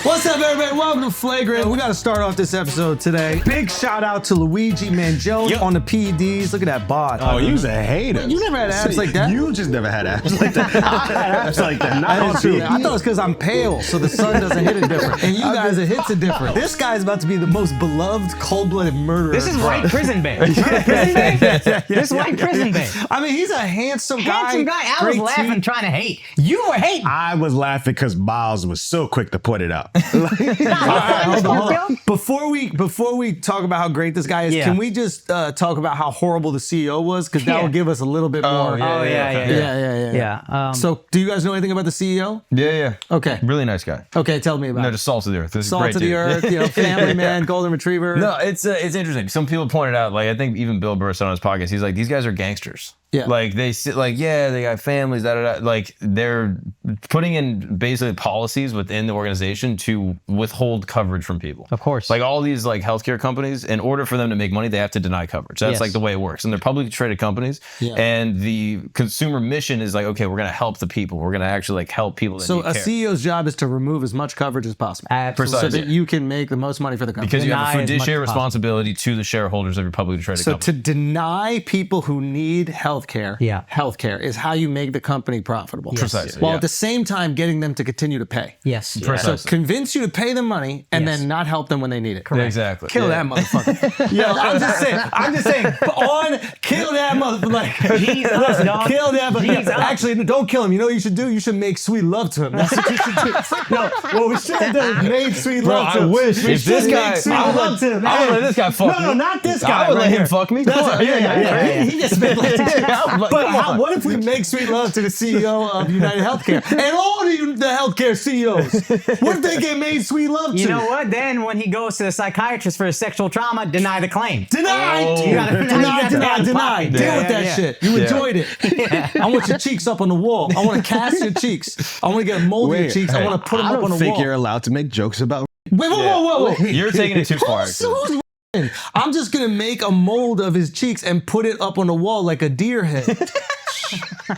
What's up, everybody? Welcome to Flagrant. We got to start off this episode today. Big shout out to Luigi Mangione on the PEDs. Look at that bod. Oh, you was a hater. You never had abs like that. You just never had abs like that. I had abs like that. Not true. I thought it was because I'm pale, so the sun doesn't hit it different. And you guys, it hits it different. This guy's about to be the most beloved, cold-blooded murderer. This is white prison babe. This is white prison babe. I mean, he's a handsome guy. I was laughing, trying to hate. You were hating. I was laughing because Miles was so quick to point it out. Hold on. Before we talk about how great this guy is, can we just talk about how horrible the CEO was? Because that will give us a little bit more. Yeah. So, do you guys know anything about the CEO? Yeah. Okay. Really nice guy. Okay, tell me about No, it. just salt of the earth. This is Salt great of the dude. earth, family man, golden retriever. No, it's interesting. Some people pointed out, like I think even Bill Burr said on his podcast, he's like, these guys are gangsters. Yeah. Like they sit, like they got families, like they're putting in basically policies within the organization to withhold coverage from people. Of course. Like all these like healthcare companies, in order for them to make money, they have to deny coverage. That's like the way it works. And they're publicly traded companies. Yeah. And the consumer mission is like, okay, we're gonna help the people. We're gonna actually like help people that So need a care. CEO's job is to remove as much coverage as possible. Absolutely. So that you can make the most money for the company. Because you have Deny a as much fiduciary as possible. responsibility to the shareholders of your publicly traded So company. to deny people who need healthcare, healthcare is how you make the company profitable. Yes. Precisely. While yeah. at the same time getting them to continue to pay. Yes. Precisely. So convince you to pay them money and then not help them when they need it. Yeah, exactly. Kill that motherfucker. Yo, I'm just saying, kill that motherfucker. Like, Jesus, dog. kill that motherfucker. Jesus. Actually, don't kill him. You know what you should do? You should make sweet love to him. That's what you should do. No, what we should have done is made sweet love to him. I wish We if this should guy, make sweet love to him. I would let this guy fuck me. No, not this guy. I would right let him here. fuck me. That's yeah. He just made like But But what if we make sweet love to the CEO of United Healthcare and all the healthcare CEOs? What if they get made sweet love to? You know what? Then when he goes to the psychiatrist for his sexual trauma, deny the claim. Denied! Denied. Deal with that shit. You enjoyed it. I want your cheeks up on the wall. I want to cast your cheeks. I want to get a mold of your cheeks. I want to put them up on the I don't think wall. you're allowed to make jokes about. Wait, whoa. You're taking it too far. Who's I'm just going to make a mold of his cheeks and put it up on the wall like a deer head.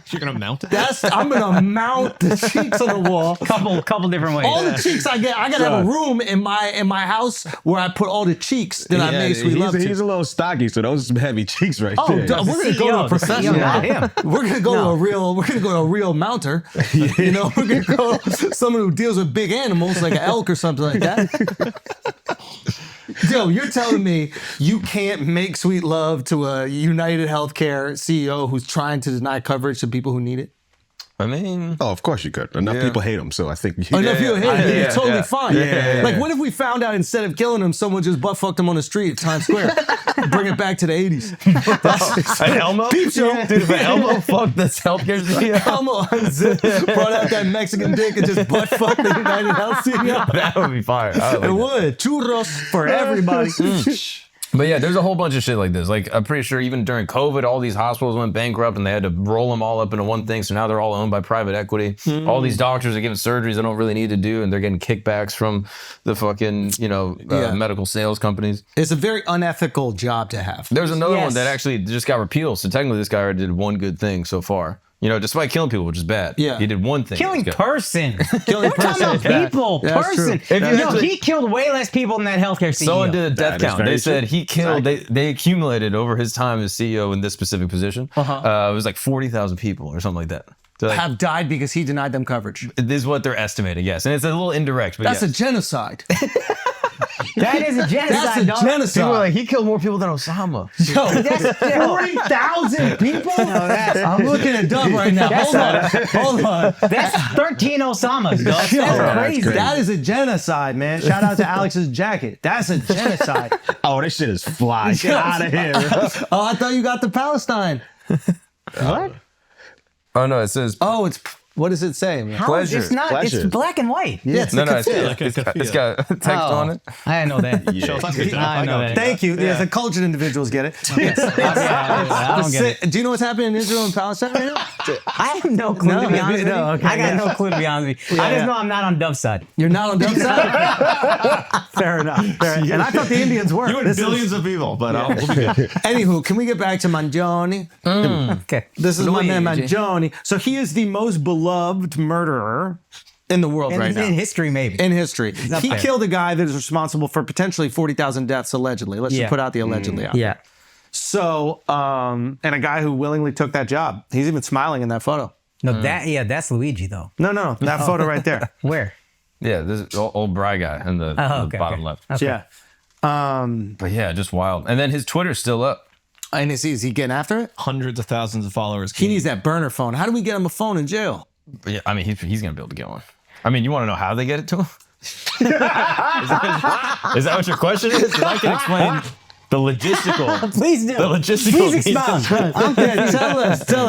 You're gonna mount it? I'm gonna mount the cheeks on the wall. Couple different ways. All the cheeks I get, I gotta have a room in my house where I put all the cheeks that I made sweet love to. He's a little stocky, so those are some heavy cheeks right there. We're gonna go to a professional. Not him. We're gonna go to a real. We're gonna go to a real mounter. You know, we're gonna go someone who deals with big animals like an elk or something like that. Yo, you're telling me you can't make sweet love to a United Healthcare CEO who's trying to deny coverage to people who need it? I mean, Oh, of course you could. Enough people hate him, so I think. Enough people hate him. You're totally yeah. fine. Like, what if we found out instead of killing him, someone just butt fucked him on the street at Times Square? Bring it back to the 80s. an Elmo? Peep show. Dude, if an Elmo fucked this healthcare CEO, Elmo brought out that Mexican dick and just butt fucked the United Health CEO. that would be fire. It would. Churros for everybody. But yeah, there's a whole bunch of shit like this. Like, I'm pretty sure even during COVID, all these hospitals went bankrupt and they had to roll them all up into one thing. So now they're all owned by private equity. All these doctors are giving surgeries they don't really need to do, and they're getting kickbacks from the fucking, medical sales companies. It's a very unethical job to have. There's another Yes. one that actually just got repealed. So technically, this guy already did one good thing so far. You know, despite killing people, which is bad. Yeah. He did one thing. Killing that's good. person. Killing We're talking about person. people. Yeah, that's Person. true. He killed way less people than that healthcare CEO. Someone did a death That is count. very They said true. he killed, they accumulated over his time as CEO in this specific position. It was like 40,000 people or something like that. So like, Have died because he denied them coverage. this is what they're estimating, yes. And it's a little indirect, but That's yes. a genocide. That is a genocide, That's a dog. genocide. People are like, he killed more people than Osama. Yo, 40,000 people? I'm looking at Dov right now. Hold on. That's 13 Osamas, dog. Yo, That's crazy. that is a genocide, man. Shout out to Alex's jacket. That's a genocide. Oh, this shit is fly. Get out of here. Oh, I thought you got the Palestine. What? Oh, no, it says, Oh, it's what does it say? Man? How? Pleasure. It's not. Pleasure. It's black and white. Yeah, it's no, the it's, kafir. it's got text on it. I didn't know that. I know that. Thank you. Yeah, the cultured individuals get it. Yes. I don't get it. Do you know what's happening in Israel and Palestine right now? I have no clue, to be honest with you. okay, I got no clue, to be honest with you. I just know I'm not on Dov's side. You're not on Dov's side? Fair enough. And I thought the Indians were. You and billions of people, but we'll be good. Anywho, can we get back to Mangione? Okay. This is my man Luigi. Mangione. So he is the most beloved murderer in the world right now. In history, maybe. In history. up He there. killed a guy that is responsible for potentially 40,000 deaths allegedly. Let's just put out the allegedly out. Yeah. So, and a guy who willingly took that job. He's even smiling in that photo. No, that's Luigi though. No, that photo right there. Where? Yeah, this is old Bry guy in the, bottom left. Okay. Yeah. But yeah, just wild. And then his Twitter's still up. And is he getting after it? Hundreds of thousands of followers. He needs that burner phone. How do we get him a phone in jail? But yeah, I mean, he's gonna be able to get one. I mean, you want to know how they get it to him? Is that what your question is? 'Cause I can explain the logistical. Please do. The logistical. Please expound. Okay, tell us. Tell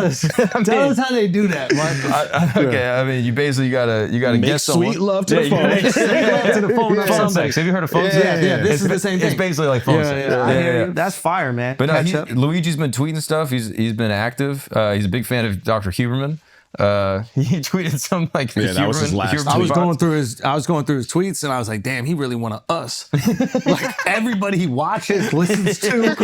us how they do that, Mark. Okay, I mean, you basically gotta Make guess someone. sweet love to the you phone. make sweet love to the phone. Phone Phone sex. sex. Have you heard of phone sex? Yeah, this is the same thing. It's basically like phone sex. I hear you. That's fire, man. But no, Catch up. Luigi's been tweeting stuff. He's been active. He's a big fan of Dr. Huberman. He tweeted some like that was his last Huberman I was tweet. going through his tweets and I was like, damn, he really want us. Like everybody he watches, listens to.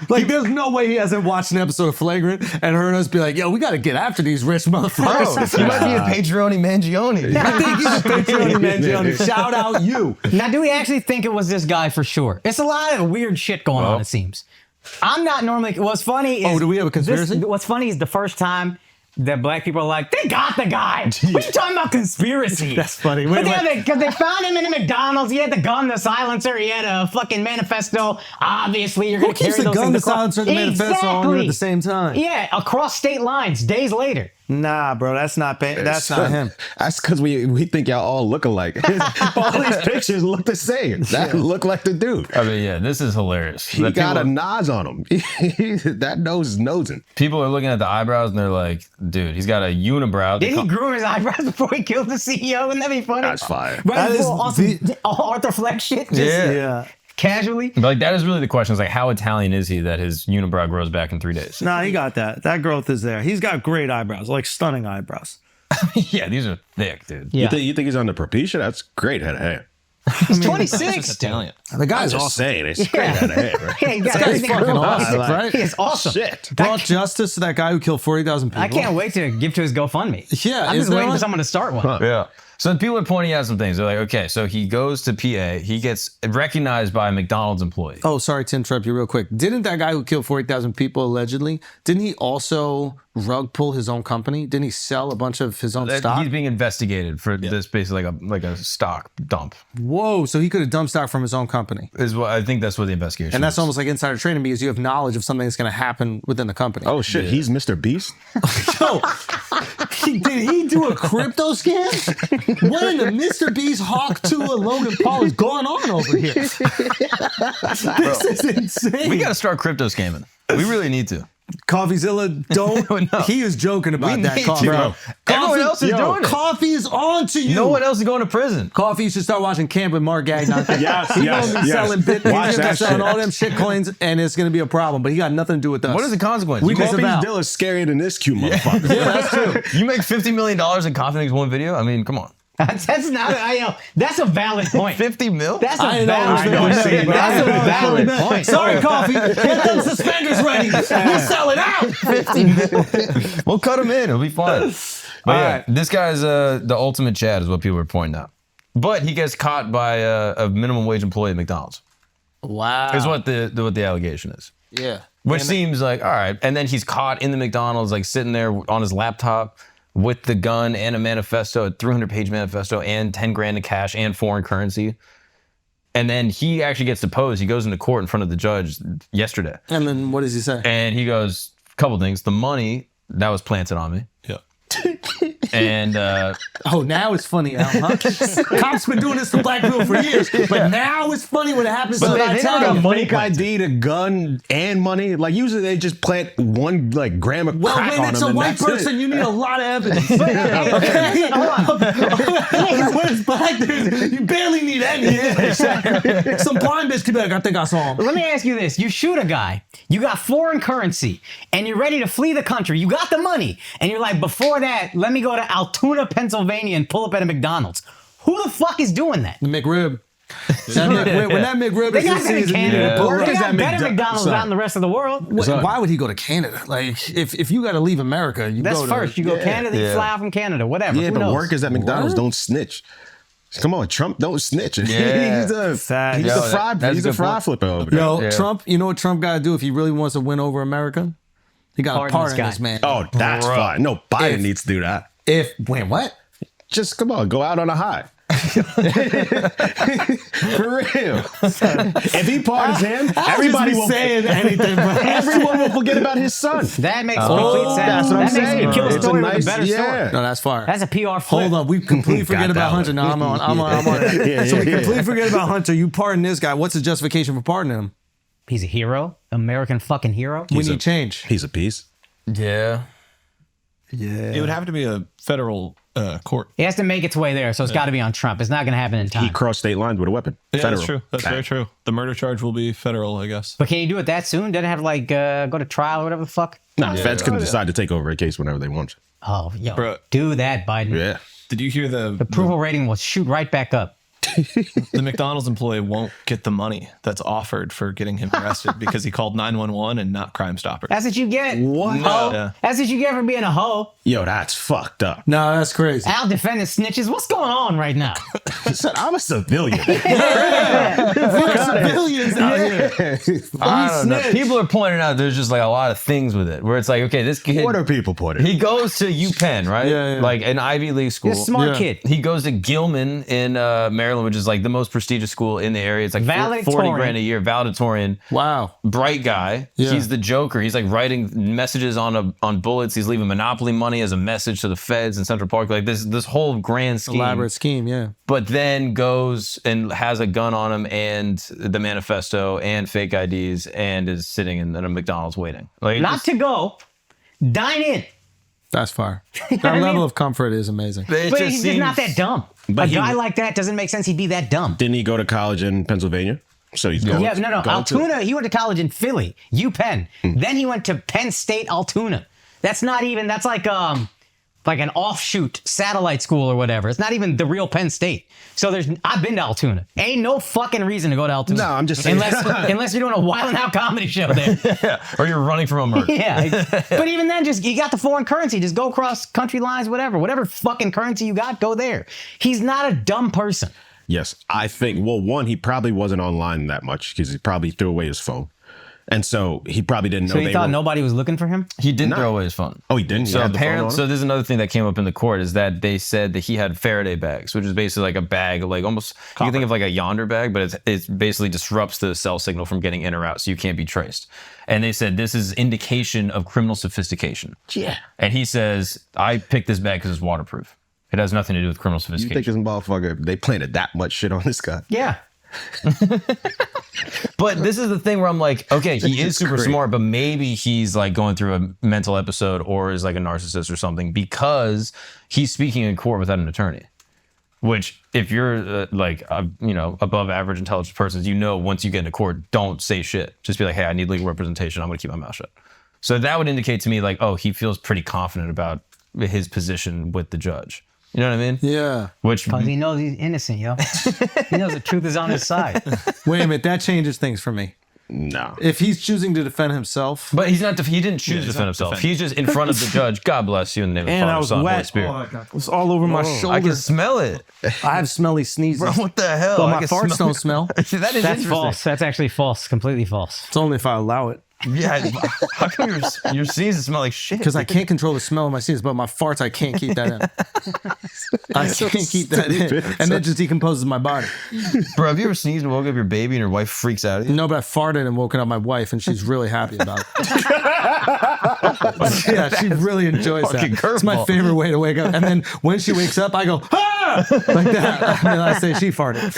Like there's no way he hasn't watched an episode of Flagrant and heard us be like, yo, we got to get after these rich motherfuckers. He might be a Patreon Mangione. I think he's a Patreon Mangione. Shout out you. Now, do we actually think it was this guy for sure? It's a lot of weird shit going on, it seems. I'm not normally. What's funny is. Oh, do we have a conspiracy? What's funny is the first time that black people are like, they got the guy. What you talking about conspiracy? That's funny. But because they found him in a McDonald's. He had the gun, the silencer. He had a fucking manifesto. Obviously, you're Who going to carry keeps the those gun, things the across- silencer, the manifesto on you at the same time? Yeah, across state lines, days later. Nah, bro, that's not him. That's because we think y'all all look alike. All these pictures look the same. That look like the dude. I mean, yeah, this is hilarious. He got a nose on him. That nose is nosing. People are looking at the eyebrows and they're like, dude, he's got a unibrow. Did he groom his eyebrows before he killed the CEO? Wouldn't that be funny? That's fire. Right That before is Arthur Fleck shit? Just Yeah. casually? But like, that is really the question. Is like, how Italian is he that his unibrow grows back in 3 days? Nah, he got that. That growth is there. He's got great eyebrows, like stunning eyebrows. Yeah, these are thick, dude. Yeah. You think he's on the Propecia? That's great head of hair. He's It's 26. Italian. The guy's Just awesome. saying, it's great head of hair. Right? Yeah, he got This guy's everything fucking going on. awesome, right? He is awesome. Shit. Brought justice to that guy who killed 40,000 people. I can't wait to give to his GoFundMe. Yeah, I'm is just there waiting one? for someone to start one. Yeah. So people are pointing out some things. They're like, okay, so he goes to PA. He gets recognized by a McDonald's employee. Oh, sorry to interrupt you real quick. Didn't that guy who killed 40,000 people allegedly, didn't he also rug pull his own company? Didn't he sell a bunch of his own stock? He's being investigated for this, basically like a stock dump. Whoa, so he could have dumped stock from his own company. Is what I think that's what the investigation. And that's is. almost like insider trading because you have knowledge of something that's going to happen within the company. Oh shit, he's Mr. Beast? Yo, did he do a crypto scam? What in the Mr. Beast Hawk 2 and Logan Paul is going on over here? This is insane. We got to start crypto scamming. We really need to. Coffeezilla, don't. No. He is joking about We that. need Coffee. to, bro. Everyone else is doing it. Coffee is on to you. No one else is going to prison. Coffee, you should start watching Camp with Mark Gagnon. Yes, He's yes, gonna be yes. selling Bitcoin. Watch He's gonna be that selling shit. all them shit coins, and it's gonna be a problem. But he got nothing to do with us. What is the consequence? We You, just make, about- Coffee's deal is scarier than this cute motherfucker. Yeah, that's true. you make $50 million in coffee makes one video? I mean, come on. That's not. That's a valid point. 50 mil? That's a I know valid what you're point. saying, but That's a valid point. Sorry, Coffee. Get them suspenders ready. We'll sell it out. 50 mil. We'll cut him in. It'll be fine. But yeah, right. this guy's the ultimate Chad is what people are pointing out. But he gets caught by a minimum wage employee at McDonald's. Wow. Is what the allegation is. Yeah. Which seems like, all right. And then he's caught in the McDonald's, like sitting there on his laptop with the gun and a manifesto, a 300-page manifesto, and 10 grand in cash and foreign currency. And then he actually gets deposed. He goes into court in front of the judge yesterday. And then what does he say? And he goes, a couple things. The money, that was planted on me. Yeah. And Oh, now it's funny, Al, huh? Cops been doing this to black people for years, but now it's funny when it happens to But the they got a Italian. fake ID, the gun, and money. Like usually they just plant 1 gram of Well, crack when on it's them a and white that's person, it. you need a lot of evidence. Okay, hold on. When it's black dudes, you barely need any. Some blind bitch could be like, I think I saw him. Let me ask you this. You shoot a guy, you got foreign currency, and you're ready to flee the country. You got the money, and you're like, before that, let me go to Altoona, Pennsylvania, and pull up at a McDonald's. Who the fuck is doing that? The McRib. When that McRib They is got this that in season, you need Canada. to pull They up. got better McDonald's out in the rest of the world. Why would he go to Canada? Like, if you got to leave America, you That's go to first. You go Canada, you fly out from Canada, whatever. Yeah, Who but knows? workers at McDonald's don't snitch. Come on, Trump don't snitch. Yeah. he's a That's a fry good flipper over there. Yo, Yeah. Trump. You know what Trump got to do if he really wants to win over America? He got to Pardon this pardon guy. this man. Oh, that's fine. No, Biden If- needs to do that. Wait, what? Just come on, go out on a high. For real. If he pardons him, everybody will saying anything, bro. everyone will forget about his son. That makes complete sense. That's what I'm that makes saying. you kill a It's a story nice- with a better yeah. story. No, that's fire. That's a PR flip. Hold on, we completely forget Got about that Hunter. one. No, I'm on it. Yeah, So we yeah. completely forget about Hunter. You pardon this guy. What's the justification for pardoning him? He's a hero, American fucking hero. We need change. He's a piece. Yeah. It would have to be a federal court. It has to make its way there, so it's got to be on Trump. It's not going to happen in time. He crossed state lines with a weapon. Yeah, Federal. that's true. That's very true. The murder charge will be federal, I guess. But can you do it that soon? Doesn't it have to like go to trial or whatever the fuck? Nah, feds can decide to take over a case whenever they want. Oh, yo, Bro. do that, Biden. Yeah. Did you hear the Approval rating will shoot right back up. the McDonald's employee won't get the money that's offered for getting him arrested because he called 911 and not Crime Stoppers. That's what you get. What? Ho. Yeah. That's what you get for being a hoe. Yo, that's fucked up. No, that's crazy. Al defending snitches. What's going on right now? Son, I'm a civilian. Civilians out here. I don't know. People are pointing out there's just like a lot of things with it where it's like, okay, this kid, What are people putting? he goes to UPenn, right? Yeah, yeah. Like an Ivy League school. You're a smart Yeah. kid. He goes to Gilman in Maryland, which is like the most prestigious school in the area. It's like 40 Valedictorian. grand a year. Valedictorian. Wow. Bright guy. Yeah. He's the Joker. He's like writing messages on bullets. He's leaving Monopoly money as a message to the feds in Central Park. Like this whole grand scheme. Elaborate scheme, yeah. But then goes and has a gun on him and the manifesto and fake IDs and is sitting in a McDonald's waiting. Like Not to go. Dine in. That's fire. know That what I level mean? of comfort is amazing. it But just he's just not seems- that dumb. But A he- guy like that doesn't make sense he'd be that dumb. Didn't he go to college in Pennsylvania? So he's going. Yeah, no. going to- Altoona, he went to college in Philly, UPenn. Then he went to Penn State Altoona. That's not even, that's like an offshoot satellite school or whatever. It's not even the real Penn State. So I've been to Altoona. Ain't no fucking reason to go to Altoona. No, I'm just saying. Unless you're doing a Wild 'N Out comedy show there. Or you're running from a murder. Yeah. But even then, just you got the foreign currency. Just go across country lines, whatever fucking currency you got, go there. He's not a dumb person. Yes, I think. Well, one, he probably wasn't online that much because he probably threw away his phone, and so he probably didn't know So he they thought were. nobody was looking for him? He didn't throw away his phone. Oh, he didn't. He So had the phone apparently, on so him? this is another thing that came up in the court is that they said that he had Faraday bags, which is basically like a bag, like almost you can think of like a yonder bag, but it basically disrupts the cell signal from getting in or out, so you can't be traced. And they said this is indication of criminal sophistication. Yeah. And he says, I picked this bag because it's waterproof. It has nothing to do with criminal You think sophistication. this motherfucker? They planted that much shit on this guy. Yeah. But this is the thing where I'm like, okay, he is super great. smart, but maybe he's like going through a mental episode or is like a narcissist or something because he's speaking in court without an attorney. Which, if you're above average intelligent persons, once you get into court, don't say shit. Just be like, hey, I need legal representation. I'm going to keep my mouth shut. So that would indicate to me like, oh, he feels pretty confident about his position with the judge. You know what I mean? Yeah. Which Because he knows he's innocent, yo. He knows the truth is on his side. Wait a minute. That changes things for me. No. If he's choosing to defend himself. But he's not. He didn't choose to defend himself. He's just in front of the judge. God bless you in the name of the And Father, I was Son, Holy wet. Spirit. Oh my God. It was all over my shoulder. I can smell it, I have smelly sneezes. bro. What the hell? But I my can farts don't smell. that is That's interesting. false. That's actually false. Completely false. It's only if I allow it. Yeah. How come your sneezes smell like shit? Because I can't control the smell of my sneezes, but my farts, I can't keep that in. I can't keep that in. And that just decomposes my body. Bro, have you ever sneezed and woke up your baby and your wife freaks out at you? No, but I farted and woken up my wife, and she's really happy about it. Yeah, she really enjoys that. Fucking It's my curveball. favorite way to wake up. And then when she wakes up, I go, ah! Like that. And then I say she farted.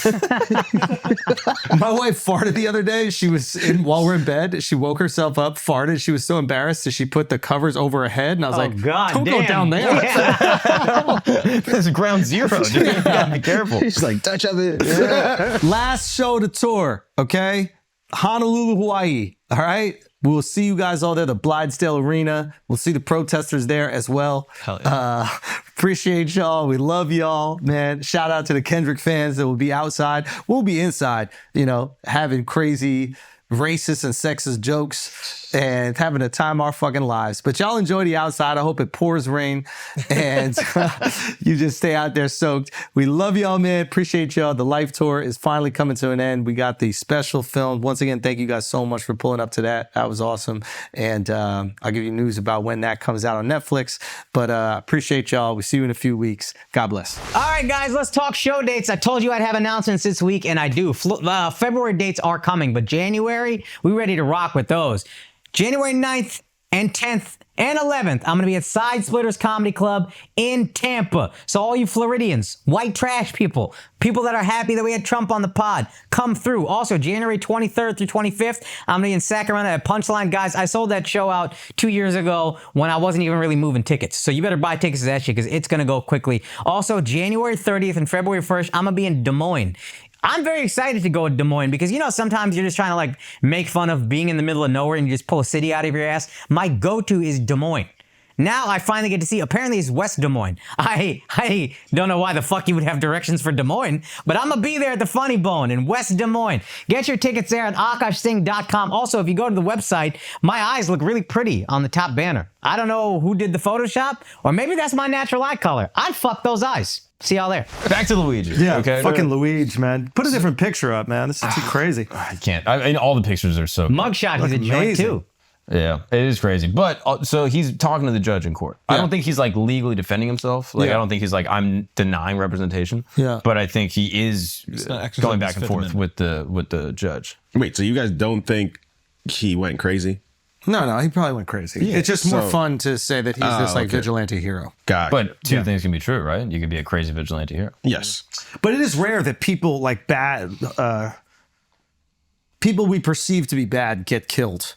My wife farted the other day. She was while we're in bed, she woke herself up, farted. She was so embarrassed that she put the covers over her head. And I was like, God don't go damn. down there. Yeah. This is ground zero. Dude. You gotta be careful. He's like, touch of it. Yeah. Last show to tour, okay? Honolulu, Hawaii. All right. We'll see you guys all there, the Blithedale Arena. We'll see the protesters there as well. Hell yeah. Appreciate y'all. We love y'all, man. Shout out to the Kendrick fans that will be outside. We'll be inside, having crazy racist and sexist jokes and having a time of our fucking lives. But y'all enjoy the outside. I hope it pours rain and you just stay out there soaked. We love y'all, man. Appreciate y'all. The Life Tour is finally coming to an end. We got the special film. Once again, thank you guys so much for pulling up to that. That was awesome. And I'll give you news about when that comes out on Netflix. But appreciate y'all. We'll see you in a few weeks. God bless. All right, guys, let's talk show dates. I told you I'd have announcements this week, and I do. February dates are coming, but January, we ready to rock with those. January 9th and 10th and 11th, I'm going to be at Side Splitters Comedy Club in Tampa. So all you Floridians, white trash people that are happy that we had Trump on the pod, come through. Also, January 23rd through 25th, I'm going to be in Sacramento at Punchline. Guys, I sold that show out 2 years ago when I wasn't even really moving tickets. So you better buy tickets to that shit because it's going to go quickly. Also, January 30th and February 1st, I'm going to be in Des Moines. I'm very excited to go to Des Moines because, sometimes you're just trying to like make fun of being in the middle of nowhere and you just pull a city out of your ass. My go-to is Des Moines. Now I finally get to see, apparently it's West Des Moines. I don't know why the fuck you would have directions for Des Moines, but I'm going to be there at the Funny Bone in West Des Moines. Get your tickets there at akashsingh.com. Also, if you go to the website, my eyes look really pretty on the top banner. I don't know who did the Photoshop, or maybe that's my natural eye color. I'd fuck those eyes. See y'all there. Back to Luigi. Yeah, okay. fucking Luigi, man. Put a different picture up, man. This is too crazy. I can't. All the pictures are so. Mugshot, he's a joint amazing. too. Yeah, it is crazy. But so he's talking to the judge in court. I don't think he's like legally defending himself. Like I don't think he's like I'm denying representation. Yeah. But I think he is not exercising going back his and Fifth forth with the judge. Wait, so you guys don't think he went crazy? No, he probably went crazy. It's just more So- fun to say that he's this like okay. vigilante hero. God. But two things can be true, right? You could be a crazy vigilante hero. yes. But it is rare that people like bad, people we perceive to be bad get killed.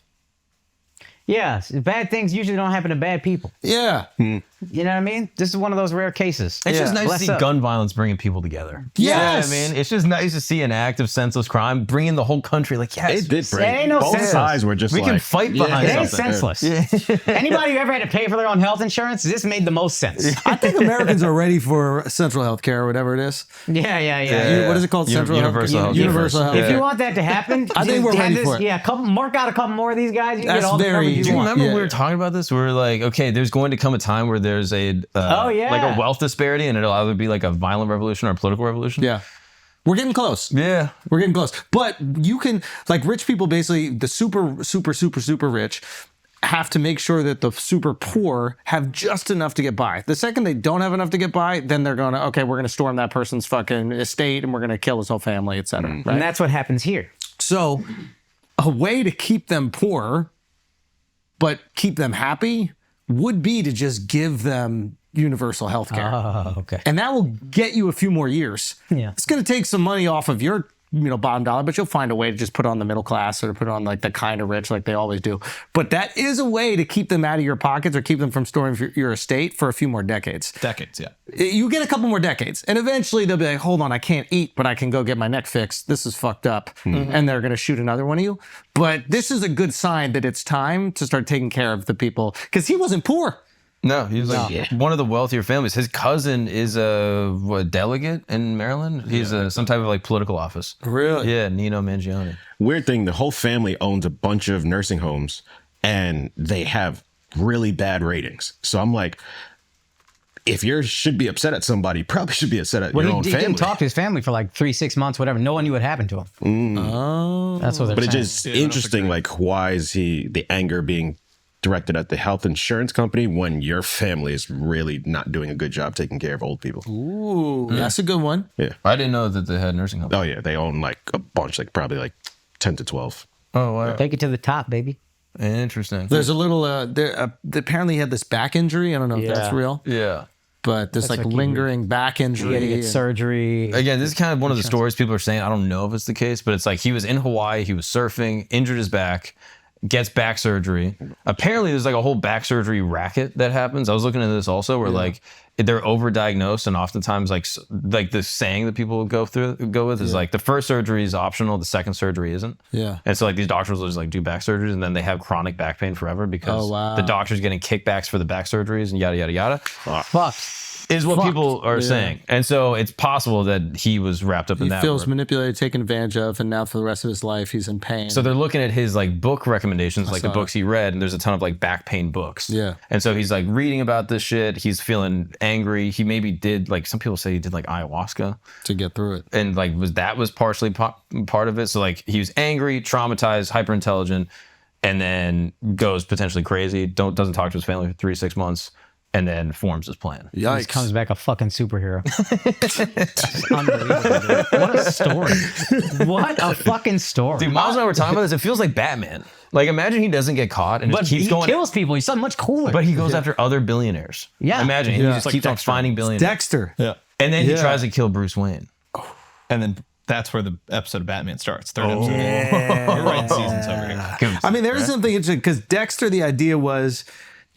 Yeah, bad things usually don't happen to bad people. Yeah. You know what I mean? This is one of those rare cases. It's just nice Bless to see up. gun violence bringing people together. Yes. You know what I mean? It's just nice to see an act of senseless crime bringing the whole country. Like, yes, It did bring. ain't no Both sense. sides were just we like, can fight behind It ain't something. senseless. Anybody who ever had to pay for their own health insurance, this made the most sense. I think Americans are ready for central health care or whatever it is. Yeah. What is it called? Central Universal health health. Universal health If care. you want that to happen, I think just we're have ready this, for it. Yeah, mark out a couple more of these guys. You can That's get all the very- coverage Do you you want. remember Yeah. we were talking about this? We were like, okay, there's going to come a time where there's a like a wealth disparity, and it'll either be like a violent revolution or a political revolution. Yeah. We're getting close. Yeah. We're getting close. But you can, like rich people, basically the super rich have to make sure that the super poor have just enough to get by. The second they don't have enough to get by, then they're going to, okay, we're going to storm that person's fucking estate and we're going to kill his whole family, et cetera. Right? And that's what happens here. So a way to keep them poor, but keep them happy would be to just give them universal health care. Oh, okay. And that will get you a few more years. Yeah. It's going to take some money off of your, bottom dollar, but you'll find a way to just put it on the middle class or to put it on like the kind of rich like they always do. But that is a way to keep them out of your pockets or keep them from storing your estate for a few more decades. Decades, yeah. You get a couple more decades. And eventually they'll be like, hold on, I can't eat, but I can go get my neck fixed. This is fucked up. And they're going to shoot another one of you. But this is a good sign that it's time to start taking care of the people because he wasn't poor. No, he was like one of the wealthier families. His cousin is a delegate in Maryland. He's some type of like political office. Really? Yeah, Nino Mangione. Weird thing, the whole family owns a bunch of nursing homes and they have really bad ratings. So I'm like, if you should be upset at somebody, you probably should be upset at your own he family. didn't talk to his family for like 3-6 months, whatever. No one knew what happened to him. Oh. That's what they're But it's saying. just interesting, like, why is the anger being directed at the health insurance company when your family is really not doing a good job taking care of old people? Ooh, that's a good one. Yeah. I didn't know that they had nursing homes. Oh, yeah. They own like a bunch, like probably like 10 to 12. Oh, wow. Take it to the top, baby. Interesting. There's a little, they apparently he had this back injury. I don't know if that's real, Yeah. but this like like lingering back You had injury. to get surgery. Again, this is kind of one of the stories people are saying. I don't know if it's the case, but it's like he was in Hawaii, he was surfing, injured his back, gets back surgery. Apparently, there's like a whole back surgery racket that happens. I was looking into this also, where like they're overdiagnosed, and oftentimes like the saying that people would go with is like the first surgery is optional, the second surgery isn't. Yeah. And so like these doctors will just like do back surgeries, and then they have chronic back pain forever because the doctor's getting kickbacks for the back surgeries and yada yada yada. Fuck. Is what people are saying. And so it's possible that he was wrapped up in that. He feels manipulated, taken advantage of, and now for the rest of his life, he's in pain. So they're looking at his like book recommendations, like the books he read, and there's a ton of like back pain books. Yeah. And so he's like reading about this shit. He's feeling angry. He maybe did like, some people say he did like ayahuasca to get through it. and like was partially part of it. So like he was angry, traumatized, hyper intelligent, and then goes potentially crazy. Doesn't talk to his family for 3 to 6 months. And then forms his plan. He just comes back a fucking superhero. Unbelievable, dude. What a story. What a fucking story. Dude, Miles and I were talking about this. It feels like Batman. Like, imagine he doesn't get caught and but just keeps he going. kills people. He's something much cooler. But he goes after other billionaires. Yeah. Imagine. He just like keeps on Dexter. finding billionaires. Dexter. Yeah. And then he tries to kill Bruce Wayne. And then that's where the episode of Batman starts. Third episode. We're right seasons over here. I mean, there is something interesting because Dexter, the idea was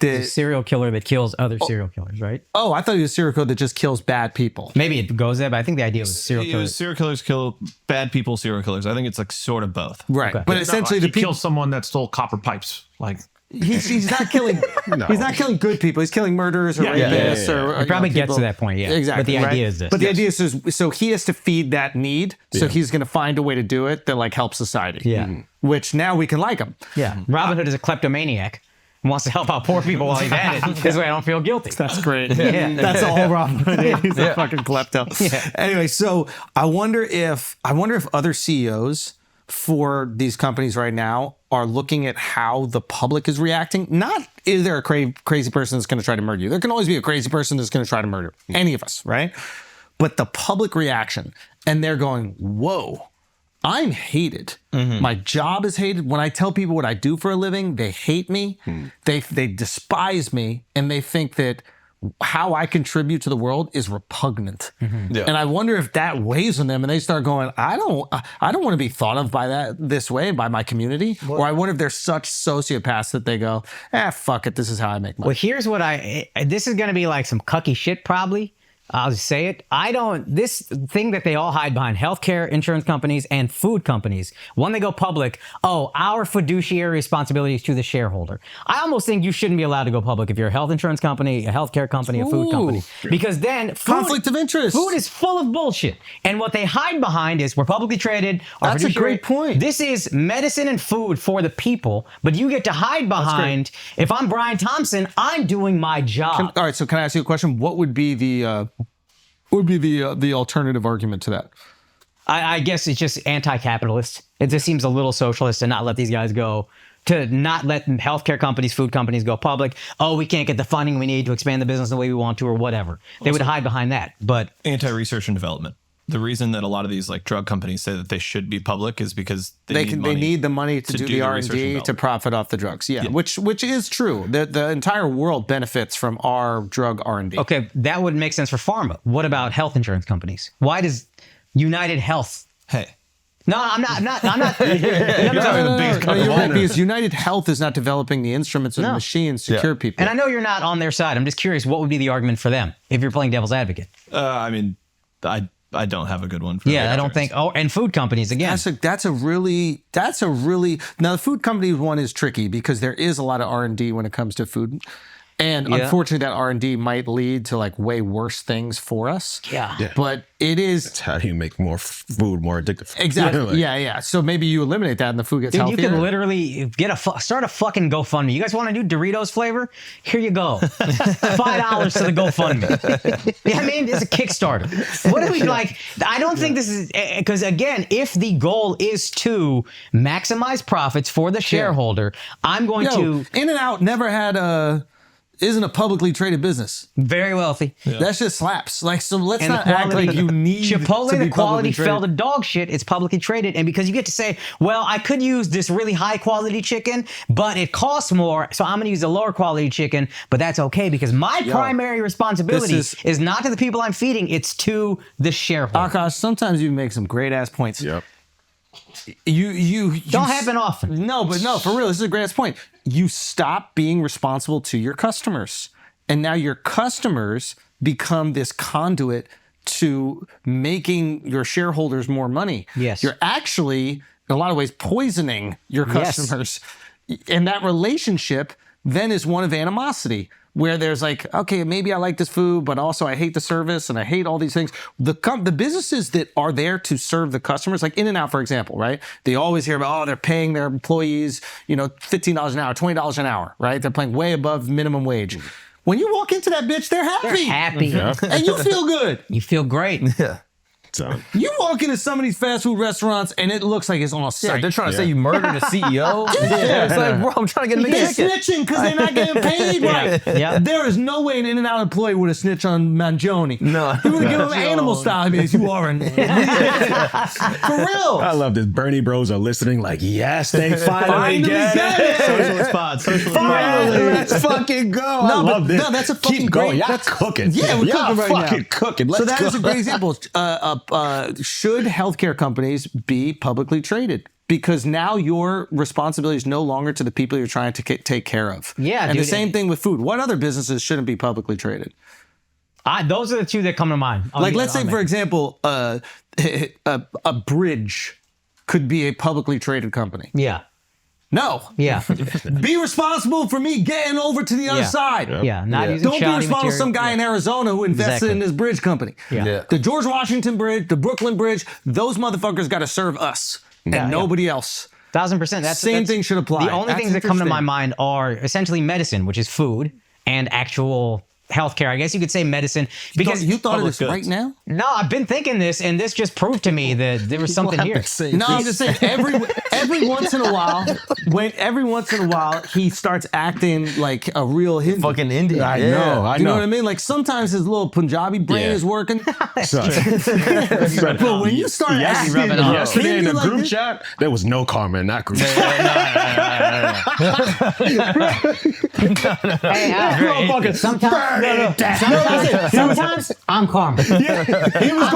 a serial killer that kills other serial killers, right? Oh, I thought he was a serial killer that just kills bad people. Maybe it goes there, but I think the idea was serial killers. Serial killers kill bad people, serial killers. I think it's like sort of both. Right. But essentially he the people kills someone that stole copper pipes. Like he's not killing he's not killing good people. He's killing murderers or rapists or It probably gets people. to that point, yeah. Exactly. But the right? idea is this. But the idea is so he has to feed that need. So he's gonna find a way to do it that like helps society. Yeah. Which now we can like him. Yeah. Robin Hood is a kleptomaniac. Wants to help out poor people while he's at it. This way I don't feel guilty. That's great. Yeah. That's all Robin Hood is. He's a fucking klepto. Yeah. Anyway, so I wonder if other CEOs for these companies right now are looking at how the public is reacting. Not is there a crazy person that's going to try to murder you. There can always be a crazy person that's going to try to murder any of us, right? But the public reaction, and they're going, whoa, I'm hated. My job is hated. When I tell people what I do for a living, they hate me. They despise me, and they think that how I contribute to the world is repugnant. Yeah. And I wonder if that weighs on them, and they start going, I don't want to be thought of by this way by my community. Or I wonder if they're such sociopaths that they go, fuck it, this is how I make money. Well, here's what this is going to be like some cucky shit probably. I'll just say it. This thing that they all hide behind, healthcare, insurance companies, and food companies, when they go public, our fiduciary responsibility is to the shareholder. I almost think you shouldn't be allowed to go public if you're a health insurance company, a healthcare company, a food company. Because then conflict of interest. Food is full of bullshit. And what they hide behind is we're publicly traded. That's a great point. This is medicine and food for the people, but you get to hide behind, if I'm Brian Thompson, I'm doing my job. All right, so can I ask you a question? What would be the alternative argument to that? I guess it's just anti-capitalist. It just seems a little socialist to not let these guys go, to not let healthcare companies, food companies go public. Oh, we can't get the funding we need to expand the business the way we want to, or whatever. They would hide behind that. But Anti-research and development. The reason that a lot of these like drug companies say that they should be public is because they need the money to do the R&D to profit off the drugs. Yeah. Which is true. The entire world benefits from our drug R&D. okay, that would make sense for pharma. What about health insurance companies? Why does United Health? Hey. No, I'm not. You're right, because United Health is not developing the instruments or the machines to cure people. And I know you're not on their side. I'm just curious, what would be the argument for them if you're playing devil's advocate? I mean, I don't have a good one for Yeah, that. I don't think. Oh, and food companies again. That's a really now the food company one is tricky because there is a lot of R&D when it comes to food. And unfortunately, that R&D might lead to like way worse things for us. Yeah. But it is. It's how do you make more food more addictive? Exactly. Yeah. So maybe you eliminate that and the food gets Dude, healthier. you can literally start a fucking GoFundMe. You guys want to do Doritos flavor? Here you go. $5 to the GoFundMe. I mean, it's a Kickstarter. What do we like? I don't think this is, because again, if the goal is to maximize profits for the shareholder, I'm going to. In-N-Out never had isn't a publicly traded business. Very wealthy. That just slaps. Like, so let's And not the act quality, like you need Chipotle, to be the quality publicly fell to traded. dog shit. It's publicly traded. And because you get to say, well, I could use this really high quality chicken, but it costs more. So I'm going to use the lower quality chicken, but that's okay because my primary responsibility is not to the people I'm feeding. It's to the shareholder. Akash, sometimes you make some great ass points. Yep. you Don't happen often. No, but no, for real, this is a great point. You stop being responsible to your customers, and now your customers become this conduit to making your shareholders more money. Yes. You're actually, in a lot of ways, poisoning your customers. And that relationship then is one of animosity, where there's like, okay, maybe I like this food, but also I hate the service and I hate all these things. The businesses that are there to serve the customers, like In-N-Out, for example, right? They always hear about, oh, they're paying their employees, $15 an hour, $20 an hour, right? They're paying way above minimum wage. When you walk into that bitch, they're happy. They're happy. And you feel good. You feel great. Yeah. So You walk into some of these fast food restaurants and it looks like it's on a site. Yeah, they're trying to say you murdered a CEO. Yeah, it's like, bro, I'm trying to get a They're McChicken. snitching because they're not getting paid right. Yeah. There is no way an In-N-Out employee would have snitched on Mangione. No. He would have given him animal style. I mean, you are an For real. I love this. Bernie bros are listening like, yes, they finally get it. Socialist pod. Socialist pod. Finally, let's fucking go. I love this. No, that's a fucking Keep going. great- Y'all that's- cooking. Yeah, we're Y'all cooking right now. fucking cooking. Let's So that go. is a great example. Should healthcare companies be publicly traded? Because now your responsibility is no longer to the people you're trying to take care of. Yeah, and dude. the same thing with food. What other businesses shouldn't be publicly traded? Those are the two that come to mind. Like, let's say, for example, a bridge could be a publicly traded company. Yeah. No. Yeah. Be responsible for me getting over to the other Yeah. side. Yeah. Not using Don't be shoddy responsible for some material. guy in Arizona who invested Exactly. in this bridge company. Yeah. Yeah. The George Washington Bridge, the Brooklyn Bridge, those motherfuckers got to serve us and Yeah, yeah. nobody else. 1000%. Same thing should apply. The only That's things that come to my interesting. mind are essentially medicine, which is food, and actual healthcare. I guess you could say medicine because You thought of this Public right goods. now? no, I've been thinking this, and this just proved to me that there was something here. No, I'm just saying every once in a while, he starts acting like a real Hindu. Fucking Indian. I Yeah. know. I You know know. what I mean? Like sometimes his little Punjabi brain Yeah. is working. Son. But when you start acting rubbing off. Yesterday in the Hindu like group this- chat, there was no karma in that group. Hey, sometimes I'm calm. He was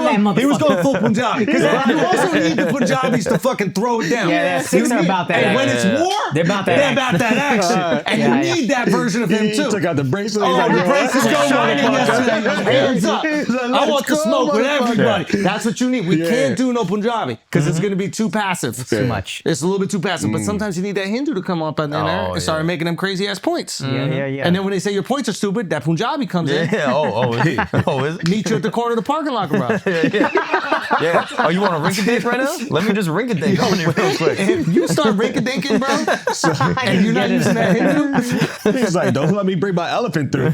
going full Punjabi. Because you also need the Punjabis to fucking throw it down. Yeah, that's- they're about that And when action. it's war, They're about that action. And Yeah, you yeah. need that version of him He too. took out the bracelet. Oh, He's like, the "Yo, bracelets let's go go, shining motherfucker." yesterday. Hands up. I want to smoke with everybody. That's what you need. We can't do no Punjabi because it's going to be too passive. Too much. It's a little bit too passive. But sometimes you need that Hindu to come up in there and start yeah. making them crazy ass points. Yeah. And then when they say your points are stupid, that Punjabi comes in. Yeah. Oh, is it? Meet you at the corner of the parking lot garage. Yeah. Oh, you want a rink-a-dink right now? Let me just rink-a-dink on you real quick. If you start rink-a-dinking, bro, and you're not using that Hindu, He's like, don't let me bring my elephant through.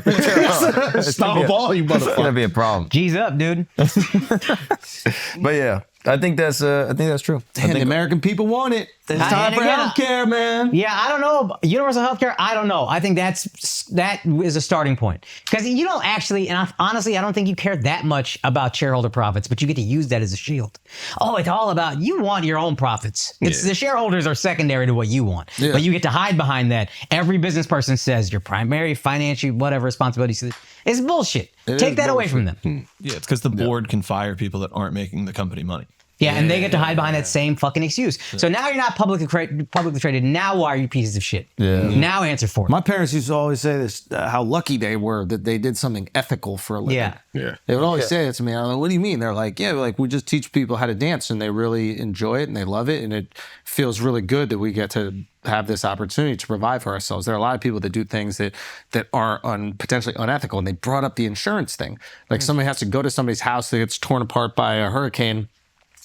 Stomp all you It's gonna motherfuckers. be a problem. G's up, dude. But yeah, I think that's true. and the American people want it. It's time for again, healthcare, man. Yeah, I don't know. Universal healthcare, I don't know. I think that is a starting point. Because you don't actually, and honestly, I don't think you care that much about shareholder profits, but you get to use that as a shield. Oh, it's all about, you want your own profits. It's the shareholders are secondary to what you want. Yeah. But you get to hide behind that. Every business person says your primary financial, whatever responsibility is bullshit. Take that away from them. Yeah, it's because the board can fire people that aren't making the company money. Yeah, and they get to hide behind that same fucking excuse. So now you're not publicly traded. Now why are you pieces of shit? Yeah. Now answer for it. My parents used to always say this, how lucky they were that they did something ethical for a living. Yeah. Yeah. They would always say it to me. I'm like, what do you mean? They're like, yeah, like we just teach people how to dance and they really enjoy it and they love it. And it feels really good that we get to have this opportunity to provide for ourselves. There are a lot of people that do things that are potentially unethical. And they brought up the insurance thing. Like somebody has to go to somebody's house that gets torn apart by a hurricane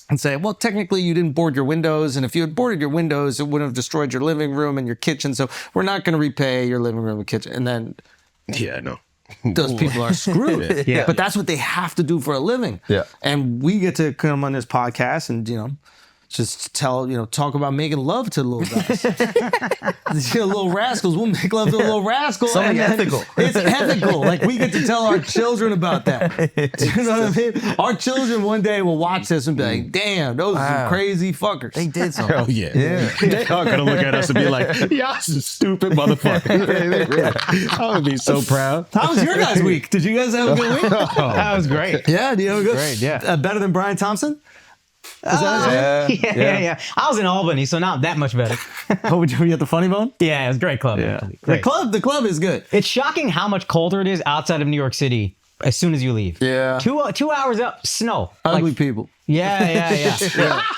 and say, well, technically you didn't board your windows. And if you had boarded your windows, it would have destroyed your living room and your kitchen. So we're not going to repay your living room and kitchen. And then Yeah, no. those people are screwed. Yeah. But that's what they have to do for a living. Yeah. And we get to come on this podcast and, just talk about making love to the little guys. The little rascals. We'll make love to the little rascal. Something and then ethical. It's ethical. Like we get to tell our children about that. You know what I mean? Our children one day will watch this and be like, damn, those are some crazy fuckers. They did something. Hell yeah. They are going to look at us and be like, y'all some stupid motherfuckers. I would be so proud. How was your guys' week? Did you guys have a good week? That was great. Yeah, do you have a good? Great, yeah. Better than Brian Thompson? Yeah. I was in Albany, so not that much better. Oh, were you at the Funny Bone? Yeah, it was a great club. actually. Great. The club is good. It's shocking how much colder it is outside of New York City as soon as you leave. Yeah. 2 hours up, snow. Ugly people. Yeah.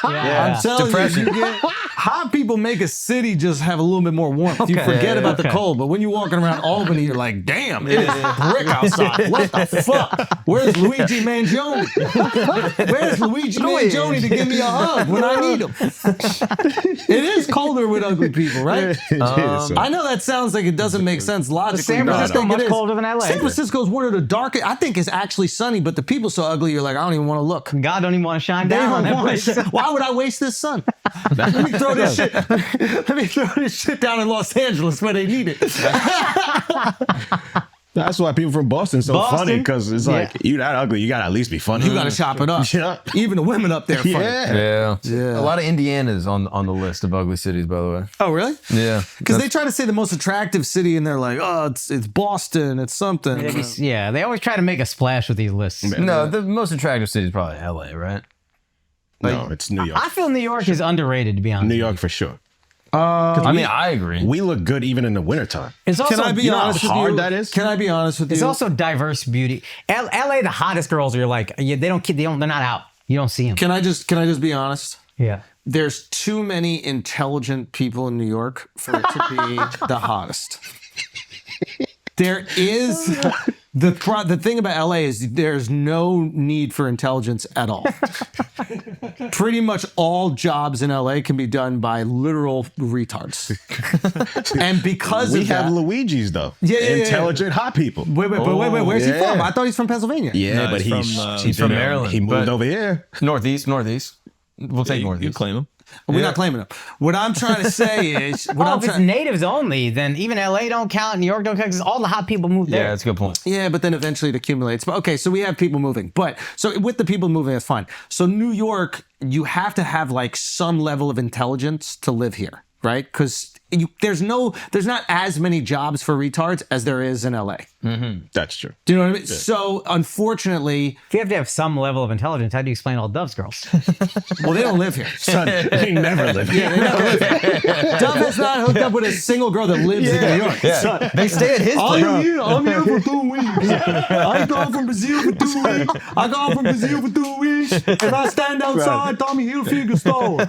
I'm telling you, hot people make a city just have a little bit more warmth. You forget about the cold, but when you're walking around Albany, you're like, damn, it is brick outside. What the fuck? Where's Luigi Mangione? Where's Luigi Mangione to give me a hug when I need him? It is colder with ugly people, right? I know that sounds like it doesn't make sense logically. San Francisco much colder than LA. San Francisco's one of the darkest. I think it's actually sunny, but the people so ugly, you're like, I don't even want to look. God don't even want to shine down on that place. Why would I waste this sun? Let me throw this shit. Let me throw this shit down in Los Angeles where they need it. That's why people from Boston so funny, because it's like, you that ugly, you gotta at least be funny. You gotta chop it up. Yeah. Even the women up there are funny. Yeah. A lot of Indiana's on the list of ugly cities, by the way. Oh, really? Yeah. Because they try to say the most attractive city, and they're like, oh, it's Boston, it's something. Yeah, they always try to make a splash with these lists. No, the most attractive city is probably LA, right? No, it's New York. I feel New York is underrated, to be honest. New York for sure. I mean, I agree. We look good even in the wintertime. It's also, Can I be honest with you? how hard that is? Can I be honest with you? It's also diverse beauty. LA, the hottest girls are like, they're not out. You don't see them. Can I just be honest? Yeah. There's too many intelligent people in New York for it to be the hottest. There is the thing about LA is there's no need for intelligence at all. Pretty much all jobs in LA can be done by literal retards. And because We of have that, Luigi's though. Yeah. Intelligent hot people. wait, where's he from? I thought he's from Pennsylvania. Yeah, No, but he's from Maryland, He moved but- over here. Northeast. We'll take You Northeast. claim him. We're not claiming him. What I'm trying to say is, If it's natives only, then even LA don't count, New York don't count, because all the hot people move there. Yeah, that's a good point. yeah, but then eventually it accumulates. But okay, so we have people moving. But so with the people moving, that's fine. So New York, you have to have like some level of intelligence to live here, right? Because there's not as many jobs for retards as there is in LA. That's true. Do you know what I mean? So unfortunately, If you have to have some level of intelligence, how do you explain all Dove's girls? well, they don't live here. Son, they never live here. They never live here. Dove has not hooked up with a single girl that lives in New York. Yeah. They stay at his place. I'm here for 2 weeks. I go from Brazil for 2 weeks. I go from Brazil for 2 weeks. And I stand outside Tommy Hilfiger store.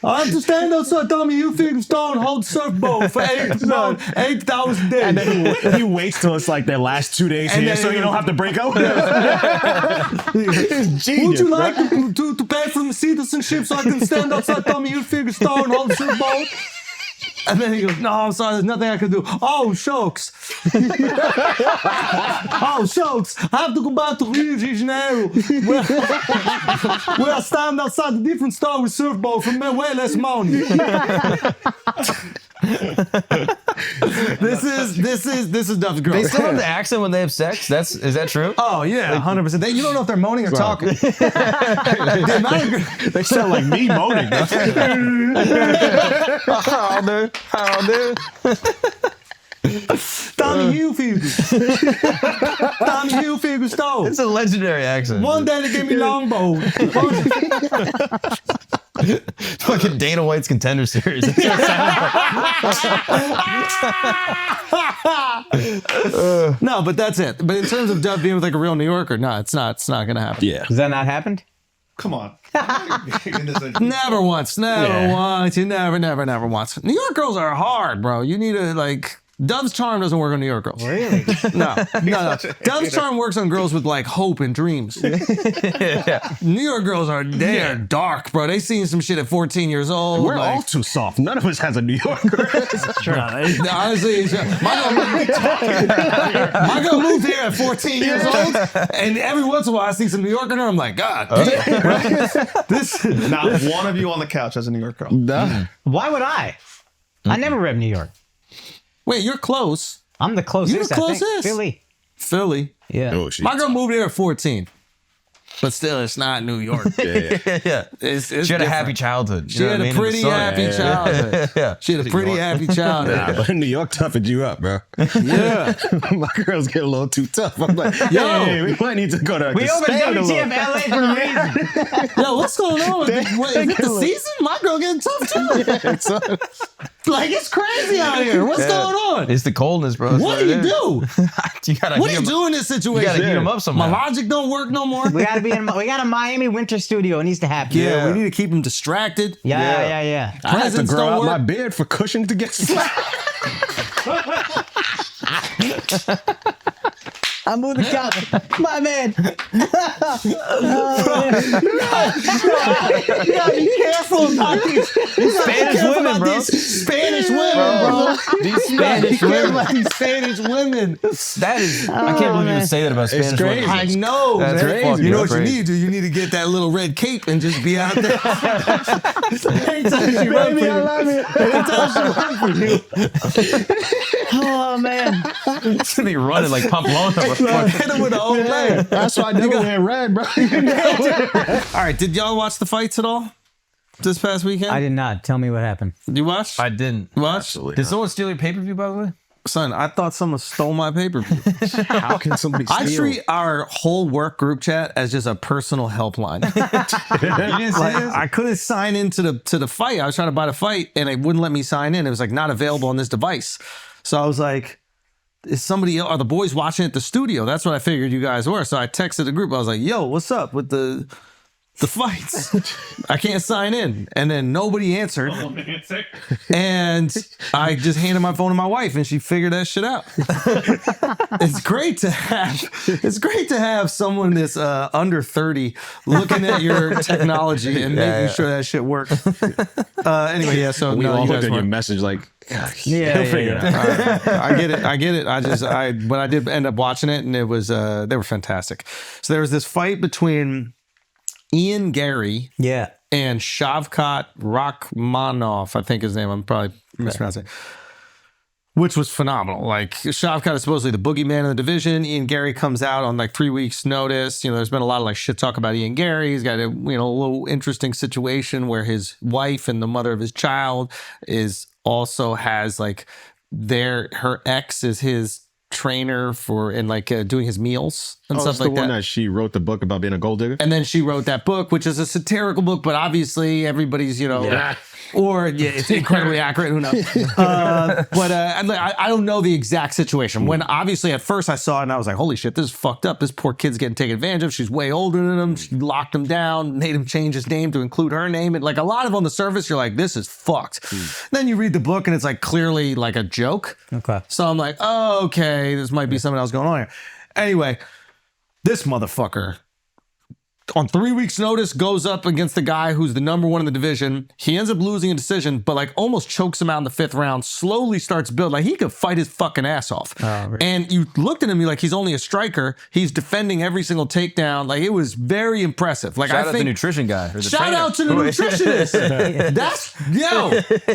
I have to stand outside Tommy Hilfiger store and hold surfboard for 8 hours a day. And then he waits till it's like their last 2 days And here, then- so you don't have to break up. It's genius. Would you bro. like to pay for the citizenship so I can stand outside Tommy Hilfiger store and hold surfboard? And then he goes, no, I'm sorry, there's nothing I can do. Oh, shucks. Oh, shucks. I have to go back to Rio de Janeiro where I stand outside a different store with surfboard for way less money. This is Dove's girl. They still have the accent when they have sex. Is that true? Oh, yeah, 100%. You don't know if they're moaning or talking. The amount of They sound like me moaning. bro. How do? Tommy Hilfiger. Tommy Hilfiger store. It's a legendary accent. One day they gave me longbow. Fucking Dana White's Contender Series. No, but that's it. But in terms of Dove being with like a real New Yorker, no, it's not gonna happen. Yeah. Has that not happened? Come on. Never once. You never once. New York girls are hard, bro. You need to like. Dove's charm doesn't work on New York girls. Really? No. Dove's charm works on girls with like hope and dreams. New York girls are dark, bro. They seen some shit at 14 years old. We're like, all too soft. None of us has a New Yorker. honestly, my girl moved here at 14 years old, and every once in a while I see some New Yorker in her. I'm like, God, damn, right? This. Not one of you on the couch as a New York girl. Nah. Why would I? I never rep New York. Wait, you're close. I'm the closest. You're the I think. closest. Philly. Philly. Yeah. Oh, shit. My girl moved here at 14. but still, it's not New York. Yeah. It's She had a different. happy childhood. She had a pretty happy childhood. Yeah. She had a pretty happy childhood. Nah, but New York toughened you up, bro. Yeah. My girls get a little too tough. I'm like, yo, we might need to go to We opened Spain a little. WTF LA for a reason. Yo, what's going on? Is it the season? My girl getting tough too. Like, it's crazy out here. What's going on? It's the coldness, bro. That's What do you do? You gotta What do heat you 'em- do in this You situation? gotta heat them up somehow. My logic don't work no more. We got a Miami winter studio. It needs to happen. Yeah, we need to keep them distracted. Yeah. I had to Presents grow don't out my work. beard for cushion to get slapped. I'm moving the couch. My man. You gotta be careful about these Spanish women, bro. Spanish women, bro. These You gotta be Spanish careful women. about these Spanish women. That is, I can't believe you would say that about Spanish crazy. women. I know, That's man. crazy. You know That's what you crazy. need to do? You need to get that little red cape and just be out there. Anytime she run for you. Anytime she run for you. Oh man. It's gonna be running like Pamplona. Hit him with the old leg. That's why I never wear red, bro. All right, did y'all watch the fights at all this past weekend? I did not. Tell me what happened. Did you watch? I didn't. Watch? Did someone steal your pay-per-view, by the way? Son, I thought someone stole my pay-per-view. How can somebody steal? I treat our whole work group chat as just a personal helpline. You didn't see Like, this? I couldn't sign into the fight. I was trying to buy the fight and it wouldn't let me sign in. It was like not available on this device. So I was like, is somebody else, are the boys watching at the studio? That's what I figured you guys were. So I texted the group. I was like, yo, what's up with the fights? I can't sign in. And then nobody answered. And I just handed my phone to my wife and she figured that shit out. It's great to have someone that's under 30 looking at your technology and making sure that shit works. Anyway, yeah, so We no, all you looked guys at your weren't. message like, Yeah. figure it out. I get it. But I did end up watching it and it was, they were fantastic. So there was this fight between Garry Yeah. and Shavkat Rakhmanov, I think his name. I'm probably mispronouncing it. Which was phenomenal. Like Shavkat is supposedly the boogeyman in the division. Garry comes out on like 3 weeks' notice. You know, there's been a lot of like shit talk about Garry. He's got a little interesting situation where his wife and the mother of his child also has like her ex is his trainer for and like doing his meals and Oh, stuff it's the like one that. that she wrote the book about being a gold digger. And then she wrote that book, which is a satirical book, but obviously everybody's, it's incredibly accurate. Who knows? I don't know the exact situation. When obviously at first I saw it and I was like, holy shit, this is fucked up. This poor kid's getting taken advantage of. She's way older than him. She locked him down, made him change his name to include her name. And like a lot of on the surface, you're like, this is fucked. Then you read the book and it's like clearly like a joke. Okay. So I'm like, oh, okay, this might be something else going on here. Anyway, this motherfucker on 3 weeks' notice goes up against the guy who's the number one in the division. He ends up losing a decision, but like almost chokes him out in the 5th round, slowly starts building. Like he could fight his fucking ass off. Oh, really? And you looked at him, you're like, he's only a striker. He's defending every single takedown. Like it was very impressive. Like Shout I out think the nutrition guy. Or the shout trainer. out to the nutritionist.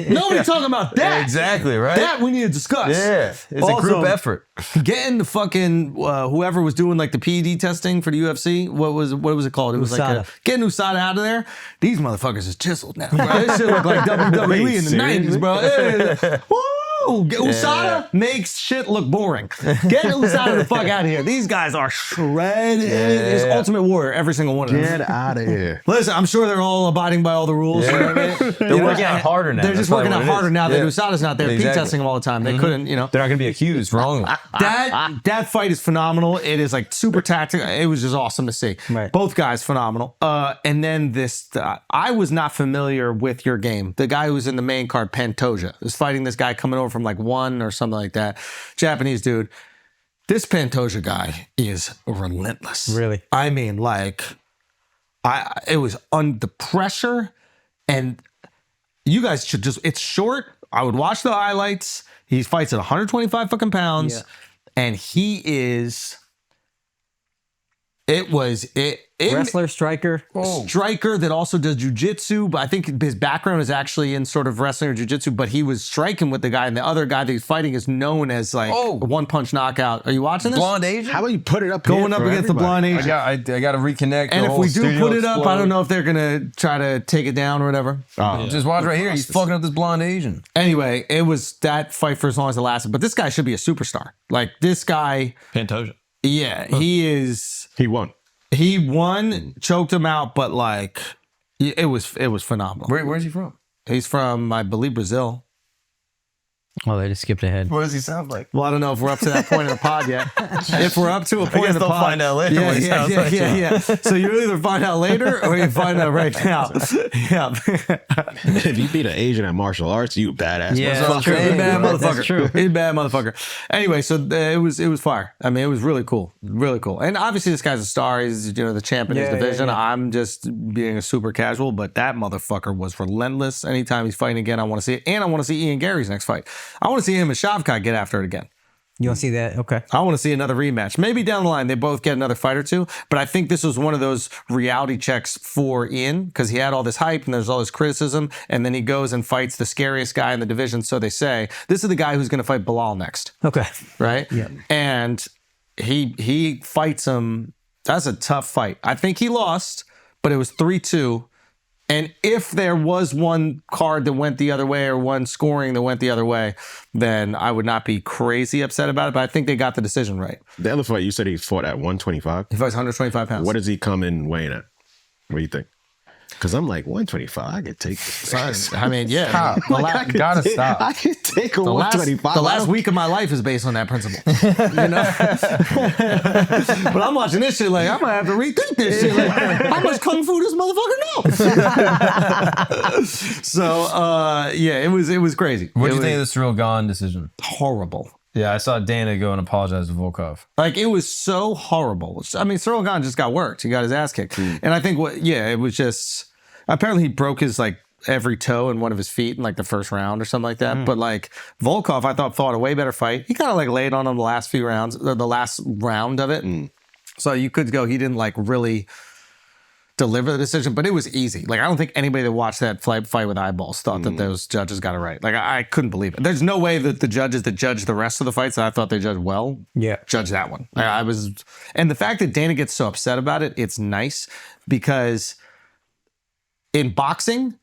Nobody talking about that. Exactly, right? That we need to discuss. Yeah. It's Also, a group effort. Getting the fucking whoever was doing like the PED testing for the UFC, what was it called? It was like USADA. getting USADA out of there. These motherfuckers is chiseled now. Bro. This shit look like WWE in the '90s, bro. Yeah. Woo! USADA makes shit look boring. Get USADA the fuck out of here. These guys are shredded. It's Ultimate Warrior, every single one of them. Get out of here. Listen, I'm sure they're all abiding by all the rules. You know what I mean? They're working out harder now. They're That's just probably working out what it harder is. now that Yeah. USADA's not there. Exactly. P-testing them all the time. They couldn't, They're not going to be accused wrongly. That fight is phenomenal. It is like super tactical. It was just awesome to see. Right. Both guys phenomenal. And then this, I was not familiar with your game. The guy who was in the main card, Pantoja, was fighting this guy coming over from like one or something like that. Japanese dude. This Pantoja guy is relentless. Really? I mean, like, it was on the pressure, and you guys should just. It's short. I would watch the highlights. He fights at 125 fucking pounds, and he is It was Wrestler, striker. striker that also does jujitsu, but I think his background is actually in sort of wrestling or jujitsu, but he was striking with the guy, and the other guy that he's fighting is known as like a one-punch knockout. Are you watching this? Blonde Asian. How about you put it up Going here up for against the blonde everybody? Asian. I got to reconnect. And the if whole we do studio put it up, I explode. don't know if they're gonna try to take it down or whatever. Just watch right here. He's fucking up this blonde Asian. Anyway, it was that fight for as long as it lasted. But this guy should be a superstar. Like this guy, Pantoja. yeah, he is. He won. He won, choked him out, but like it was phenomenal. Where's he from? He's from, I believe, Brazil. Oh, they just skipped ahead. What does he sound like? Well, I don't know if we're up to that point in the pod yet. If we're up to a point in the they'll pod, find out later Yeah, what he yeah, sounds yeah, like. yeah. So you either find out later or you find out right now. Yeah. If you beat an Asian at martial arts, you badass. Yeah, motherfucker. that's true. He's a bad That's motherfucker. true. He's a bad motherfucker. Anyway, so it was fire. I mean, it was really cool, really cool. And obviously, this guy's a star. He's the champ in his division. I'm just being a super casual, but that motherfucker was relentless. Anytime he's fighting again, I want to see it, and I want to see Ian Garry's next fight. I want to see him and Shavkat get after it again. You want to see that? Okay. I want to see another rematch. Maybe down the line they both get another fight or two. But I think this was one of those reality checks for Ian because he had all this hype and there's all this criticism, and then he goes and fights the scariest guy in the division. So they say this is the guy who's going to fight Bilal next, Okay. right? Yeah. And he fights him. That's a tough fight. I think he lost, but it was 3-2. And if there was one card that went the other way or one scoring that went the other way, then I would not be crazy upset about it. But I think they got the decision right. The other fight, you said he fought at 125. He fights 125 pounds. What does he come in weighing at? What do you think? Because I'm like 125. I could take this. I mean, yeah. Gotta stop. I could take a The 125. last week of my life is based on that principle. You know? But I'm watching this shit like, I might have to rethink this shit. Like, how much kung fu this motherfucker knows? So, yeah, it was crazy. What do It you think of was the Cyril Gahn decision? horrible. Yeah, I saw Dana go and apologize to Volkov. Like, it was so horrible. I mean, Cyril Gahn just got worked. He got his ass kicked. And I think, it was just, apparently he broke his, like, every toe in one of his feet in, like, the first round or something like that. But, like, Volkov, I thought, fought a way better fight. He kind of, like, laid on him the last few rounds, the last round of it. So you could go, he didn't, like, really deliver the decision, but it was easy. Like, I don't think anybody that watched that fight with eyeballs thought that those judges got it right. Like, I couldn't believe it. There's no way that the judges that judged the rest of the fights that I thought they judged well, judged that one. I was, and the fact that Dana gets so upset about it, it's nice because in boxing,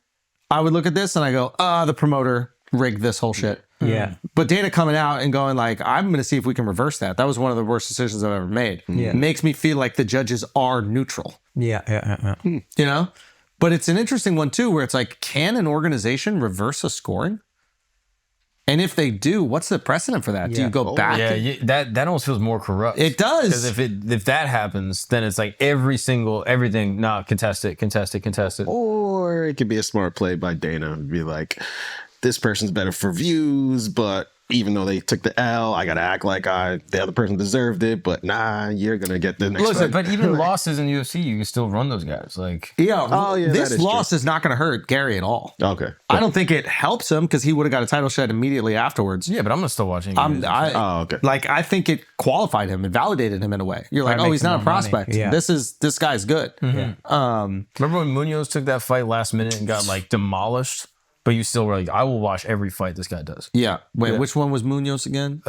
I would look at this and I go, the promoter rigged this whole shit. Yeah. But Dana coming out and going like, I'm going to see if we can reverse that. That was one of the worst decisions I've ever made. Yeah. It makes me feel like the judges are neutral. Yeah. You know? But it's an interesting one too, where it's like, can an organization reverse a scoring? And if they do, what's the precedent for that? Do you go back? Yeah, that almost feels more corrupt. It does. Because if that happens, then it's like everything, contested. Or it could be a smart play by Dana and be like, this person's better for views, but even though they took the L, I gotta act like the other person deserved it. But nah, you're gonna get the next Listen, fight. but even losses in UFC, you can still run those guys. Like, Yeah. that This is loss is not going to hurt Garry at all. Okay. I don't think it helps him because he would have got a title shot immediately afterwards. yeah, but I'm gonna still watch it. Okay. Like, I think it qualified him and validated him in a way. You're like, Probably oh, makes he's not a him more money. prospect. Yeah. This guy's good. Remember when Munoz took that fight last minute and got like demolished? But you still were like, I will watch every fight this guy does. Yeah. Wait, which one was Munoz again?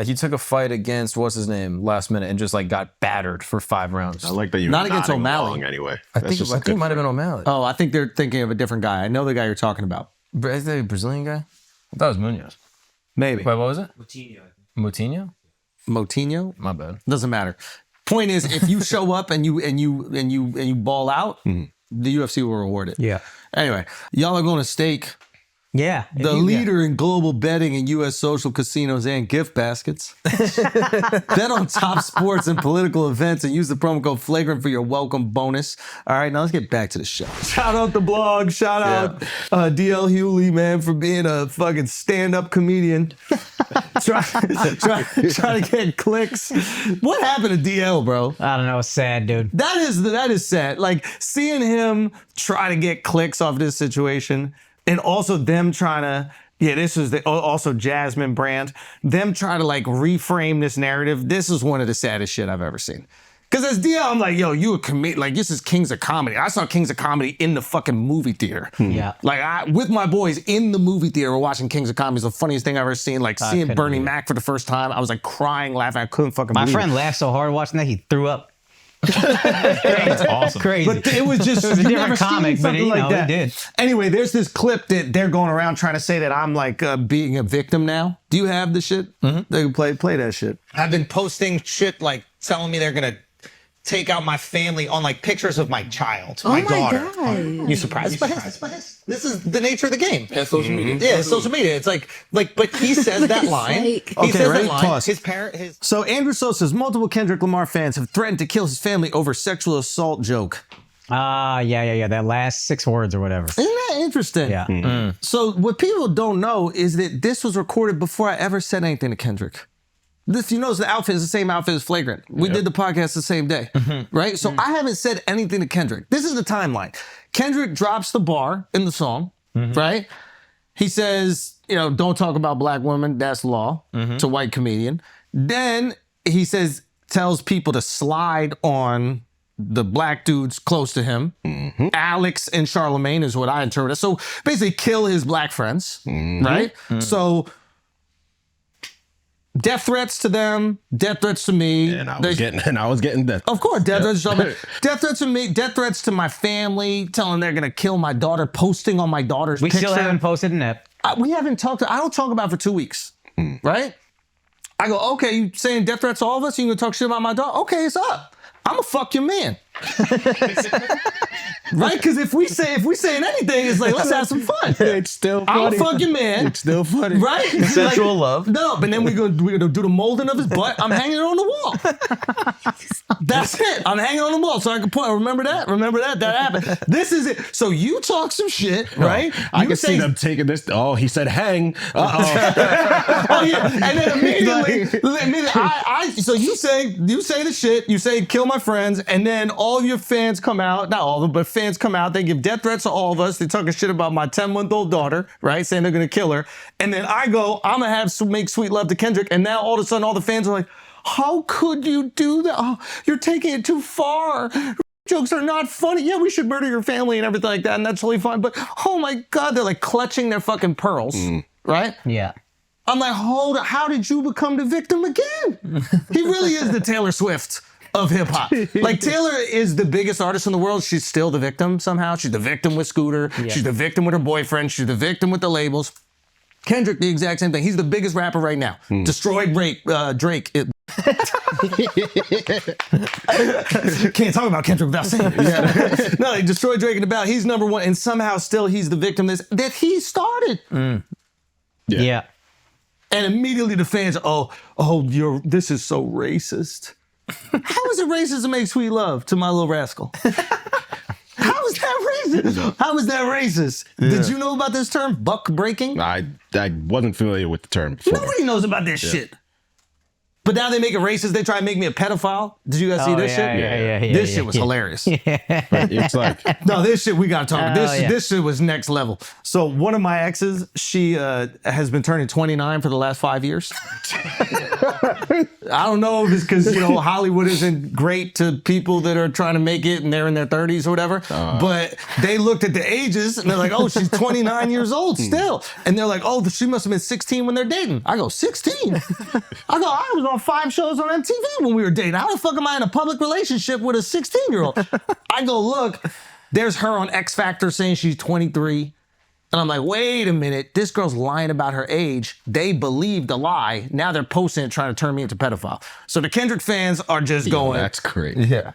He took a fight against what's his name last minute and just like got battered for 5 rounds. I like that you Not against O'Malley. anyway. I think it might have been O'Malley. Oh, I think they're thinking of a different guy. I know the guy you're talking about. Is that a Brazilian guy? I thought it was Munoz. Maybe. Wait, what was it? Moutinho? Moutinho? My bad. Doesn't matter. Point is, if you show up and you ball out, the UFC will reward it. Yeah. Anyway, y'all are going to stake Yeah. the leader in global betting in U.S. social casinos and gift baskets. Bet on top sports and political events and use the promo code Flagrant for your welcome bonus. All right, now let's get back to the show. Shout out the blog. Shout out DL Hewley, man, for being a fucking stand-up comedian. try to get clicks. What happened to DL, bro? I don't know. It's sad, dude. That is sad. Like, seeing him try to get clicks off this situation, and also them trying to, this is also Jasmine Brand, them trying to like reframe this narrative. This is one of the saddest shit I've ever seen. Because as DL, I'm like, yo, you a comedian. Like, this is Kings of Comedy. I saw Kings of Comedy in the fucking movie theater. Yeah. Like, with my boys in the movie theater, we're watching Kings of Comedy. It's the funniest thing I've ever seen. Like, seeing couldn't Bernie believe it. Mac for the first time, I was like crying, laughing. I couldn't fucking My believe friend it. laughed so hard watching that he threw up. That's awesome. Crazy. But it was just It was a you different never seen comic, but something you know, like that. it did. Anyway, there's this clip that they're going around trying to say that I'm like being a victim now. Do you have the shit? They can play that shit. I've been posting shit like telling me they're gonna take out my family on like pictures of my child, my daughter. God. You surprised by this? This is the nature of the game. Yeah, social media. Yeah, it's social media. It's like, but he says that line. Like- He Okay, says ready? that line. Pause. His parent. So Andrew So says multiple Kendrick Lamar fans have threatened to kill his family over sexual assault joke. Yeah. That last 6 words or whatever. Isn't that interesting? Yeah. So what people don't know is that this was recorded before I ever said anything to Kendrick. This, you notice the outfit is the same outfit as Flagrant. We did the podcast the same day, right? So I haven't said anything to Kendrick. This is the timeline. Kendrick drops the bar in the song, right? He says, don't talk about black women. That's law to white comedian. Then he tells people to slide on the black dudes close to him. Alex and Charlemagne is what I interpret. So basically kill his black friends, right? So death threats to them, death threats to me. And I was getting death. Of course, death threats to Charlemagne. Death threats to me, death threats to my family, telling they're gonna kill my daughter, posting on my daughter's We picture. still haven't posted an ep. We haven't talked. I don't talk about it for 2 weeks, right? I go, okay, you saying death threats to all of us? You gonna talk shit about my daughter? Okay, it's up. I'ma fuck your man. Right? Because if we saying anything, it's like, let's have some fun. It's still funny. I'll fuck your man. It's still funny. Right? Consensual love. No, but then we're gonna do the molding of his butt. I'm hanging it on the wall. That's it. I'm hanging on the wall. So I can point. Remember that? That happened. This is it. So you talk some shit, right? I You can see them taking this. Oh, he said hang. Uh-oh. Oh yeah, and then immediately, so you say the shit, you say kill my friends, and then all of your fans come out, not all of them, but fans come out, they give death threats to all of us, they're talking shit about my 10-month-old daughter, right, saying they're gonna kill her, and then I go, I'm gonna make sweet love to Kendrick, and now all of a sudden all the fans are like, how could you do that? Oh, you're taking it too far. Jokes are not funny. Yeah, we should murder your family and everything like that, and that's totally fine, but oh my God, they're like clutching their fucking pearls, right? Yeah. I'm like, hold on, how did you become the victim again? He really is the Taylor Swift of hip hop. Like, Taylor is the biggest artist in the world. She's still the victim somehow. She's the victim with Scooter. Yeah. She's the victim with her boyfriend. She's the victim with the labels. Kendrick, the exact same thing. He's the biggest rapper right now. Destroyed Drake. Can't talk about Kendrick without saying it. No, he destroyed Drake in the battle. He's number one, and somehow still he's the victim that he started. Yeah. And immediately the fans, this is so racist. How is it racist to make sweet love to my little rascal? How is that racist? How is that racist? Yeah. Did you know about this term, buck breaking? I wasn't familiar with the term before. Nobody knows about this shit. But now they make it racist. They try to make me a pedophile. Did you guys see this shit? Yeah. This shit was hilarious. It's like, No, this shit we gotta talk about. yeah. This shit was next level. So one of my exes, she has been turning 29 for the last 5 years. I don't know if it's because Hollywood isn't great to people that are trying to make it and they're in their 30s or whatever. But they looked at the ages and they're like, oh, she's 29 years old still. And they're like, oh, she must have been 16 when they're dating. I go, 16? I was on 5 shows on MTV when we were dating. How the fuck am I in a public relationship with a 16-year-old? I go, look, there's her on X Factor saying she's 23. And I'm like, wait a minute, this girl's lying about her age. They believed the lie. Now they're posting it trying to turn me into pedophile. So the Kendrick fans are just going. that's crazy. Yeah.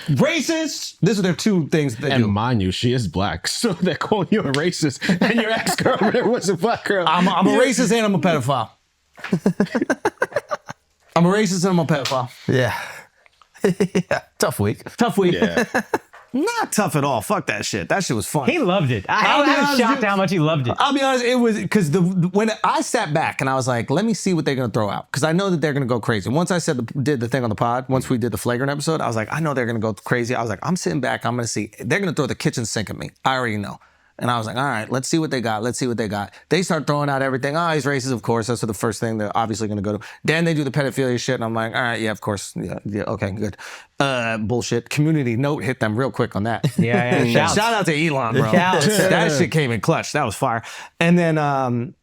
Racist. These are their 2 things they And do. mind you, she is black, so they're calling you a racist, and your ex-girlfriend was a black girl. I'm a racist and I'm a pedophile. I'm a racist and I'm a pedophile. Yeah. Tough week. Tough week. Yeah. Not tough at all. Fuck that shit. That shit was fun. He loved it. I was shocked how much he loved it. I'll be honest, it was because when I sat back and I was like, let me see what they're gonna throw out. Because I know that they're gonna go crazy. Once I did the thing on the pod, once we did the Flagrant episode, I was like, I know they're gonna go crazy. I was like, I'm sitting back, I'm gonna see. They're gonna throw the kitchen sink at me. I already know. And I was like, all right, let's see what they got. Let's see what they got. They start throwing out everything. Oh, he's racist, of course. That's the first thing they're obviously going to go to. Then they do the pedophilia shit. And I'm like, all right, yeah, of course. Yeah, okay, good. Bullshit. Community note hit them real quick on that. Yeah. Shouts. Shout out to Elon, bro. Shouts. That shit came in clutch. That was fire. And then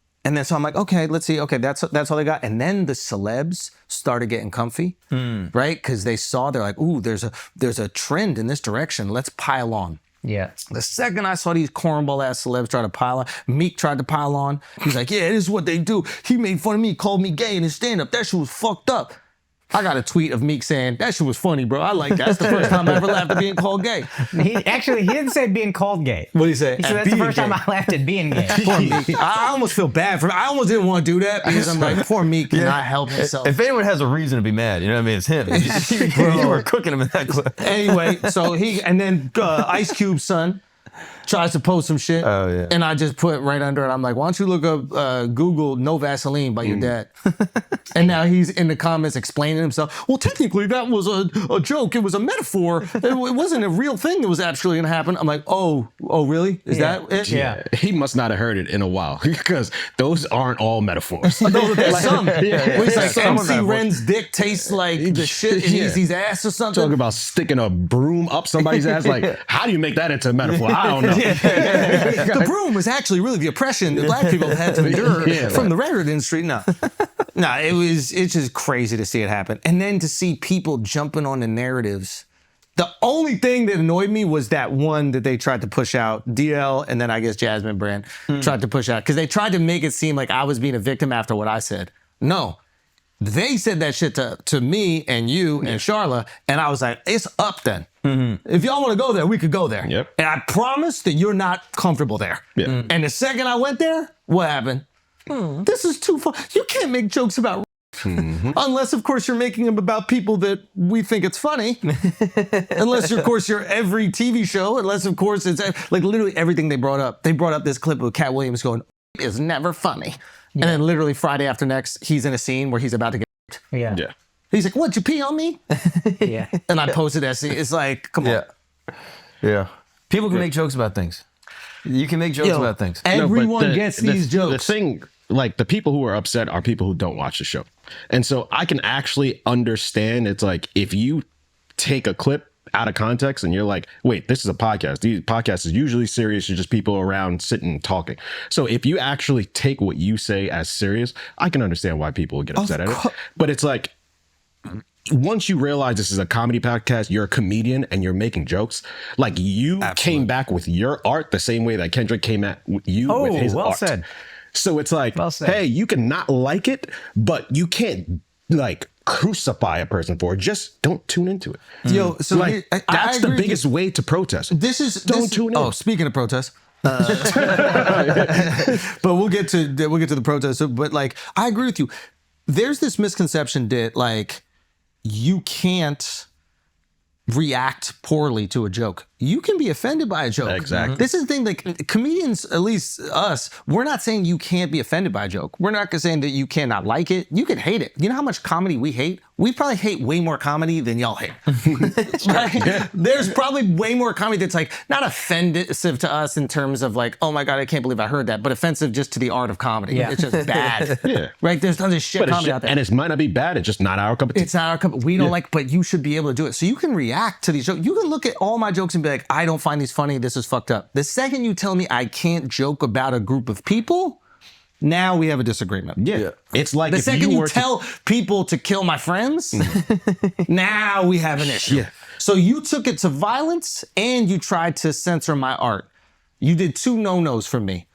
so I'm like, okay, let's see. Okay, that's all they got. And then the celebs started getting comfy, right? Because they saw, they're like, ooh, there's a trend in this direction. Let's pile on. Yeah. The second I saw these cornball ass celebs try to pile on, Meek tried to pile on. He's like, yeah, this is what they do. He made fun of me, called me gay in his stand-up. That shit was fucked up. I got a tweet of Meek saying, that shit was funny, bro. I like that. That's the first time I ever laughed at being called gay. He didn't say being called gay. What did he say? He said that's the first time I laughed at being gay. Poor Meek. I almost feel bad for him. I almost didn't want to do that because I'm like, poor Meek cannot help himself. If anyone has a reason to be mad, you know what I mean? It's him. You were cooking him in that clip. Anyway, so then Ice Cube's son tries to post some shit. Oh, yeah. And I just put right under it. I'm like, why don't you look up Google No Vaseline by your dad? And now he's in the comments explaining himself. Well, technically that was a joke. It was a metaphor. It wasn't a real thing that was actually going to happen. I'm like, oh, really? Is that it? Yeah. He must not have heard it in a while because those aren't all metaphors. No, there's some. Yeah. Where it's like Some of MC that Ren's dick tastes like the shit in Easy's ass or something. Talking about sticking a broom up somebody's ass. Like, how do you make that into a metaphor? I don't know. The broom was actually really the oppression that black people had to endure from the record industry. No, it's just crazy to see it happen. And then to see people jumping on the narratives. The only thing that annoyed me was that one that they tried to push out, DL, and then I guess Jasmine Brand tried to push out. Because they tried to make it seem like I was being a victim after what I said. No. They said that shit to me and you and Charla, and I was like, it's up then. If y'all want to go there, we could go there. Yep. And I promise that you're not comfortable there. Yeah. And the second I went there, what happened? This is too far. You can't make jokes about unless, of course, you're making them about people that we think it's funny. Unless, of course, you're every TV show. Unless, of course, it's like literally everything they brought up. They brought up this clip of Cat Williams going, "Is never funny." And then literally Friday after next, he's in a scene where he's about to get Yeah. Yeah. He's like, "What, you pee on me?" Yeah. And I posted that scene. It's like, come on. Yeah. People can make jokes about things. You can make jokes Yo, about things. Everyone gets these jokes. The thing, like the people who are upset are people who don't watch the show. And so I can actually understand. It's like if you take a clip out of context and you're like, wait, this is a podcast. These podcasts is usually serious. You're just people around sitting and talking. So if you actually take what you say as serious, I can understand why people would get upset at it. But it's like, once you realize this is a comedy podcast, you're a comedian and you're making jokes, like you came back with your art the same way that Kendrick came at you with his well art. said. So it's like, Well said. hey, you can not like it, but you can't like crucify a person for it. Just don't tune into it. Yo, so Like here, I that's the agree with biggest way to protest. This is Don't tune in. Oh, speaking of protests, but we'll get to the protests. But like, I agree with you. There's this misconception that like you can't react poorly to a joke. You can be offended by a joke. Exactly. This is the thing, like comedians, at least us, we're not saying you can't be offended by a joke. We're not saying that you cannot like it. You can hate it. You know how much comedy we hate? We probably hate way more comedy than y'all hate. Right? There's probably way more comedy that's like not offensive to us in terms of like, oh my God, I can't believe I heard that, but offensive just to the art of comedy. Yeah. It's just bad. Yeah. Right? There's tons of shit But comedy out there. and it might not be bad. It's just not our cup of tea. It's not our cup. We don't like, but you should be able to do it. So you can react to these jokes. You can look at all my jokes and be like, I don't find these funny. This is fucked up. The second you tell me I can't joke about a group of people, now we have a disagreement. Yeah. It's like The if second you were to- tell people to kill my friends, now we have an issue. Yeah. So you took it to violence and you tried to censor my art. You did two no-nos for me.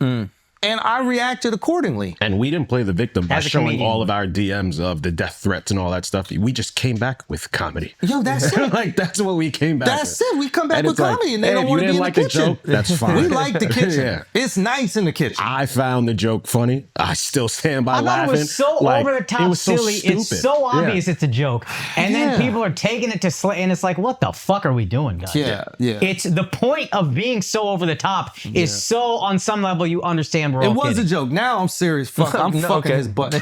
And I reacted accordingly. And we didn't play the victim by As a showing comedian. all of our DMs of the death threats and all that stuff. We just came back with comedy. Yo, that's it. Like that's what we came back That's with. it. We come back And with it's like, comedy and they hey, don't if you want to be didn't in like the the kitchen. joke, that's fine. We like the kitchen. Yeah. It's nice in the kitchen. I found the joke funny. I still stand by I thought laughing. it was so Like, over the top it was so silly. It's stupid. so obvious Yeah. it's a joke. And Yeah. then people are taking it to and it's like, what the fuck are we doing, guys? Yeah. It's the point of being so over the top is so on some level you understand we're It all was kidding. a joke. Now I'm serious. Fuck, I'm fucking okay. his butt.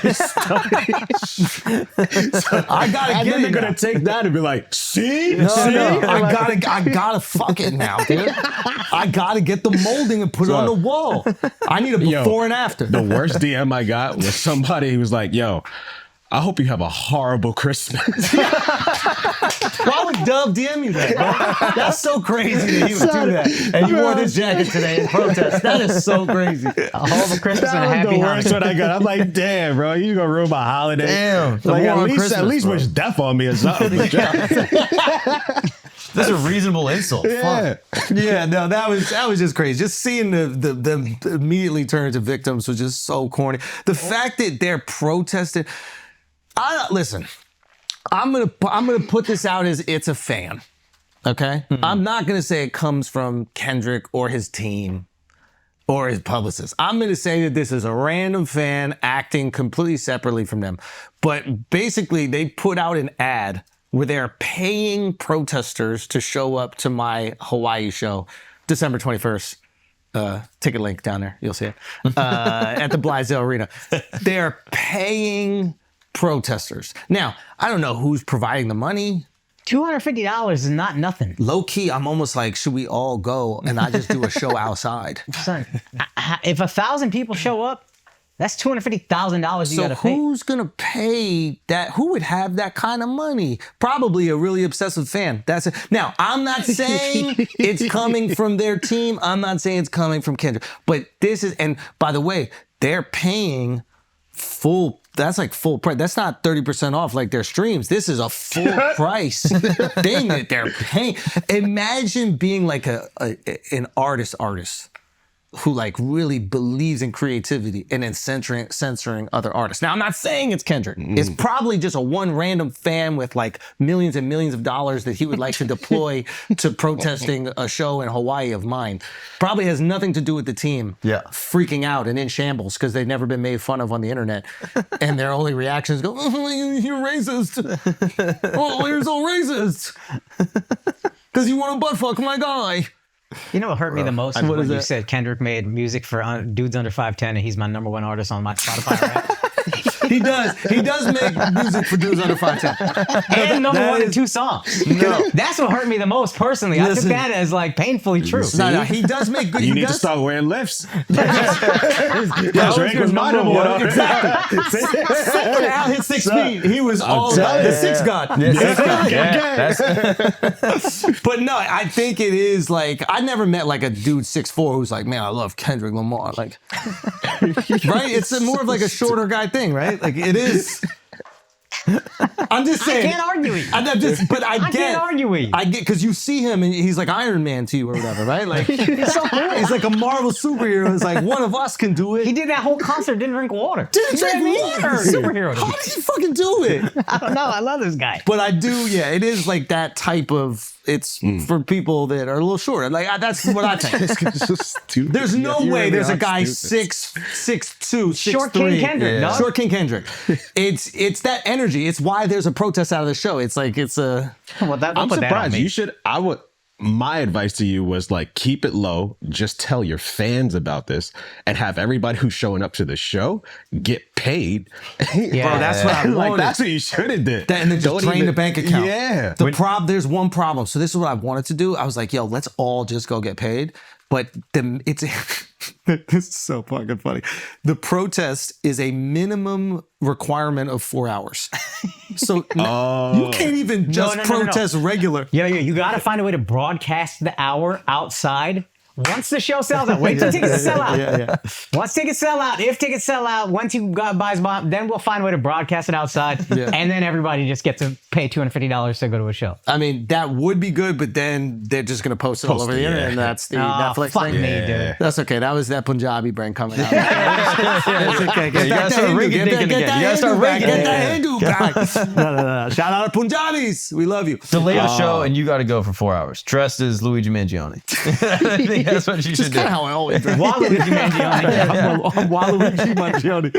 I gotta And get then they're it gonna now. take that and be like, see? No, See? no, I gotta fuck it now, dude. I gotta get the molding and put it on the wall. I need a before and after. The worst DM I got was somebody who was like, yo, I hope you have a horrible Christmas. Why would Dov DM you that, bro? That's so crazy that he would do that. And you wore this jacket today in protest. That is so crazy. A horrible Christmas and a That was happy the worst Hanukkah. one I got. I'm like, damn, bro, you gonna ruin my holiday. Damn. Like, More on at Christmas, least bro. wish death on me or something. That's a reasonable insult. Yeah. Yeah, no, that was just crazy. Just seeing the immediately turn into victims was just so corny. The fact that they're protesting. Listen, I'm gonna put this out as it's a fan. Okay, I'm not gonna say it comes from Kendrick or his team or his publicist. I'm gonna say that this is a random fan acting completely separately from them. But basically, they put out an ad where they're paying protesters to show up to my Hawaii show, December 21st. Ticket link down there, you'll see it, at the Blaisdell Arena. They're paying protesters. Now, I don't know who's providing the money. $250 is not nothing. Low key, I'm almost like, should we all go and I just do a show outside? Son, if 1,000 people show up, that's $250,000 you So gotta pay. who's gonna pay that? Who would have that kind of money? Probably a really obsessive fan. That's it. Now, I'm not saying it's coming from their team. I'm not saying it's coming from Kendrick. But this is, and by the way, they're paying full. That's like full price. That's not 30% off like their streams. This is a full price thing that they're paying. Imagine being like an artist who like really believes in creativity and then censoring other artists. Now, I'm not saying it's Kendrick. It's probably just a one random fan with like millions and millions of dollars that he would like to deploy to protesting a show in Hawaii of mine. Probably has nothing to do with the team freaking out and in shambles because they've never been made fun of on the internet. And their only reactions go, oh, you're racist. Oh, you're so racist. Because you want to butt fuck my guy. You know what hurt me the most? What When is you that? said Kendrick made music for dudes under 5'10", and he's my #1 artist on my Spotify rap. He does. He does make music for dudes under 5'10". And number that one in is- 2 songs. That's what hurt me the most personally. I took Listen. that as like painfully true. No, he does make good. You he need to does, start wearing lifts. That Drake was my number one. Exactly. Someone out hit 6 feet. He was all telling the you. six god. Yeah, that's, But no, I think it is like I never met like a dude 6'4" who's like, man, I love Kendrick Lamar. Like, right? It's more of like a shorter guy thing, right? Like it is. I'm just I saying. can't argue with you. I'm just, but I I get. can't argue with you. I get because you see him and he's like Iron Man to you or whatever, right? Like he's so cool. He's like a Marvel superhero. It's like one of us can do it. He did that whole concert, didn't drink water. Didn't You know drink what I mean? water. Superhero. How did he fucking do it? I don't know. I love this guy. But I do, yeah. It is like that type of. It's for people that are a little shorter. Like that's what I think. There's no way there's a guy 6'2", Short King Kendrick, no? Short King Kendrick. It's that energy. It's why there's a protest out of the show. It's like it's a. Well, don't I'm put that on surprised. me. You should. My advice to you was like keep it low. Just tell your fans about this and have everybody who's showing up to the show get paid. Yeah. Bro, that's what I like wanted. that's what you should have did. And then just drain the bank account. Yeah. There's one problem. So this is what I wanted to do. I was like, yo, let's all just go get paid. But it's this is so fucking funny. The protest is a minimum requirement of 4 hours. So you can't even just no. protest regular. Yeah, you got to find a way to broadcast the hour outside. Once the show sells out, wait till tickets sell out. Yeah. Once tickets sell out, if tickets sell out, once you buys bomb, then we'll find a way to broadcast it outside, and then everybody just gets to pay $250 to go to a show. I mean, that would be good, but then they're just going to post it all over the internet, and that's the Netflix fuck thing. me, dude. That's okay. That was that Punjabi brain coming out. It's okay. Get you gotta that start Hindu, ringing get thinking that again. You gotta Hindu start back, ringing. Get that Hindu back. No. Shout out to Punjabis. We love you. delay the show and you got to go for 4 hours dressed as Luigi Mangione. I think that's what you should do. How I always dress. Waluigi Mangione. Waluigi Mangione.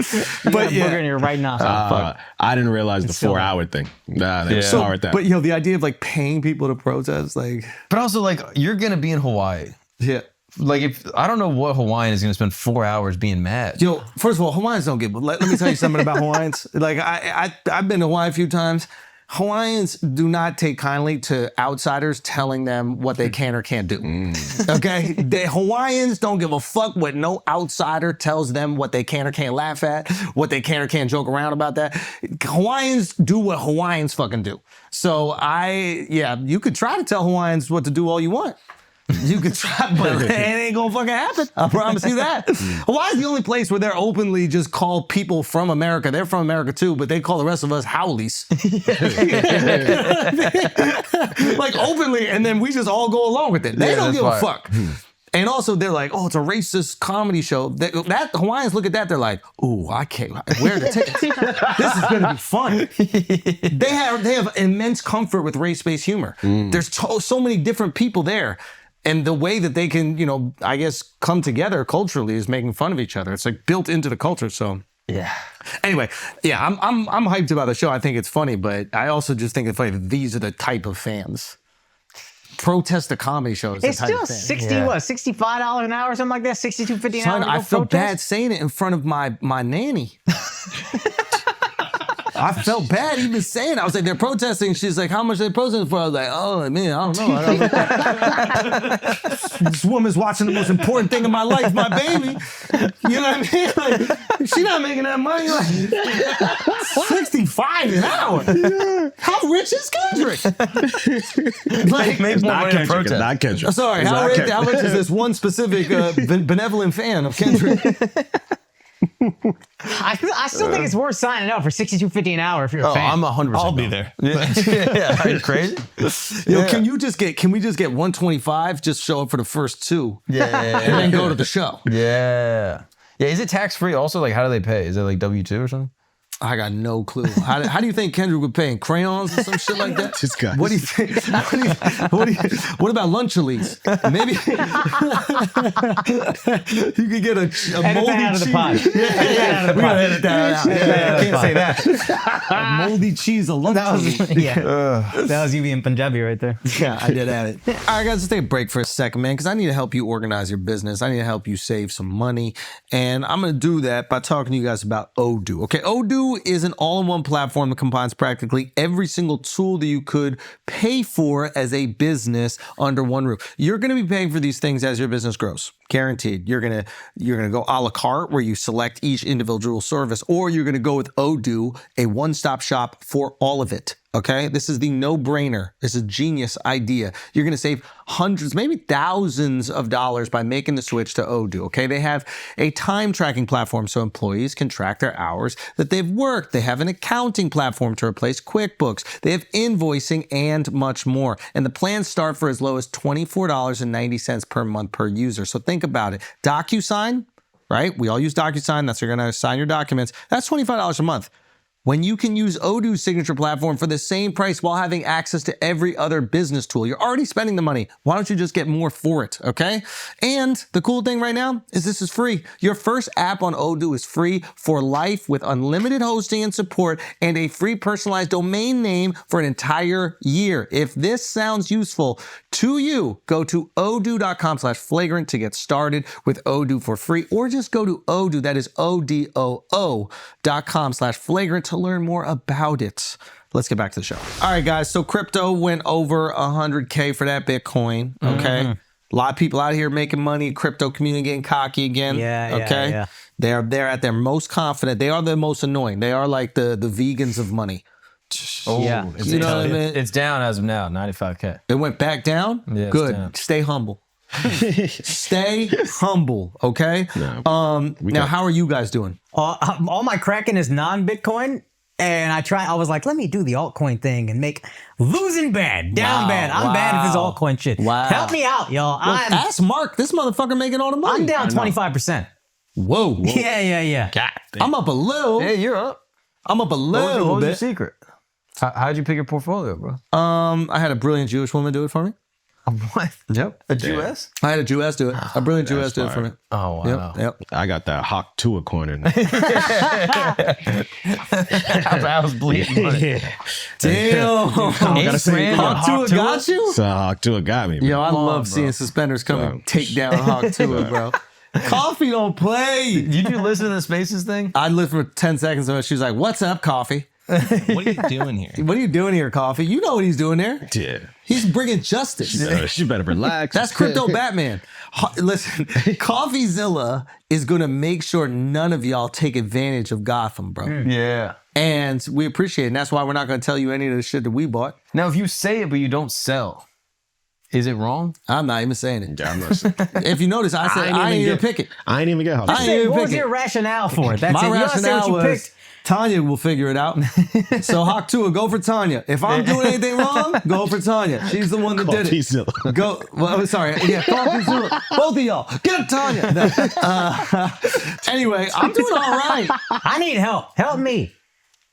But booger in your right nostril. I didn't realize the still 4 hour thing. Nah, they were Yeah. smart with that. But the idea of like paying people to protest, like, But also, like, you're going to be in Hawaii. yeah. Like, if I don't know what Hawaiian is going to spend 4 hours being mad. Yo, first of all, Hawaiians don't get. Let me tell you something about Hawaiians. Like I've been to Hawaii a few times. Hawaiians do not take kindly to outsiders telling them what they can or can't do. Okay? The Hawaiians don't give a fuck what no outsider tells them what they can or can't laugh at, what they can or can't joke around about that. Hawaiians do what Hawaiians fucking do. So you could try to tell Hawaiians what to do all you want. You could try, but it ain't gonna fucking happen. I promise you that. Hawaii's the only place where they're openly just call people from America. They're from America too, but they call the rest of us howlies. Like openly, and then we just all go along with it. They don't give a fuck. And also, they're like, oh, it's a racist comedy show. That Hawaiians look at that, they're like, ooh, I can't. Where are the tickets? This is going to be fun. They have immense comfort with race-based humor. There's so many different people there. And the way that they can, I guess, come together culturally is making fun of each other. It's like built into the culture. So yeah. Anyway, yeah, I'm hyped about the show. I think it's funny, but I also just think it's funny that these are the type of fans. Protest the comedy shows. It's still $65 an hour or something like that. $62.50 an hour. I felt bad saying it in front of my nanny. I felt bad even saying it. I was like, they're protesting. She's like, how much are they protesting for? I was like, oh, man, I don't know. This woman's watching the most important thing in my life, my baby. You know what I mean? Like, she's not making that money. Like, $65 an hour. How rich is Kendrick? Like, Makes more money than protest. Not Kendrick. Sorry, how rich is this one specific benevolent fan of Kendrick? I still think it's worth signing up for $62.50 an hour if you're a fan. I'm 100%. I'll be there. Yeah, are you crazy? Yo, can we just get 125? Just show up for the first two. Yeah. And then go to the show. Yeah. Yeah, is it tax-free also? Like, how do they pay? Is it like W-2 or something? I got no clue. How do you think Kendrick would pay in crayons or some shit like that? This guy. What do you think? What about lunchables? Maybe you could get a moldy out of the cheese. pot. Yeah, we gotta edit that out. Yeah, I can't say that. A moldy cheese, a lunchable. That was you being Punjabi right there. Yeah, I did add it. All right, guys, let's take a break for a second, man, because I need to help you organize your business. I need to help you save some money. And I'm going to do that by talking to you guys about Odoo. Okay, Odoo is an all-in-one platform that combines practically every single tool that you could pay for as a business under one roof. You're going to be paying for these things as your business grows. Guaranteed. You're gonna go a la carte where you select each individual service, or you're gonna go with Odoo, a one-stop shop for all of it. Okay, this is the no-brainer. It's a genius idea. You're gonna save hundreds, maybe thousands of dollars by making the switch to Odoo. Okay, they have a time tracking platform so employees can track their hours that they've worked. They have an accounting platform to replace QuickBooks. They have invoicing and much more. And the plans start for as low as $24.90 per month per user. So think about it. DocuSign, right? We all use DocuSign. That's where you're gonna sign your documents. That's $25 a month. When you can use Odoo's signature platform for the same price while having access to every other business tool, you're already spending the money. Why don't you just get more for it, okay? And the cool thing right now is this is free. Your first app on Odoo is free for life with unlimited hosting and support and a free personalized domain name for an entire year. If this sounds useful to you, go to odoo.com/flagrant to get started with Odoo for free, or just go to Odoo, that is odoo.com/flagrant to learn more about it. Let's get back to the show. All right, guys. So crypto went over 100K for that Bitcoin. Okay. A lot of people out here making money. Crypto community getting cocky again. Yeah. They're at their most confident. They are the most annoying. They are like the vegans of money. Yeah. You know what I mean? It's down as of now, 95K. It went back down? Yeah, it's good. down. Stay humble. Stay humble, okay? Now, how are you guys doing? All my Kraken is non-Bitcoin. And I was like, let me do the altcoin thing and make losing bad, down bad. I'm bad at this altcoin shit. Wow. Help me out, y'all. Ask Mark. This motherfucker making all the money. I'm down 25%. Whoa. Yeah. God damn. I'm up a little. Hey, you're up. I'm up a little What was your bit. secret? How'd you pick your portfolio, bro? I had a brilliant Jewish woman do it for me. What? Yep. A Jewess? I had a Jewess do it. A brilliant Jewess do it for me. Oh, wow. Yep. I got that Hawk Tua coin in there. I was bleeding money. Damn. gotta say, Hawk Tua got you? So Hawk Tua got me. Yo, I love bro. seeing suspenders come and take down Hawk Tua, bro. Coffee don't play. Did you listen to the Spaces thing? I lived for 10 seconds and she was like, what's up, Coffee? What are you doing here? What are you doing here, Coffee? You know what he's doing there. Yeah. He's bringing justice. She better relax. That's Crypto Batman. Listen, CoffeeZilla is going to make sure none of y'all take advantage of Gotham, bro. Yeah. And we appreciate it. And that's why we're not going to tell you any of the shit that we bought. Now, if you say it but you don't sell, is it wrong? I'm not even saying it. Yeah, I'm not saying. If you notice, I said I ain't even pick it. I ain't even get I ain't even What pick was it. your rationale for it? That's My it. You don't say rationale what you was picked. Tanya will figure it out. So Hawk Tua, go for Tanya. If I'm doing anything wrong, go for Tanya. She's the one that did it. CoffeeZilla. Go. Well, sorry. Yeah, CoffeeZilla. Both of y'all, get Tanya. No. Anyway, I'm doing all right. I need help. Help me.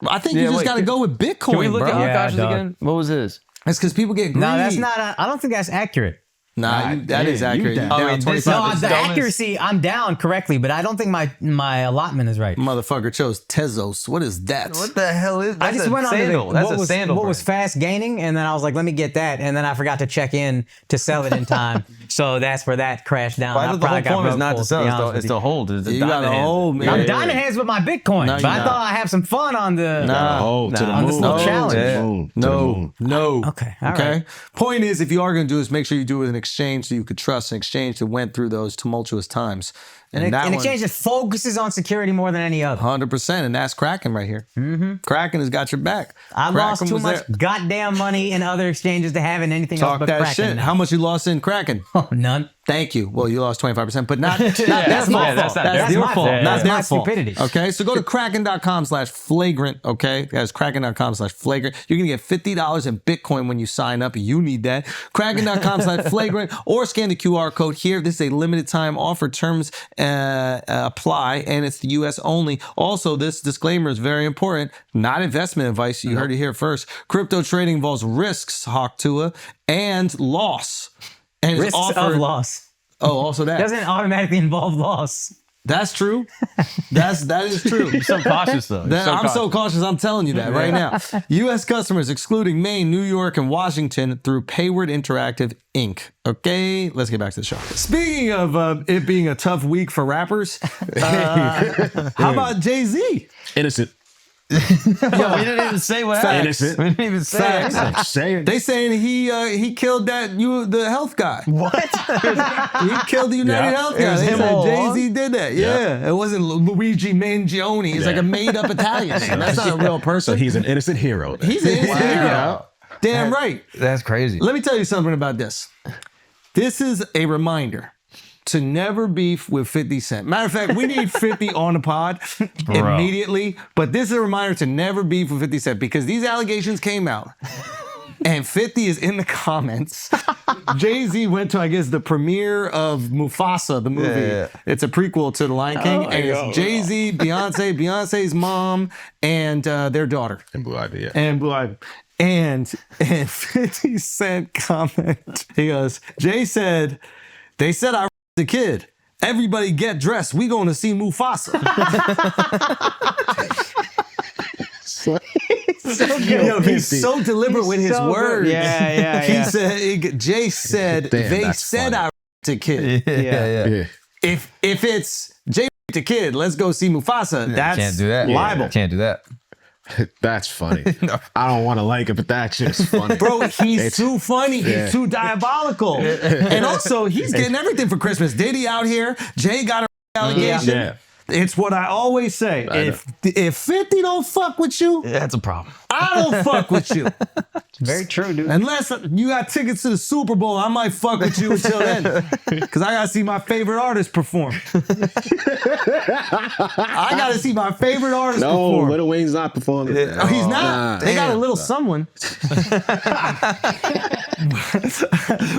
I think you just got to go with Bitcoin, Can we look bro. at Yeah, Akash's dog. again? What was his? That's because people get greedy. No, that's not. I don't think that's accurate. Nah, that is you accurate. down. You I down mean, this- 25. No, it's the dumb as- accuracy, I'm down correctly, but I don't think my allotment is right. Motherfucker chose Tezos. What is that? What the hell is that? I just went on sandal. to That's what a was sandal. what was brand. fast gaining, and then I was like, let me get that, and then I forgot to check in to sell it in time, so that's where that crashed down. Well, I I thought the whole probably got point was broke not to full, sell. be It's honest to, it's with to you. hold. It's You got diamond a hands. hold, man. I'm Yeah. diamond hands with my Bitcoin, No, but you're I not. thought I have some fun on the. Oh, to the on this moon. little To challenge. the moon. To the moon. No. Okay, all Okay. right. Point is, if you are going to do this, make sure you do it with an exchange that you could trust, an exchange that went through those tumultuous times. An that exchange that focuses on security more than any other. 100%, and that's Kraken right here. Mm-hmm. Kraken has got your back. I lost Kraken too was much there. goddamn money in other exchanges to have in anything Talk else but that Kraken. shit. How much you lost in Kraken? None. Thank you. Well, you lost 25%, but not their that's fault. my fault. That's That's their my fault, fault. not That's their my fault. stupidity. Okay, so go to kraken.com/flagrant. Okay, guys, kraken.com/flagrant. You're gonna get $50 in Bitcoin when you sign up. You need that. Kraken.com/flagrant or scan the QR code here. This is a limited time offer. Terms apply, and it's the U.S. only. Also, this disclaimer is very important. Not investment advice. You heard it here first. Crypto trading involves risks, Hawk Tua, and loss. And it's Risks of loss. Oh, also that. Doesn't automatically involve loss. That's true. That is true. So cautious though. I'm so cautious. I'm telling you that right now. U.S. customers, excluding Maine, New York, and Washington, through Payward Interactive Inc. Okay, let's get back to the show. Speaking of it being a tough week for rappers, how about Jay-Z? Innocent. Yo, we didn't even say what happened. Innocent. We didn't even say Facts. anything. Say it. They saying he killed the health guy. What? He killed the United Yeah. Health It guy. was They him said all along? Jay-Z did that. Yeah. It wasn't Luigi Mangione. It's like a made-up Italian name. That's not a real So person. he's an innocent hero. then. He's an innocent hero. Wow. Damn right. That's crazy. Let me tell you something about this. This is a reminder to never beef with 50 Cent. Matter of fact, we need 50 on the pod immediately. But this is a reminder to never beef with 50 Cent because these allegations came out. And 50 is in the comments. Jay-Z went to, I guess, the premiere of Mufasa, the movie. Yeah. It's a prequel to The Lion King. And it's Jay-Z, Beyonce's mom, and their daughter. And Blue Ivy, yeah. And Blue Ivy. And 50 Cent comment. He goes, Jay said, they said I the kid. Everybody get dressed. We going to see Mufasa. Yo, he's so deliberate with his so words. good. Yeah. He said, Jay said, Damn, they that's said funny. I the kid. Yeah. If it's Jay the kid, let's go see Mufasa. That's Can't do that. libel. Can't do that. That's funny. I don't want to like it, but that shit's funny. Bro, he's too funny. Yeah. He's too diabolical. And also, he's getting everything for Christmas. Diddy out here. Jay got an allegation. Yeah. It's what I always say. If 50 don't fuck with you, That's a problem. I don't fuck with you. Very true, dude. Unless you got tickets to the Super Bowl, I might fuck with you until then. Because I got to see my favorite artist perform. I got to see my favorite artist No, perform. Lil Wayne's not performing. Oh, he's not. Nah. They got a little someone.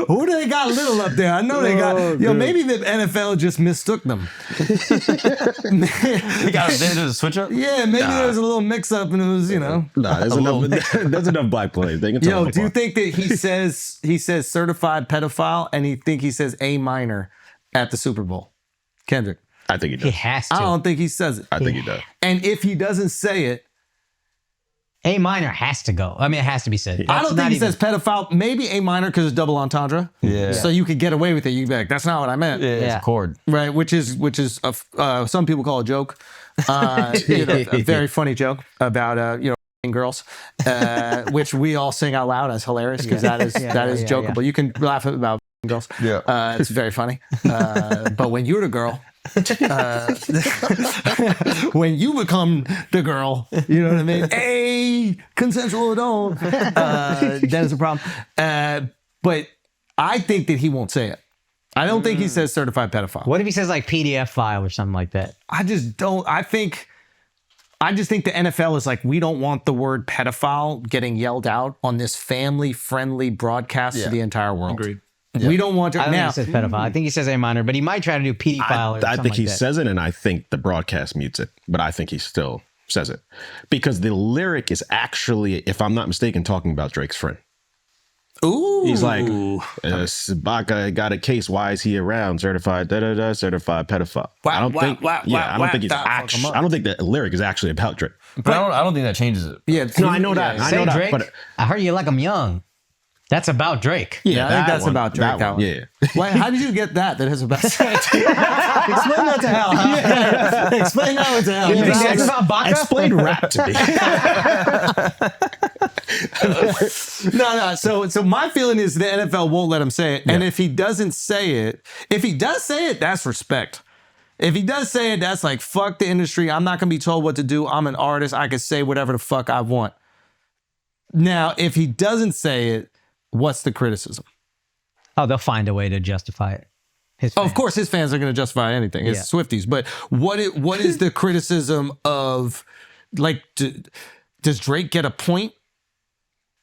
Who do they got little up there? I know they got. Yo, maybe the NFL just mistook them. You got to switch up. Yeah, maybe there was a little mix up and it was, Nah, there's enough black players. They can tell Yo, them do you apart. think that he says certified pedophile and he says A minor at the Super Bowl? Kendrick. I think he He does. has to. I don't think he says it. I think he does. And if he doesn't say it, A minor has to go. I mean, it has to be said. I That's don't not think he even- says pedophile. Maybe A minor because it's double entendre. Yeah. So you could get away with it. You'd be like, that's not what I meant. Yeah, Yeah. it's chord. Right, which is some people call a joke. A very funny joke about girls, which we all sing out loud as hilarious because that is jokeable. You can laugh about girls. Yeah, it's very funny. But when you're the girl, when you become the girl, you know what I mean? Hey, consensual adult. Then it's a problem. But I think that he won't say it. I don't think he says certified pedophile. What if he says like PDF file or something like that? I just don't. I just think the NFL is like, we don't want the word pedophile getting yelled out on this family-friendly broadcast to the entire world. Agreed. We don't want to. I don't Now, think he says pedophile. I think he says a minor, but he might try to do pedophile or I something think he like that. says it, and I think the broadcast mutes it, but I think he still says it because the lyric is actually, if I'm not mistaken, talking about Drake's friend. ooh, He's like, Sabaka got a case. Why is he around? Certified certified pedophile. I don't think. I don't think he's actually. I don't think the lyric is actually about Drake. But I don't think that changes it. yeah. No, I know that. I Say know that. Drake, But I heard you like him young. That's about Drake. Yeah, I think that's one, about Drake. That one. Yeah. Why, how did you get that? That is about. Explain that to Hal. Huh? Explain that to Hal. You think that's about Baca? Explain rap to me. No. So my feeling is the NFL won't let him say it, and if he doesn't say it, that's respect. If he does say it, that's like, fuck the industry. I'm not gonna be told what to do. I'm an artist. I can say whatever the fuck I want. Now, if he doesn't say it, what's the criticism? Oh, they'll find a way to justify it. Of course, his fans are going to justify anything. It's Swifties. But what is the criticism of, like, does Drake get a point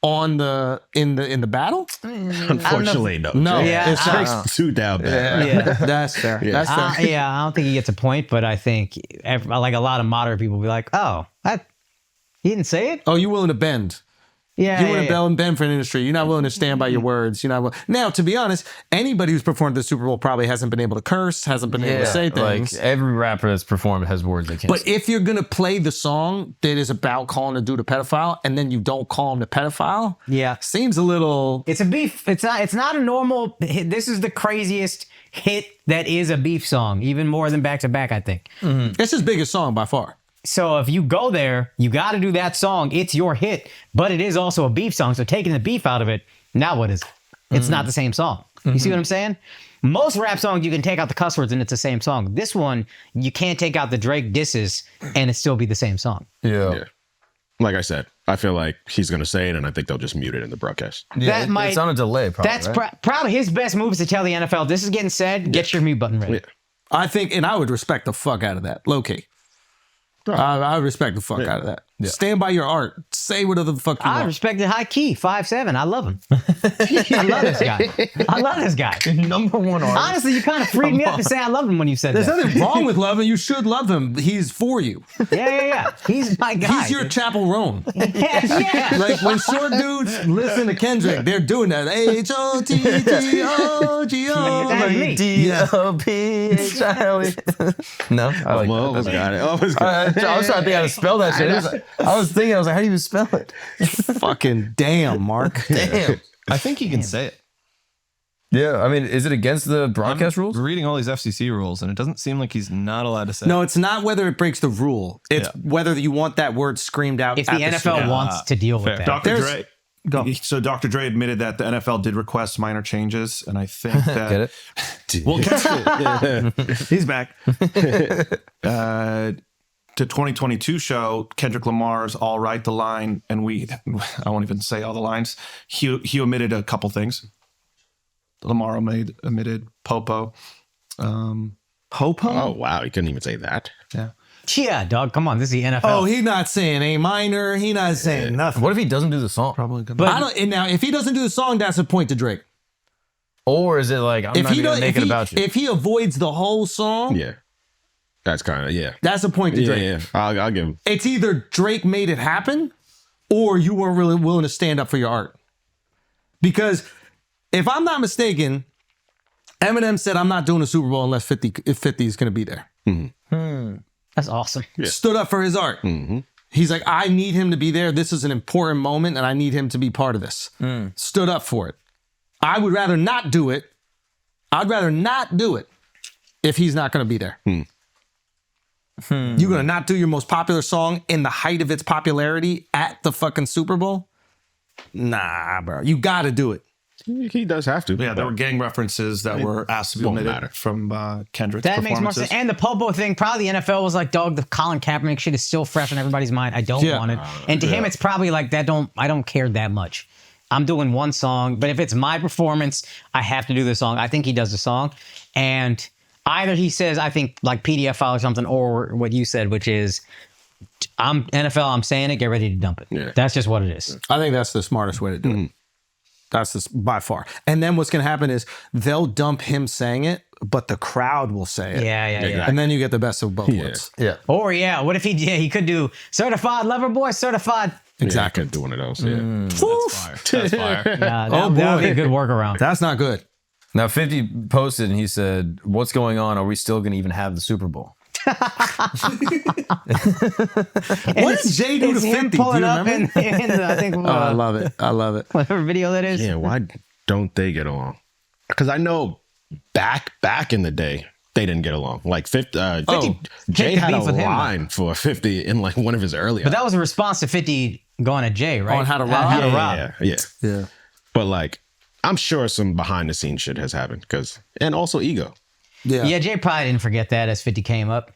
on in the battle? Unfortunately, no. No, Yeah, it's Drake's too down bad. Yeah. That's fair. That's fair. I don't think he gets a point, but I think like a lot of moderate people will be like, oh, he didn't say it? Oh, you willing to bend? Yeah. You want to bend for an industry. You're not willing to stand by your words. You're not. Now, to be honest, anybody who's performed at the Super Bowl probably hasn't been able to curse, hasn't been able to say things. Like every rapper that's performed has words they can't But say. if you're gonna play the song that is about calling a dude a pedophile, and then you don't call him the pedophile, seems a little. It's a beef. It's not a normal hit. This is the craziest hit that is a beef song, even more than Back to Back, I think. It's his biggest song by far. So if you go there, you got to do that song. It's your hit, but it is also a beef song. So taking the beef out of it, now what is it? It's not the same song. You see what I'm saying? Most rap songs, you can take out the cuss words and it's the same song. This one, you can't take out the Drake disses and it still be the same song. Yeah. Like I said, I feel like he's going to say it, and I think they'll just mute it in the broadcast. Yeah, That might- it's on a delay, probably. That's right? probably his best move is to tell the NFL, this is getting said, get your mute button ready. Yeah. I think, and I would respect the fuck out of that, low key. I would respect the fuck out of that. Stand by your art. Say whatever the fuck you I want. respect it high key, 5'7". I love him. I love this guy. I love this guy. Number one artist. Honestly, you kind of freed me up to say I love him when you said There's that. nothing wrong with love him. You should love him. He's for you. Yeah. He's my guy. He's your Chapel Roan. yeah. Like when short dudes listen to Kendrick, they're doing that. HOTGOGO. That's me. D-O-P-H-I-L-E. No? I like that. Almost got it. Almost got it. I was trying to think how to spell that shit. I was thinking, how do you even spell it? Fucking damn, Mark. Damn. I think he can say it. Yeah, I mean, is it against the broadcast rules? We're reading all these FCC rules, and it doesn't seem like he's not allowed to say No, it. it's not whether it breaks the rule. It's whether you want that word screamed out. If the at NFL stadium. wants to deal with fair. that. Dr. There's- Dre. Go. So Dr. Dre admitted that the NFL did request minor changes, and I think that Get it? Well, he's back. To 2022 show, Kendrick Lamar's "All Right" the line, and I won't even say all the lines. He omitted a couple things. Lamar omitted Popo. Popo? Oh, wow. He couldn't even say that. Yeah, dog. Come on. This is the NFL. Oh, he's not saying A minor. He's not saying nothing. What if he doesn't do the song? Probably gonna. But- I don't. And now, if he doesn't do the song, that's a point to Drake. Or is it like, I'm not even going to make it about you? If he avoids the whole song, Yeah. That's kind of, that's a point to Drake. Yeah. I'll give him. It's either Drake made it happen, or you weren't really willing to stand up for your art. Because if I'm not mistaken, Eminem said, "I'm not doing a Super Bowl unless 50 is going to be there." That's awesome. Stood up for his art. He's like, I need him to be there. This is an important moment, and I need him to be part of this. Stood up for it. I would rather not do it. I'd rather not do it if he's not going to be there. You're gonna not do your most popular song in the height of its popularity at the fucking Super Bowl? Nah, bro. You gotta do it. He does have to. Yeah, there were gang references that were asked to be won't omitted matter. from Kendrick's That makes more performances. sense. And the Popo thing, probably the NFL was like, dog, the Colin Kaepernick shit is still fresh in everybody's mind. I don't want it. And to him, it's probably like I don't care that much. I'm doing one song, but if it's my performance, I have to do the song. I think he does the song. And either he says, I think like PDF file or something, or what you said, which is, I'm NFL, I'm saying it, get ready to dump it. Yeah. That's just what it is. I think that's the smartest way to do it. That's by far. And then what's gonna happen is they'll dump him saying it, but the crowd will say it. Yeah. And then you get the best of both worlds. Yeah. Or what if he could do certified lover boy, certified. Exactly. Yeah, I could do one of those. Yeah. That's fire. Yeah, Oh, that would be boy. a good workaround. That's not good. Now 50 posted and he said, "What's going on? Are we still going to even have the Super Bowl?" What did Jay do to It's him 50? Do you pulling up remember? in the, I think, Oh, I love it. I love it. whatever video that is. Yeah, why don't they get along? Because I know back in the day, they didn't get along. Like 50, Jay the had a beef with him, line for 50 in like one of his early. But that was a response to 50 going at Jay, right? On how to rob. Yeah. But like, I'm sure some behind the scenes shit has happened and also ego. Yeah, Jay probably didn't forget that as 50 came up.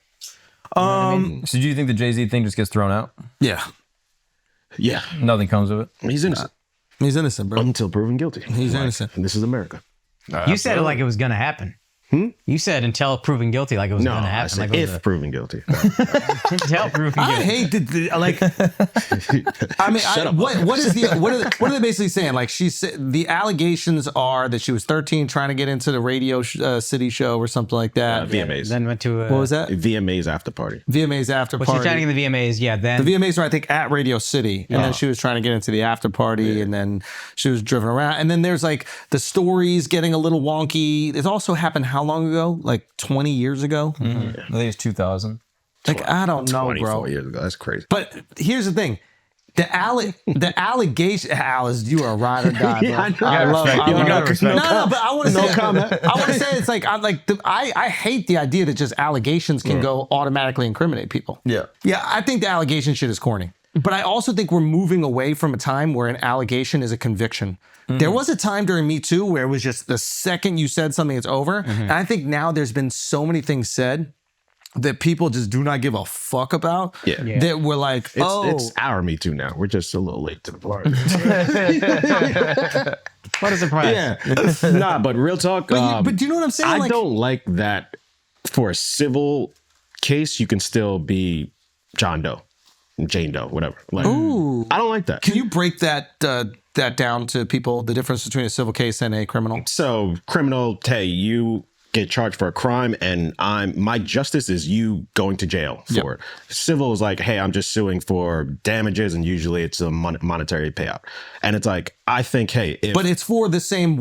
So do you think the Jay-Z thing just gets thrown out? Yeah. Yeah, Nothing comes of it? he's innocent He's innocent, bro. until proven guilty. He's innocent. And this is America. You said it like it was going to happen. You said until proven guilty, like it was No, going to I happen. said Like it was if proven guilty. until proven I guilty. hate like. I mean, what are they basically saying? Like she said, the allegations are that she was 13 trying to get into the Radio City show or something like that. VMAs. Then went to What was that? VMAs after party. VMAs after Was she party. trying to get the VMAs? Yeah, then The VMAs were, I think, at Radio City, and then she was trying to get into the after party, and then she was driven around. And then there's like the stories getting a little wonky. It also happened how long ago? Like 20 years ago? I think it's 2000. Like, I don't know, 24 bro. years ago. That's crazy. But here's the thing. The allegation, Alice, you are a ride or die, bro. I love it. No, but I want to say, I want to say it's like I hate the idea that just allegations can go automatically incriminate people. Yeah. Yeah, I think the allegation shit is corny. But I also think we're moving away from a time where an allegation is a conviction. There was a time during Me Too where it was just the second you said something, it's over. And I think now there's been so many things said that people just do not give a fuck about. Yeah. That we're like, It's our Me Too now. We're just a little late to the party. what a surprise. Yeah. Nah, but real talk. but do you know what I'm saying? I Like- don't like that for a civil case, you can still be John Doe, Jane Doe, whatever. Like, I don't like that. Can you break that down to people, the difference between a civil case and a criminal? So criminal, hey, you get charged for a crime and my justice is you going to jail for it. Civil is like, hey, I'm just suing for damages, and usually it's a monetary payout. And it's like, I think, hey, But it's for the same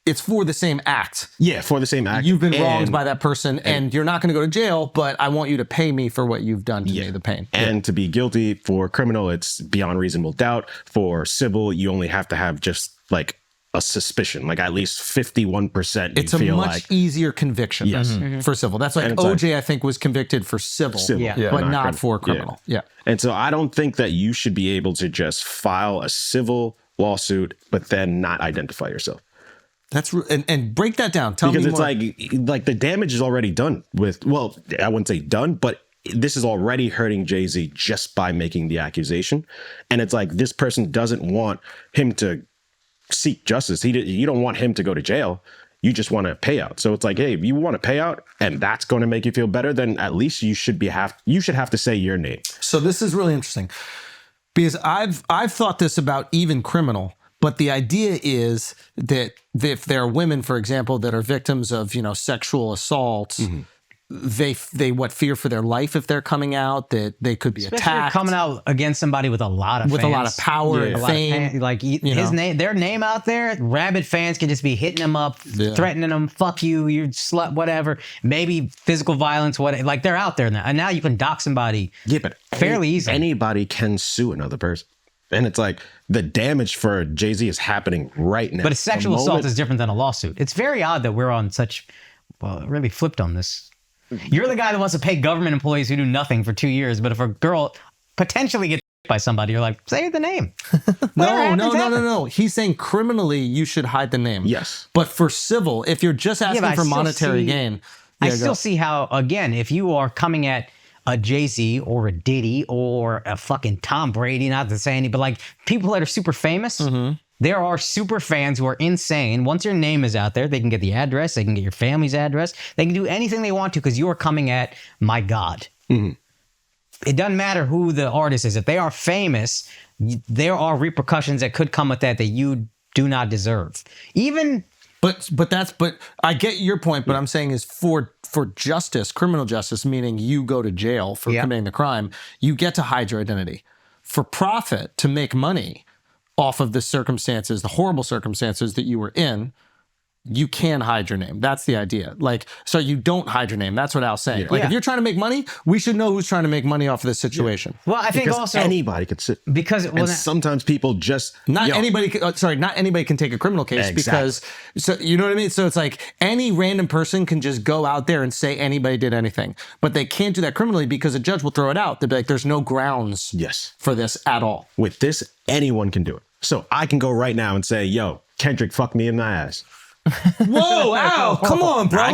it's for the same act. yeah, for the same act. You've been wronged And- by that person, and you're not going to go to jail, but I want you to pay me for what you've done to me, the pain. And to be guilty for criminal, it's beyond reasonable doubt. For civil, you only have to have just like a suspicion, like at least 51%. It's a much easier conviction for civil. That's like And it's OJ, I think, was convicted for civil, Yeah. but not not for criminal. criminal. Yeah. And so I don't think that you should be able to just file a civil lawsuit, but then not identify yourself. That's and break that down. Tell Because me it's more. like the damage is already done with, well, I wouldn't say done, but this is already hurting Jay-Z just by making the accusation. And it's like, this person doesn't want him to seek justice. You don't want him to go to jail. You just want a payout. So it's like, hey, if you want a payout and that's going to make you feel better, then at least you should have to say your name. So this is really interesting because I've thought this about even criminal, but the idea is that if there are women, for example, that are victims of, sexual assaults, they fear for their life if they're coming out, that they could be Especially attacked. coming out against somebody with a lot of with fans. a lot of power and A lot of fame. like his name, their name out there, rabid fans can just be hitting them up, threatening them, "Fuck you, you slut," whatever. Maybe physical violence, like they're out there now, and now you can dock somebody. Yeah, but fairly easily. Anybody can sue another person. And it's like the damage for Jay-Z is happening right now. But a sexual assault is different than a lawsuit. It's very odd that we're on such, really flipped on this. You're the guy that wants to pay government employees who do nothing for 2 years, but if a girl potentially gets by somebody, you're like, say the name. No. He's saying criminally you should hide the name. Yes. But for civil, if you're just asking but I for still monetary see- gain, I still see how, again, if you are coming at a Jay-Z or a Diddy or a fucking Tom Brady, not to say any, but like people that are super famous, there are super fans who are insane. Once your name is out there, they can get the address, they can get your family's address, they can do anything they want to because you are coming at my God. It doesn't matter who the artist is. If they are famous, there are repercussions that could come with that you do not deserve. Even... But I get your point, but I'm saying is for justice, criminal justice, meaning you go to jail for committing the crime, you get to hide your identity. For profit, to make money off of the circumstances, the horrible circumstances that you were in, you can hide your name. That's the idea. Like, so you don't hide your name. That's what Al's saying. Like, if you're trying to make money, we should know who's trying to make money off of this situation. Well, I think Because also... anybody could sit. Because... And sometimes people just... Not anybody can take a criminal case because, so you know what I mean? So it's like any random person can just go out there and say anybody did anything, but they can't do that criminally because a judge will throw it out. They'll be like, there's no grounds for this at all. With this, anyone can do it. So I can go right now and say, yo, Kendrick fucked me in my ass. Whoa, Al, come on, bro. I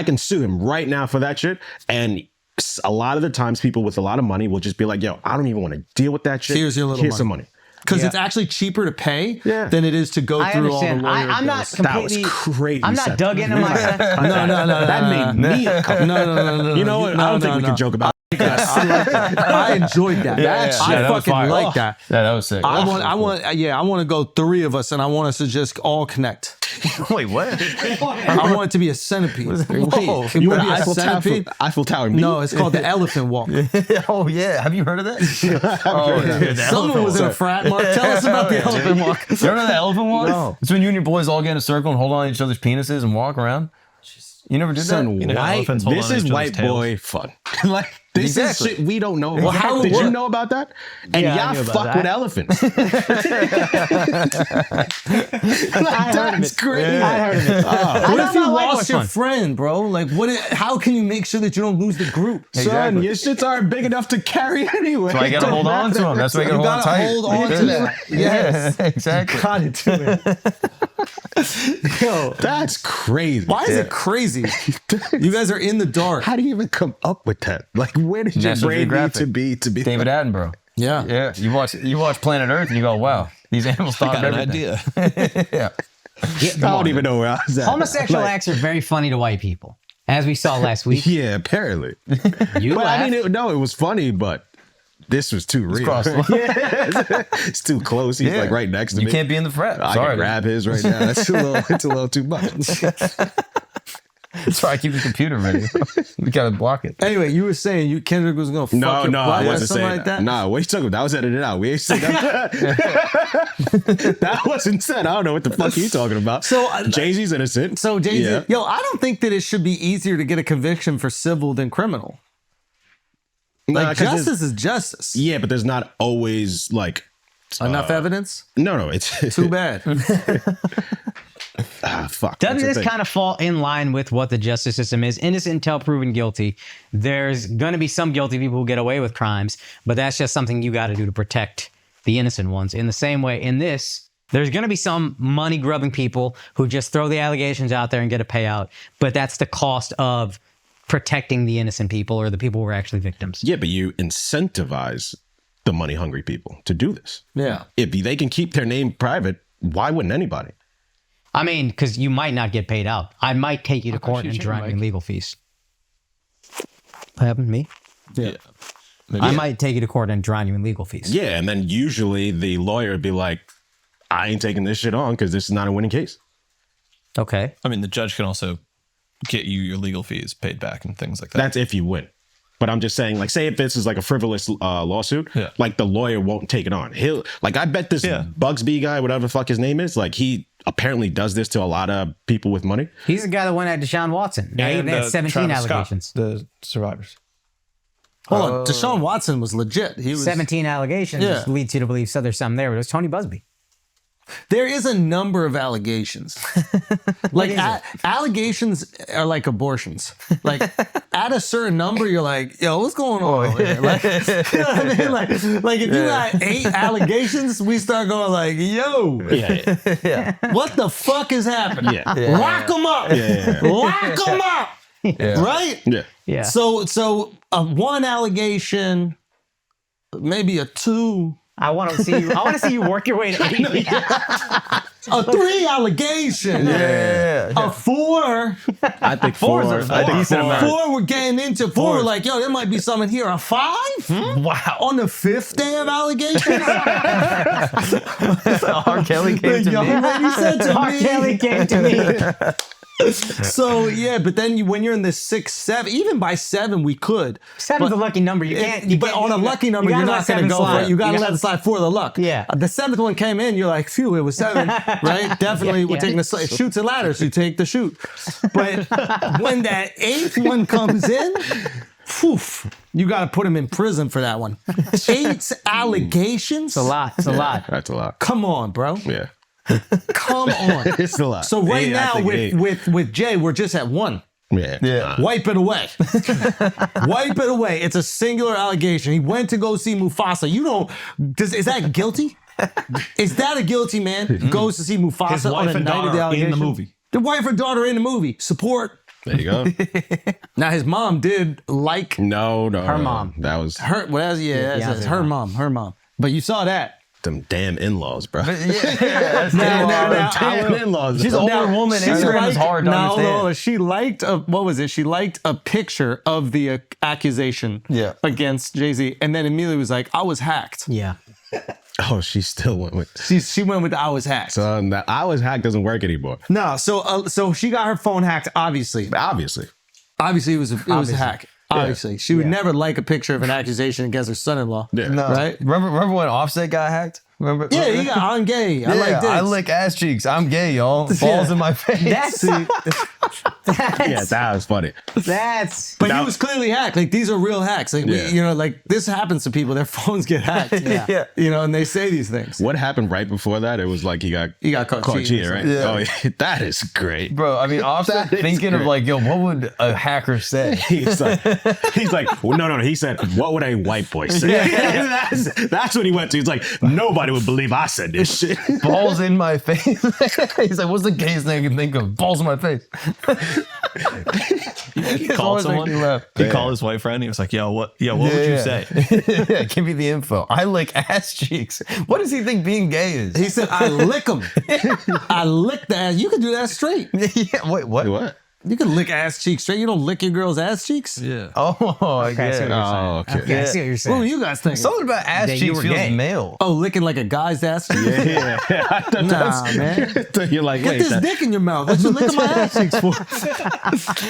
can sue him right now for that shit. And a lot of the times people with a lot of money will just be like, yo, I don't even want to deal with that shit. Here's your little some money. Because it's actually cheaper to pay than it is to go I through all the understand. lawyer I'm not bills. completely... That was crazy. I'm not dug into myself. No. That made me uncomfortable. No. You know what? I don't think we can joke about it. I enjoyed that. I fucking like that. Yeah, that was sick. I want to go 3 of us, and I want us to just all connect. Wait, what? I want it to be a centipede. Whoa. It would be a centipede. Eiffel Tower. No, it's called the elephant walk. Oh yeah, have you heard of that? Oh, dude, Someone was in a frat. Mark, tell us about the elephant walk. You remember the elephant walk? No. It's when you and your boys all get in a circle and hold on to each other's penises and walk around. You never did Son, that? know, elephants hold this on is each other's white tails. boy fun. Like this Exactly. is shit we don't know. Well, how did it you work? know about that? And Yeah, I y'all knew about fuck that. with elephants. Like, that's crazy. I heard of it. What if you not like lost what's your fun. friend, bro? Like, how can you make sure that you don't lose the group? Son, your shits aren't big enough to carry anyway. So I gotta hold on to them. That's why you gotta hold on tight. hold on to that. Yes, exactly. got it to it. Yo, That's crazy. why is it crazy? You guys are in the dark. How do you even come up with that? Like, where did your National brain need Geographic. to be? David Attenborough. Yeah. Yeah, you watch Planet Earth and you go, wow, these animals thought Got of an everything. idea. Yeah. I don't even know where I was at. Homosexual Like, acts are very funny to white people, as we saw last week. Yeah, apparently. You But laughed. I mean, it was funny, but this was too real. crossed the line. It's too close. He's Yeah. like right next to You me. can't be in the frat. I Sorry. can grab his right now. It's a little too much. That's why I keep the computer ready. We gotta block it. Anyway, you were saying Kendrick was gonna fuck No, your I brother or wasn't something saying like that. that. Nah, what you talking about? That was edited out. We ain't said that. That wasn't said. I don't know what the fuck you talking about. So, Jay-Z's innocent. So Jay-Z, Yeah. yo, I don't think that it should be easier to get a conviction for civil than criminal. Nah, Like 'cause justice is justice. yeah, but there's not always like Enough evidence. no, it's Too bad. fuck. Doesn't That's the this thing. kind of fall in line with what the justice system is? Innocent until proven guilty. There's going to be some guilty people who get away with crimes, but that's just something you got to do to protect the innocent ones. In the same way, in this, there's going to be some money-grubbing people who just throw the allegations out there and get a payout, but that's the cost of protecting the innocent people or the people who are actually victims. Yeah, but you incentivize the money-hungry people to do this. Yeah. If they can keep their name private, why wouldn't anybody? I mean, because you might not get paid out. I might take you to court and drown you in legal fees. What happened to me? Yeah. I might take you to court and drown you in legal fees. Yeah, and then usually the lawyer would be like, I ain't taking this shit on because this is not a winning case. Okay. I mean, the judge can also get you your legal fees paid back and things like that. That's if you win. But I'm just saying, like, say if this is like a frivolous lawsuit, Yeah. like the lawyer won't take it on. He'll, like, I bet this Yeah. Bugsby guy, whatever the fuck his name is, like, he apparently does this to a lot of people with money. He's the guy that went at Deshaun Watson. Now he had 17 Travis Scott, allegations. the survivors. Hold on. Deshaun Watson was legit. He was 17 allegations Yeah. just leads you to believe so there's something there, but it was Tony Busby. There is a number of allegations. Like allegations are like abortions. Like at a certain number, you're like, yo, what's going on over here? Like, you know what I mean? Like if you got 8 allegations, we start going like, yo, what the fuck is happening? Lock them up. Lock them up. Right? Yeah. So one allegation, maybe a 2. I want to see you work your way to 8. A 3 allegation. A 4. I think 4. I think 4 we're getting into. 4 we're like, yo, there might be something here. A 5? Wow. On the 5th day of allegations? R. Kelly came to young me. lady said to R. me. Kelly came to me. So yeah, but then when you're in the 6, 7, even by 7 we could. 7's a lucky number. You can't. But on a lucky number, you're not going to go for it. You got to let it slide for the luck. Yeah. The 7th one came in. You're like, phew, it was 7, right? Definitely, we're taking the shoots and ladders. You take the shoot. But when that 8th one comes in, phew, you got to put him in prison for that one. 8 allegations. It's a lot. It's a lot. That's a lot. Come on, bro. Yeah. Come on. It's a lot. So right 8, I now think 8. with Jay, we're just at 1. Yeah. Wipe it away. Wipe it away. It's a singular allegation. He went to go see Mufasa. Is that guilty? Is that a guilty man? Goes to see Mufasa His on wife the and night of the daughter allegation? in the movie. The wife or daughter in the movie. Support. There you go. Now his mom did like No. Her mom. That was her. Well, that's her mom. Her mom. But you saw that. them damn in-laws, bro. Damn in-laws. She's an older woman. Instagram is hard to understand. No, she liked what was it? She liked a picture of the accusation against Jay-Z, and then immediately was like, "I was hacked." Yeah. Oh, she still went with. She went with "I was hacked." So that I was hacked doesn't work anymore. No, so she got her phone hacked. Obviously, Obviously, it was a hack. Obviously, she would never like a picture of an accusation against her son-in-law. Yeah. No. Right? Remember when Offset got hacked? Remember? Yeah, he got, I'm gay. I like this. I lick ass cheeks. I'm gay, y'all. Balls in my face. That's yeah, that was funny. that's But he was clearly hacked. Like, these are real hacks. Like, like this happens to people. Their phones get hacked. Yeah. And they say these things. What happened right before that? It was like he got caught cheating, right? Yeah. Oh, yeah. That is great. Bro, I mean, Offset That is thinking of great. like, yo, what would a hacker say? He's like, well, no. He said, what would a white boy say? That's what he went to. He's like, nobody would believe I said this shit. Balls in my face. He's like, what's the gayest thing you can think of? Balls in my face. He called someone. He called his wife friend. He was like, "Yo, what would you say?" Yeah, give me the info. I lick ass cheeks. What does he think being gay is? He said, I lick them. I lick the ass. You can do that straight. Yeah, wait, what? What? You can lick ass cheeks straight. You don't lick your girl's ass cheeks? Yeah. Oh, I get it. Oh, okay. okay. I see what you're What saying. were you guys thinking? Something about ass That you cheeks were feels gay. male. Oh, licking like a guy's ass cheek? Yeah. Nah, man. You're like, Get wait. this dick in your mouth. What you licking my ass cheeks for?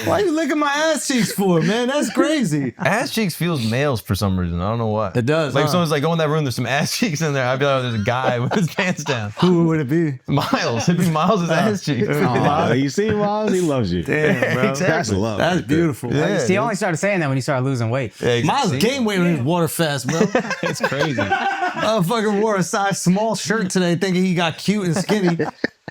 Why you licking my ass cheeks for, man? That's crazy. Ass cheeks feels males for some reason. I don't know why. It does, Like huh? if someone's like, go in that room, there's some ass cheeks in there. I'd be like, oh, there's a guy with his pants down. Who would it be? Miles. It'd be Miles' ass cheeks. Oh, you see, Miles, he loves you. Damn, bro. That's love. That's right there. beautiful. Yeah. See, he only started saying that when he started losing weight. Yeah, Miles see? gained weight on his water fast, bro. It's crazy. Motherfucker wore a size small shirt today thinking he got cute and skinny.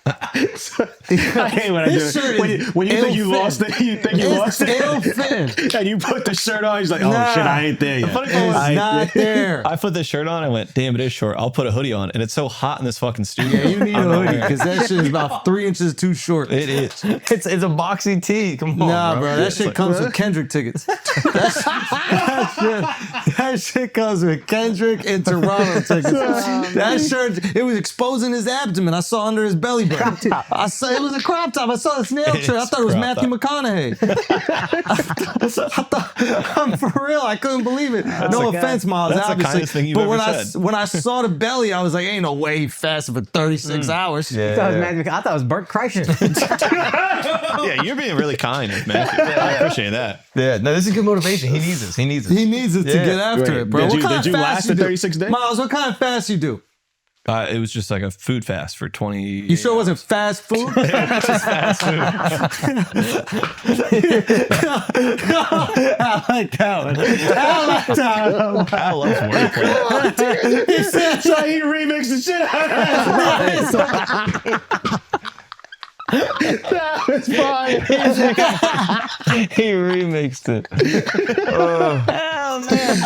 I hate when I do His it. shirt When you is think you ill-fit. lost it, you think you lost It's it. ill-fit. And you put the shirt on, he's like, oh Nah. shit, I ain't there yet. funny part was I ain't Not there. I put this shirt on. I went, damn, it is short. I'll put a hoodie on, and it's so hot in this fucking studio. Yeah, you need a hoodie because that shit is about 3 inches too short. It is. It's a boxy tee. Come on, Nah, bro. bro, that shit comes with Kendrick tickets. That shit comes with Kendrick and Toronto tickets. That shirt, it was exposing his abdomen. I saw under his belly button. I saw it was a crop top. I saw the snail shirt. I thought it was crop Matthew McConaughey. I'm for real. I couldn't believe it. No okay. offense, Miles. That's the obviously, kindest thing you've but ever when said. when I saw the belly, I was like, "Ain't no way he fasted for 36 hours." I thought it was Bert Kreischer. Yeah, you're being really kind with Matthew. I appreciate that. Yeah, no, this is good motivation. He needs this. He needs this. He needs it to get after Right. it, bro. Did What you- kind did of you fast last you the do? 36 days? Miles, what kind of fast you do? It was just like a food fast for 20. You sure it wasn't fast food? Just fast food. I like that one. I like that one. I love wordplay. He said so he remixed the shit out of that. That was fine. He remixed it. Oh man.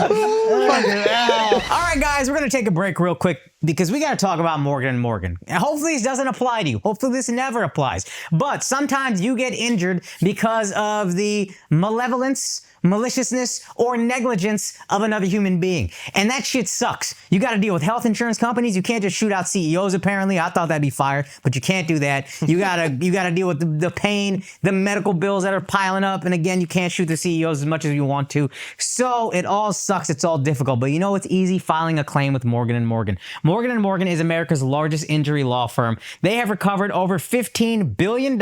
All right, guys, we're gonna take a break real quick because we gotta talk about Morgan & Morgan. And hopefully this doesn't apply to you. Hopefully this never applies. But sometimes you get injured because of the malevolence, maliciousness, or negligence of another human being. And that shit sucks. You got to deal with health insurance companies. You can't just shoot out CEOs, apparently. I thought that'd be fire, but you can't do that. You gotta deal with the pain, the medical bills that are piling up. And again, you can't shoot the CEOs as much as you want to. So it all sucks. It's all difficult. But you know, it's easy filing a claim with Morgan & Morgan. Morgan & Morgan is America's largest injury law firm. They have recovered over $15 billion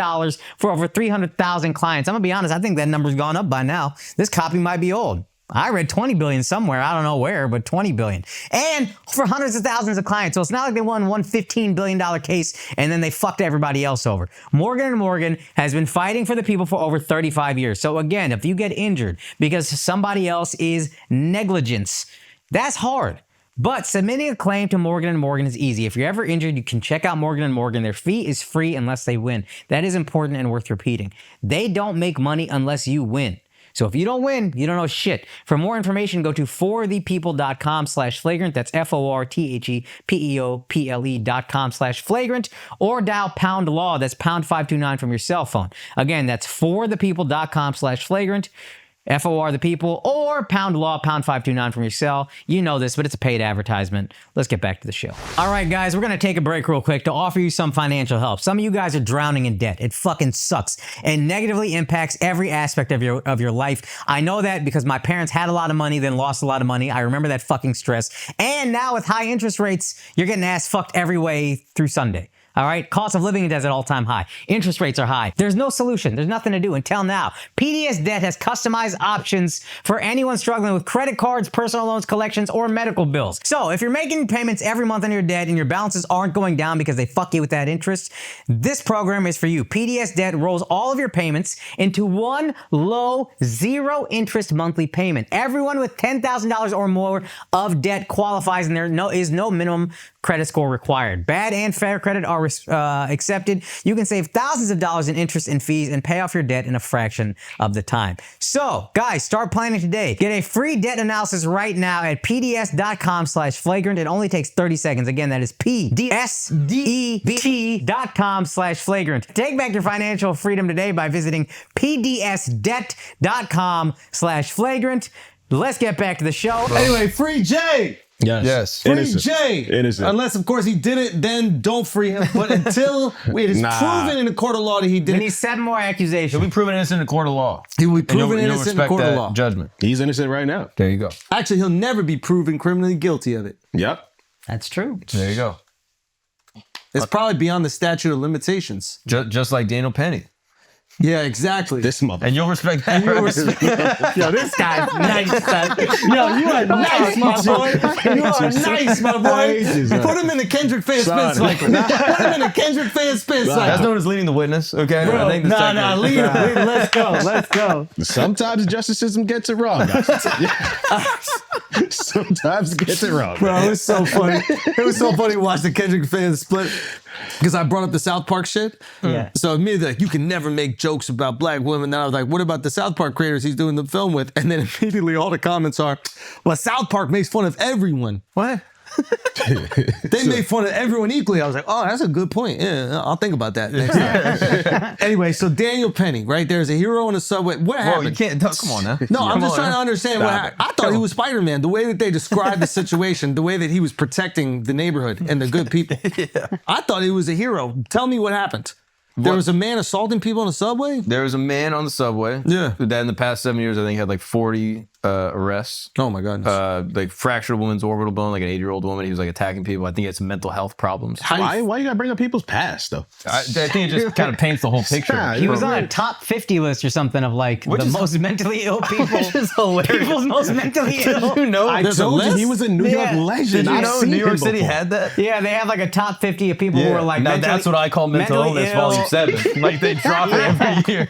for over 300,000 clients. I'm gonna be honest, I think that number's gone up by now. This copy might be old. I read 20 billion somewhere. I don't know where, but 20 billion. And for hundreds of thousands of clients. So it's not like they won one $15 billion case and then they fucked everybody else over. Morgan & Morgan has been fighting for the people for over 35 years. So again, if you get injured because somebody else is negligence, that's hard. But submitting a claim to Morgan & Morgan is easy. If you're ever injured, you can check out Morgan & Morgan. Their fee is free unless they win. That is important and worth repeating. They don't make money unless you win. So if you don't win, you don't know shit. For more information, go to forthepeople.com/flagrant. That's FORTHEPEOPLE.com/flagrant, or dial pound law. That's pound 529 from your cell phone. Again, that's forthepeople.com/flagrant. FOR the people, or pound law, pound 529 from your cell. You know this, but it's a paid advertisement. Let's get back to the show. All right, guys, we're going to take a break real quick to offer you some financial help. Some of you guys are drowning in debt. It fucking sucks and negatively impacts every aspect of your life. I know that because my parents had a lot of money, then lost a lot of money. I remember that fucking stress. And now with high interest rates, you're getting ass fucked every way through Sunday. All right, cost of living is at an all-time high. Interest rates are high. There's no solution. There's nothing to do until now. PDS Debt has customized options for anyone struggling with credit cards, personal loans, collections, or medical bills. So if you're making payments every month on your debt and your balances aren't going down because they fuck you with that interest, this program is for you. PDS Debt rolls all of your payments into one low, zero-interest monthly payment. Everyone with $10,000 or more of debt qualifies, and there is no minimum credit score required. Bad and fair credit are accepted. You can save thousands of dollars in interest and fees and pay off your debt in a fraction of the time. So, guys, start planning today. Get a free debt analysis right now at pds.com/flagrant. It only takes 30 seconds. Again, that is pdsdebt.com/flagrant. Take back your financial freedom today by visiting pdsdebt.com/flagrant. Let's get back to the show. Anyway, free Jay. Yes. Free Innocent. Jay. Innocent. Unless, of course, he did it, then don't free him. But until it is proven in a court of law that he did We it, need 7 more accusations. He'll be proven innocent in a court of law. he will be And you'll proven innocent in a respect court of that law. judgment. He's innocent right now. There you go. Actually, he'll never be proven criminally guilty of it. Yep. That's true. There you go. It's probably beyond the statute of limitations. Just like Daniel Penny. Yeah, exactly. This mother. And you'll respect that. Yo, this guy's nice, son. Yo, you are nice, my boy. You are nice, my boy. Put him in the Kendrick fan spin cycle. Put him in the Kendrick fan spin cycle. That's known as leading the witness. Okay. Bro, I think the second- leave it. Let's go. Let's go. Sometimes the justice system gets it wrong. Sometimes it gets it wrong. Bro, it was so funny. It was so funny to watch the Kendrick fans split. Because I brought up the South Park shit. Yeah. So immediately, like, you can never make jokes about black women. Then I was like, what about the South Park creators he's doing the film with? And then immediately all the comments are, well, South Park makes fun of everyone. What? They made fun of everyone equally. I was like, oh, that's a good point. Yeah, I'll think about that next time. Anyway, so Daniel Penny, right? There's a hero on the subway. What happened? Whoa, you can't. Come on now. No, I'm Come just on trying now. to understand what happened. I thought he was Spider-Man. The way that they described the situation, the way that he was protecting the neighborhood and the good people. I thought he was a hero. Tell me what happened. There was a man assaulting people on the subway? There was a man on the subway. Yeah. That in the past 7 years, I think had like 40 arrests. Oh my goodness. Like fractured a woman's orbital bone, like an 80-year-old woman. He was like attacking people. I think he had some mental health problems. Why you gotta bring up people's past though? I think it just kind of paints the whole picture. Yeah, He was on a top 50 list or something of like the is- most mentally ill people. Which is hilarious. People's most mentally ill. You know, I There's a told you list? he was a New York Yeah. legend. did you I've know seen New York him City before. had that? Yeah, they have like a top 50 of people who are like now mentally, that's what I call mental mentally illness, ill. volume 7. Like they drop it every year.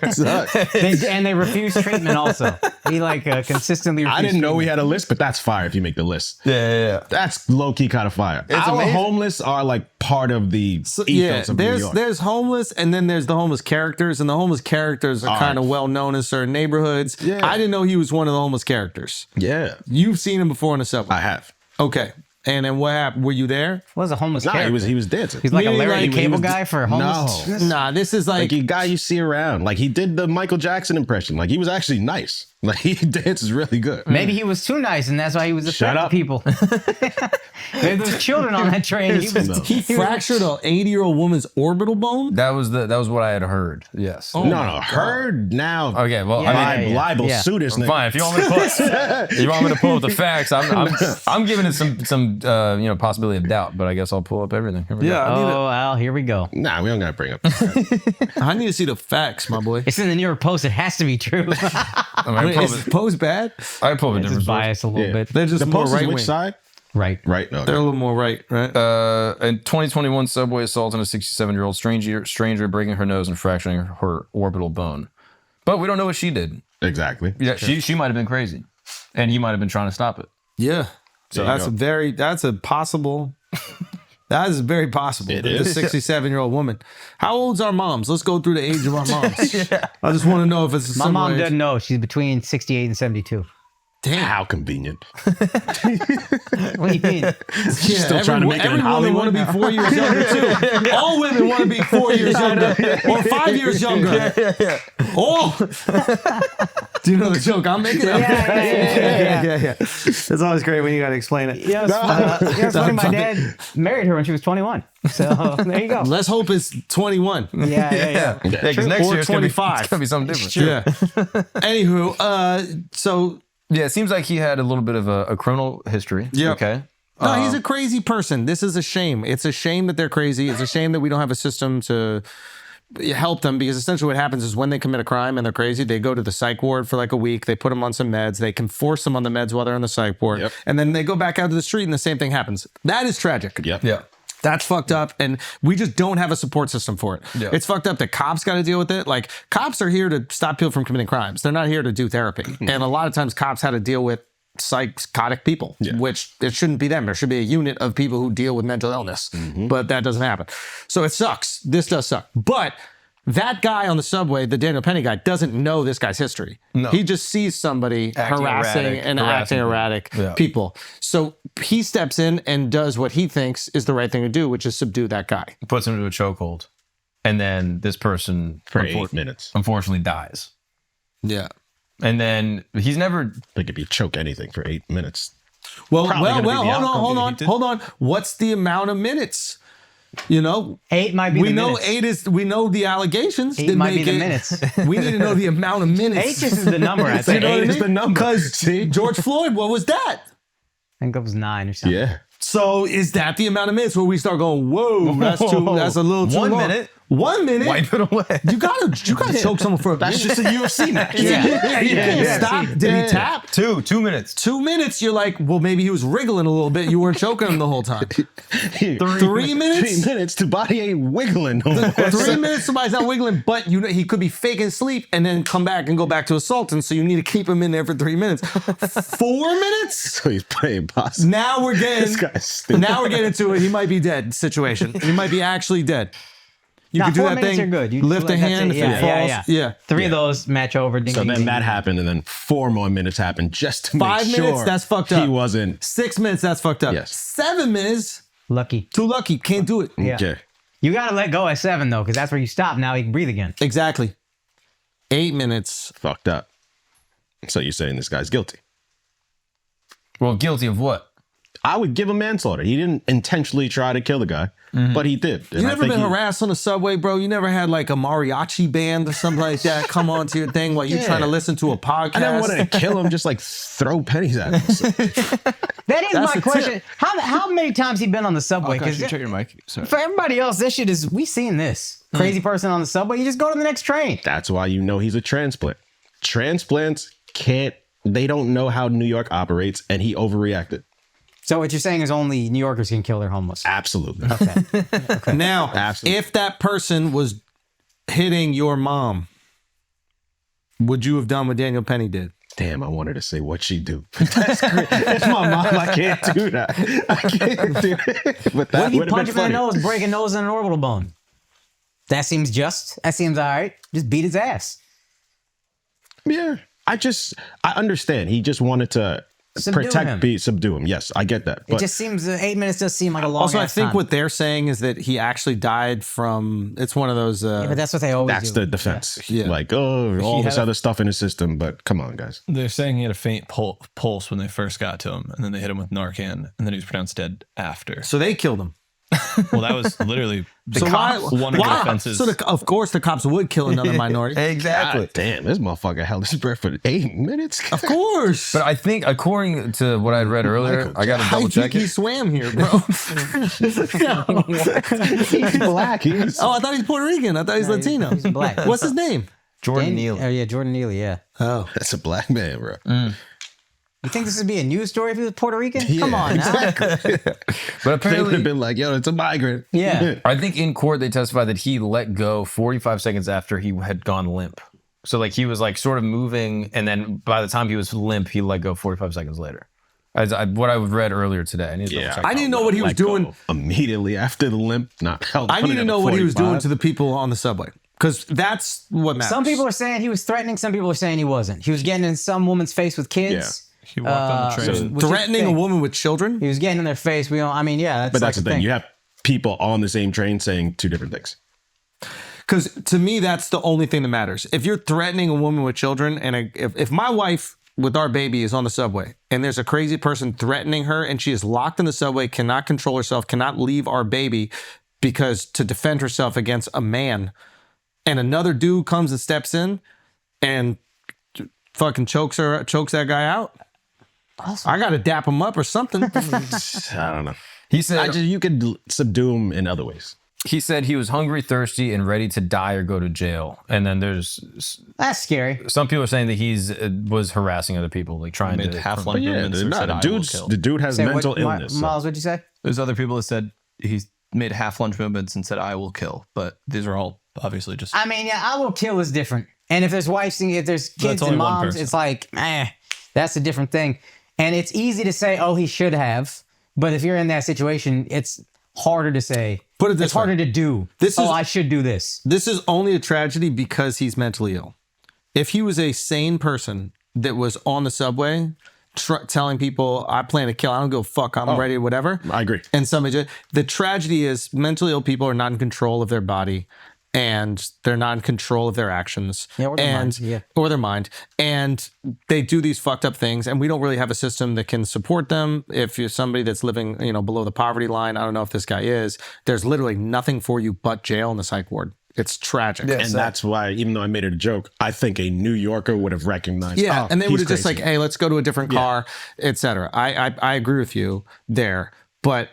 And they refuse treatment also. He like consistently refused I didn't know we treatment. had a list, but that's fire if you make the list. Yeah. That's low key kind of fire. Our amazing. homeless are like part of the Yeah, ethos of New York. there's homeless, and then there's the homeless characters, and the homeless characters are kind of well known in certain neighborhoods. Yeah. I didn't know he was one of the homeless characters. Yeah, You've seen him before in the subway. I have. Okay, and then what happened? Were you there? Was a homeless Nah, character. he was dancing. He's like a Meaning, Larry like, the he Cable was- guy for homeless. No. Nah, this is Like like a guy you see around. Like he did the Michael Jackson impression. Like he was actually nice. Like he dances really good. Maybe he was too nice, and that's why he was a Shut threat to up. people. There's children on that train. he fractured an 80-year-old woman's orbital bone. That was what I had heard. Yes. Oh, no, heard now. Okay, well, Yeah, I mean, yeah. libel Yeah. sue this nigga. fine. If you want me to pull up the facts, I'm giving it some possibility of doubt, but I guess I'll pull up everything. Here we go. Oh, well, here we go. Nah, we don't gotta bring up. I need to see the facts, my boy. It's in the New York Post. It has to be true. I mean, Is Pose bad? I pull up a It's different just source. biased a little bit. They're just The more post is right which wing. side? Right. Right. No. They're a little more right, right? In 2021, subway assault on a 67-year-old stranger breaking her nose and fracturing her orbital bone. But we don't know what she did. Exactly. Yeah, she might have been crazy, and he might have been trying to stop it. Yeah. So There you that's a possible. That is very possible. It The is. 67-year-old woman. How old's our moms? Let's go through the age of our moms. I just want to know if it's a My similar mom age. doesn't know. She's between 68 and 72. Damn. How convenient. What do you mean? Yeah, still trying to make it in every woman want to Hollywood be 4 years younger too. All women want to be 4 years younger or 5 years younger. Oh, do you know the joke I'm making? Yeah. It's always great when you got to explain it. Yeah, it's funny. My dad married her when she was 21. So there you go. Let's hope it's 21. Yeah. Because next Or year it's gonna be 25. something different. Yeah. Anywho, so Yeah, it seems like he had a little bit of a criminal history. Yeah. Okay. no, he's a crazy person. This is a shame. It's a shame that they're crazy. It's a shame that we don't have a system to help them, because essentially what happens is when they commit a crime and they're crazy, they go to the psych ward for like a week. They put them on some meds. They can force them on the meds while they're in the psych ward. Yep. And then they go back out to the street and the same thing happens. That is tragic. Yep. Yeah. That's fucked up, and we just don't have a support system for it. Yeah. It's fucked up that cops got to deal with it. Like, cops are here to stop people from committing crimes. They're not here to do therapy. And a lot of times cops had to deal with psychotic people, which it shouldn't be them. There should be a unit of people who deal with mental illness, but that doesn't happen. So it sucks. This does suck. But that guy on the subway, the Daniel Penny guy, doesn't know this guy's history. No. He just sees somebody Acting harassing erratic, and harassing acting people. erratic Yeah. people. So he steps in and does what he thinks is the right thing to do, which is subdue that guy. Puts him into a chokehold, and then this person For 8 minutes. unfortunately dies. Yeah. And then he's never. Like if you choke anything for 8 minutes. Well, Probably gonna be the outcome hold on. What's the amount of minutes? You know, 8 might be we the know minutes. we know the allegations. 8 that might be make the it- minutes. We need to know the amount of minutes. 8 just is the number, I You think. know what I 8 is mean? the number. Because See? George Floyd, what was that? I think it was 9 or something. Yeah. So is that the amount of minutes where we start going, whoa, that's a little too 1 long. minute. 1 minute? Wipe it away. You gotta choke someone for a That's minute. just a UFC match. Yeah, you can't yeah. stop. Did he tap? 2 minutes. 2 minutes, you're like, well, maybe he was wriggling a little bit. You weren't choking him the whole time. 3 minutes? 3 minutes. The body ain't wiggling. No more. 3 minutes, somebody's not wiggling, but you know he could be faking sleep and then come back and go back to assaulting. So you need to keep him in there for 3 minutes. 4 minutes? So he's playing possum. Now we're getting. This guy's stupid. Now we're getting to it. He might be dead situation. He might be actually dead. You Nah, could do 4 that minutes thing. are good. You Lift a that's hand it. if it falls. Yeah. 3 of those match over. Ding, So ding, then ding. that happened, and then 4 more minutes happened just to 5 make minutes, sure that's fucked up. he wasn't. 6 minutes, that's fucked up. Yes. 7 minutes, Lucky. too lucky. Can't do it. Yeah. Okay. You got to let go at 7, though, because that's where you stop. Now he can breathe again. Exactly. 8 minutes. Fucked up. So you're saying this guy's guilty? Well, guilty of what? I would give him manslaughter. He didn't intentionally try to kill the guy, but he did. You never been harassed on the subway, bro? You never had like a mariachi band or something like that come onto your thing while you're trying to listen to a podcast? I never wanted to kill him, just like throw pennies at him. That is my question. How many times he been on the subway? Gosh, you check your mic. Sorry. For everybody else, this shit is, we seen this. Crazy person on the subway, you just go to the next train. That's why you know he's a transplant. Transplants they don't know how New York operates, and he overreacted. So what you're saying is only New Yorkers can kill their homeless. Absolutely. Okay. Now, Absolutely. if that person was hitting your mom, would you have done what Daniel Penny did? Damn, I wanted to say what she do. That's great. It's my mom. I can't do that. I can't do it. But that What if you would have punch been him in the funny. nose, break a nose and an orbital bone? That seems just. That seems all right. Just beat his ass. Yeah. I understand. He just wanted to Subdue him. subdue him. Yes, I get that. It just seems 8 minutes does seem like a long. Also, I think time. what they're saying is that he actually died from. It's one of those. But that's what they always that's do. the defense. Yeah. Like, all this had other stuff in his system. But come on, guys. They're saying he had a faint pulse when they first got to him, and then they hit him with Narcan, and then he was pronounced dead after. So they killed him. Well, that was literally So why? one of the offenses. So of course the cops would kill another minority. Exactly. God damn, this motherfucker held his breath for 8 minutes. Of course. But I think, according to what I'd read earlier, I got to I double think check he it. swam here, bro. He's black. Oh, I thought he's Puerto Rican. I thought he's Latino. He's black. What's his name? Jordan Dan- Neely. Oh yeah, Jordan Neely. Yeah. Oh, That's a black man, bro. You think this would be a news story if he was Puerto Rican? Come on, now. But They would apparently, have been like, yo, it's a migrant. Yeah. I think in court they testified that he let go 45 seconds after he had gone limp. So like he was like sort of moving, and then by the time he was limp, he let go 45 seconds later. What I read earlier today. I need to double check. I didn't know what he was doing. Immediately after the limp. Not held. I need to know what he was doing 45. to the people on the subway, because that's what matters. Some people are saying he was threatening. Some people are saying he wasn't. He was getting in some woman's face with kids. he walked on the train. What's your threatening a thing? woman with children. He was getting in their face. We don't. I mean, yeah. That's But like that's the thing. You have people on the same train saying two different things. Because to me, that's the only thing that matters. If you're threatening a woman with children, and if my wife with our baby is on the subway and there's a crazy person threatening her and she is locked in the subway, cannot control herself, cannot leave our baby because to defend herself against a man, and another dude comes and steps in and fucking chokes that guy out, I got to dap him up or something. I don't know. He said You could subdue him in other ways. he said he was hungry, thirsty, and ready to die or go to jail. And then there's That's scary. some people are saying that he's was harassing other people, like trying Made to half But lunge movements or said, "I will kill." The dude has Say mental what, illness. so- Miles, what'd you say? There's other people that said he's made half lunge movements and said, "I will kill," but these are all obviously just. I mean, yeah, I will kill is different. And if there's wives, if there's kids That's only and one moms, person. it's like, that's a different thing. And it's easy to say, oh, he should have. But if you're in that situation, it's harder to say. Put it this It's harder way. to do. This oh, is- I should do this. This is only a tragedy because he's mentally ill. If he was a sane person that was on the subway telling people, I plan to kill, I don't give a fuck, I'm ready, whatever. I agree. And the tragedy is mentally ill people are not in control of their body and they're not in control of their actions. Yeah, or their mind, yeah. Or their mind. And they do these fucked up things, and we don't really have a system that can support them. If you're somebody that's living, below the poverty line, I don't know if this guy is, there's literally nothing for you but jail in the psych ward. It's tragic. And that's why, even though I made it a joke, I think a New Yorker would have recognized. Yeah, oh, and they he's would have just crazy. like, hey, let's go to a different car, etc. I agree with you there. But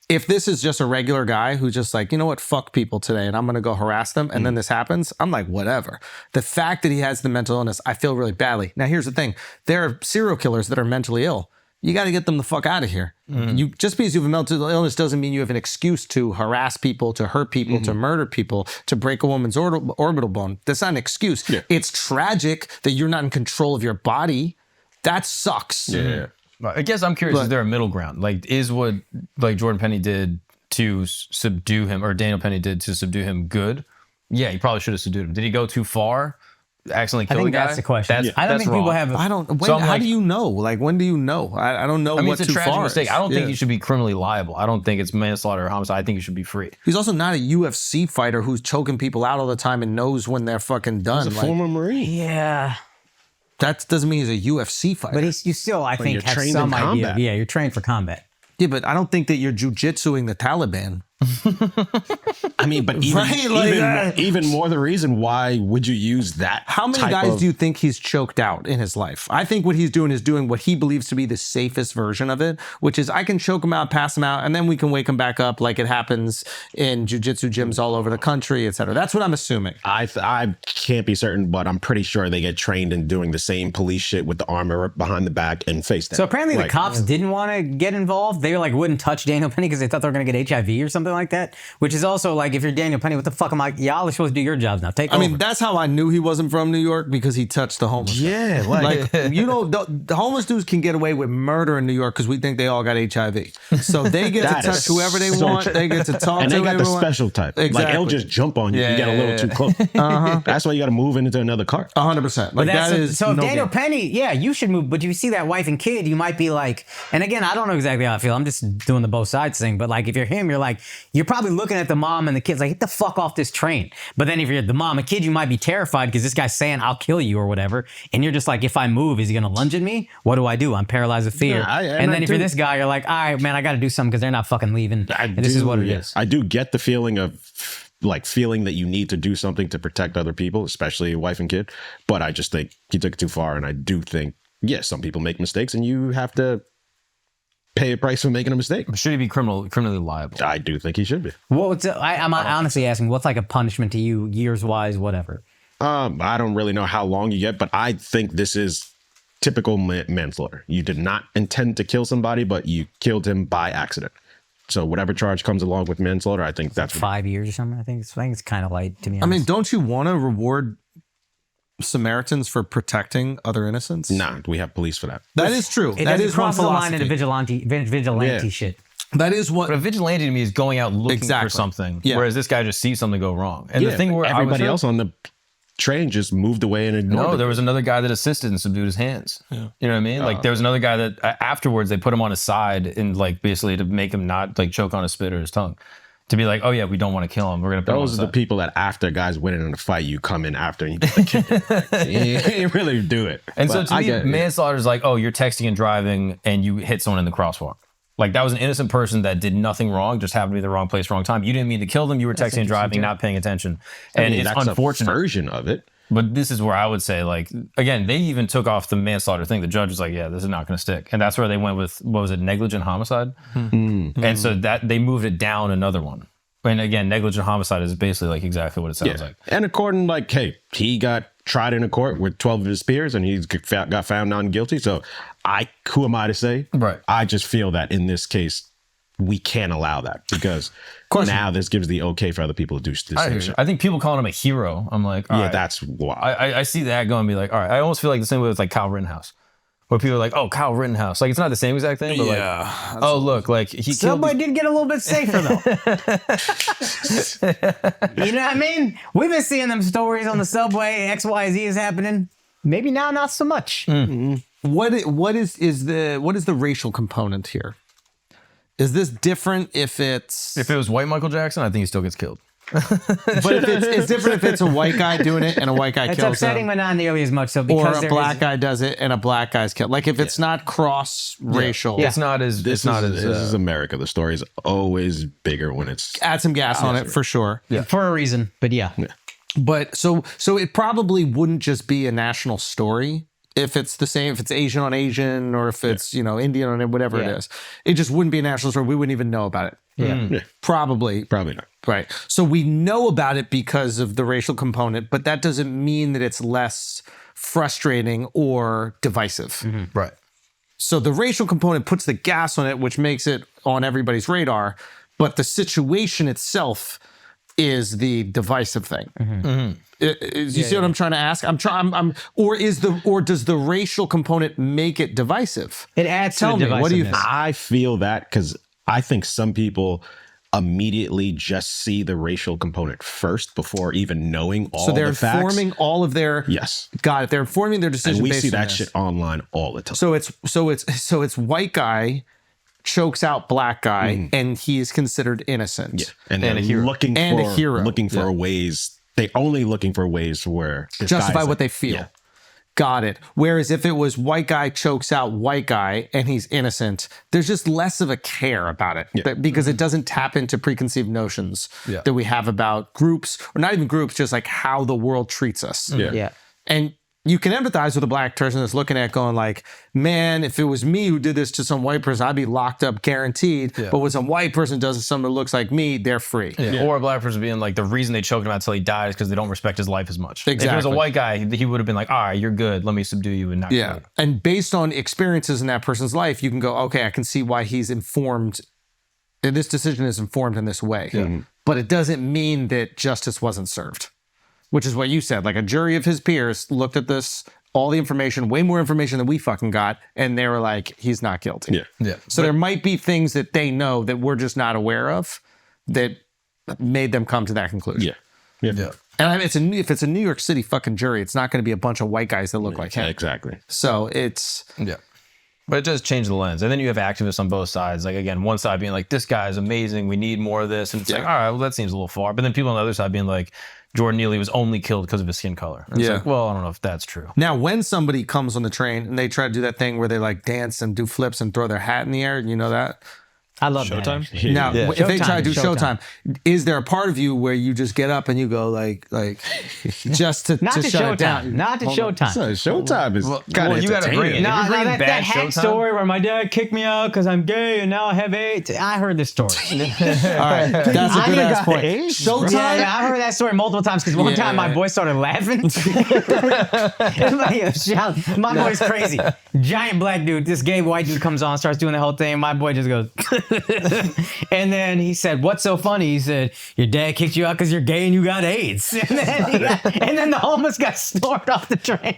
if this is just a regular guy who's just like, you know what, fuck people today, and I'm going to go harass them, and then this happens, I'm like, whatever. The fact that he has the mental illness, I feel really badly. Now, here's the thing. There are serial killers that are mentally ill. You got to get them the fuck out of here. You just because you have a mental illness doesn't mean you have an excuse to harass people, to hurt people, to murder people, to break a woman's orbital bone. That's not an excuse. Yeah. It's tragic that you're not in control of your body. That sucks. Yeah. I guess I'm curious, is there a middle ground? Like, is what like Jordan Penny did to subdue him, or Daniel Penny did to subdue him, good? Yeah, he probably should have subdued him. Did he go too far? Accidentally kill I think the guy? that's the question. That's, I don't that's think people wrong. have. I don't. When, So I'm how like- do you know? Like, when do you know? I don't know I mean, what it's a too tragic far mistake. is. I don't think Yeah. you should be criminally liable. I don't think it's manslaughter or homicide. I think you should be free. He's also not a UFC fighter who's choking people out all the time and knows when they're fucking done. He's a Like, former Marine. Yeah, that doesn't mean he's a UFC fighter. but you still, I think, you're have trained some in idea. combat. Yeah, you're trained for combat. Yeah, but I don't think that you're jujitsuing the Taliban. I mean, but even, Right, like, even more the reason why would you use that? How many type guys of- do you think he's choked out in his life? I think what he's doing is doing what he believes to be the safest version of it, which is I can choke him out, pass him out, and then we can wake him back up like it happens in jiu-jitsu gyms all over the country, et cetera. That's what I'm assuming. I can't be certain, but I'm pretty sure they get trained in doing the same police shit with the armor behind the back and face down. So apparently the Like, cops didn't want to get involved. They like wouldn't touch Daniel Penny because they thought they were going to get HIV or something like that. Which is also like, if you're Daniel Penny, what the fuck am I? Y'all are supposed to do your jobs now. Take I over. mean, that's how I knew he wasn't from New York, because he touched the homeless. Yeah, like, You know, the homeless dudes can get away with murder in New York because we think they all got HIV. So they get to That touch is whoever they so want. true. They get to talk and to they got the everyone. special type. Like, Exactly. it'll just jump on you. Yeah, You get a yeah, little yeah. too close. That's why you got to move into another car. 100%. Like, That's that is so if no Daniel game. Penny, yeah, you should move. But if you see that wife and kid, you might be like, and again, I don't know exactly how I feel. I'm just doing the both sides thing. But like, if you're him, you're like, you're probably looking at the mom and the kids like, get the fuck off this train. But then if you're the mom and kid, you might be terrified because this guy's saying, I'll kill you or whatever. And you're just like, if I move, is he going to lunge at me? What do I do? I'm paralyzed with fear. Yeah, and then if you're this guy, you're like, all right, man, I got to do something because they're not fucking leaving. And this is what it is. I do get the feeling of like feeling that you need to do something to protect other people, especially a wife and kid. But I just think he took it too far. And I do think, yes, some people make mistakes and you have to pay a price for making a mistake. Should he be criminally liable? I do think he should be. I'm honestly asking, what's like a punishment to you, years wise, whatever? I don't really know how long you get, but I think this is typical manslaughter. You did not intend to kill somebody, but you killed him by accident. So whatever charge comes along with manslaughter, I think that's 5 years or something. I think it's kind of light to me. I mean, don't you want to reward Samaritans for protecting other innocents? Nah, we have police for that. That is true. it That doesn't is one cross the line into philosophy. vigilante Yeah. shit. That is what. But a vigilante to me is going out looking Exactly. for something, Yeah. whereas this guy just sees something go wrong. And the thing where everybody else on the train just moved away and ignored No, it. there was another guy that assisted and subdued his hands. You know what I mean? Like there was another guy that afterwards they put him on his side and like basically to make him not like choke on his spit or his tongue. To be like, oh yeah, we don't want to kill him. We're gonna put him on Those his are the side. people that after guys winning in a fight, you come in after and you get the kick. You really do it. And so But to I me, get it. manslaughter is like, oh, you're texting and driving and you hit someone in the crosswalk. Like that was an innocent person that did nothing wrong, just happened to be the wrong place, wrong time. You didn't mean to kill them. You were texting and driving, not paying attention. And I mean, it's that's unfortunate. a version of it. But this is where I would say, like, again, they even took off the manslaughter thing. The judge was like, yeah, this is not going to stick. And that's where they went with, what was it, negligent homicide? And so that they moved it down another one. And again, negligent homicide is basically like exactly what it sounds like. And according, like, hey, he got tried in a court with 12 of his peers and he got found non guilty. So who am I to say? Right. I just feel that in this case, we can't allow that because now this gives the okay for other people to do this I same hear you. shit. I think people calling him a hero. I'm like, all Yeah, right. that's why. I see that going and be like, all right. I almost feel like the same way with like Kyle Rittenhouse. Where people are like, oh, Kyle Rittenhouse. Like, it's not the same exact thing, but like, oh, look, like he killed Subway did get a little bit safer though. You know what I mean? We've been seeing them stories on the subway. XYZ is happening. Maybe now, not so much. What is the racial component here? Is this different if it's If it was white Michael Jackson, I think he still gets killed. but if it's different if it's a white guy doing it and a white guy It's kills upsetting, him, but not nearly as much so or because a there black is- guy does it and a black guy's killed. Like if it's not cross racial, It's not as this it's is America. The story is always bigger when it's add some gas on it for sure. for a reason. But yeah. But so it probably wouldn't just be a national story if it's the same, if it's Asian on Asian or if it's, Indian on whatever it is. It just wouldn't be a national story. We wouldn't even know about it. Yeah. Probably not. Right. So we know about it because of the racial component, but that doesn't mean that it's less frustrating or divisive. right. So the racial component puts the gas on it, which makes it on everybody's radar, but the situation itself is the divisive thing. You see what I'm trying to ask? Or does the racial component make it divisive? It adds Tell to me, the what do you divisiveness. think? I feel that because I think some people immediately just see the racial component first before even knowing all So they're the facts. informing all of their Yes. Got it. They're informing their decision. And we based see on that this. shit online all the time. So it's white guy chokes out black guy and he is considered innocent. And they're a hero. looking And a for hero. looking for ways. They only looking for ways where this Justify guy's what they feel. Got it. Whereas if it was white guy chokes out white guy and he's innocent, there's just less of a care about it because it doesn't tap into preconceived notions that we have about groups, or not even groups, just like how the world treats us. Yeah. And you can empathize with a black person that's looking at going like, man, if it was me who did this to some white person, I'd be locked up guaranteed. But when some white person does it to someone that looks like me, they're free. Or a black person being like, the reason they choked him out until he died is because they don't respect his life as much. Exactly. If it was a white guy, he would have been like, all right, you're good. Let me subdue you and not kill you. And based on experiences in that person's life, you can go, okay, I can see why he's informed. This decision is informed in this way. But it doesn't mean that justice wasn't served, which is what you said. Like a jury of his peers looked at this, all the information, way more information than we fucking got, and they were like, he's not guilty. So there might be things that they know that we're just not aware of that made them come to that conclusion. And I mean, if it's a New York City fucking jury, it's not going to be a bunch of white guys that look like him. Exactly. So it's... But it does change the lens. And then you have activists on both sides. Like, again, one side being like, this guy is amazing. We need more of this. And it's like, all right, well, that seems a little far. But then people on the other side being like, Jordan Neely was only killed because of his skin color. And it's like, well, I don't know if that's true. Now, when somebody comes on the train and they try to do that thing where they like dance and do flips and throw their hat in the air, you know that? I love Showtime. That. Now, if they try to do Showtime, is there a part of you where you just get up and you go like just to Not to shut it down? Showtime. Not to Showtime. So Showtime is kind of you gotta bring it. No, If you bring that bad hack Showtime- story where my dad kicked me out because I'm gay and now I have AIDS. I heard this story. All right, that's a good ass point. Showtime. Yeah, I've heard that story multiple times because one time my boy started laughing. My boy's crazy. Giant black dude. This gay white dude comes on, starts doing the whole thing. My boy just goes, and then he said, "What's so funny?" He said, "Your dad kicked you out because you're gay and you got AIDS." And then the homeless got snorted off the train.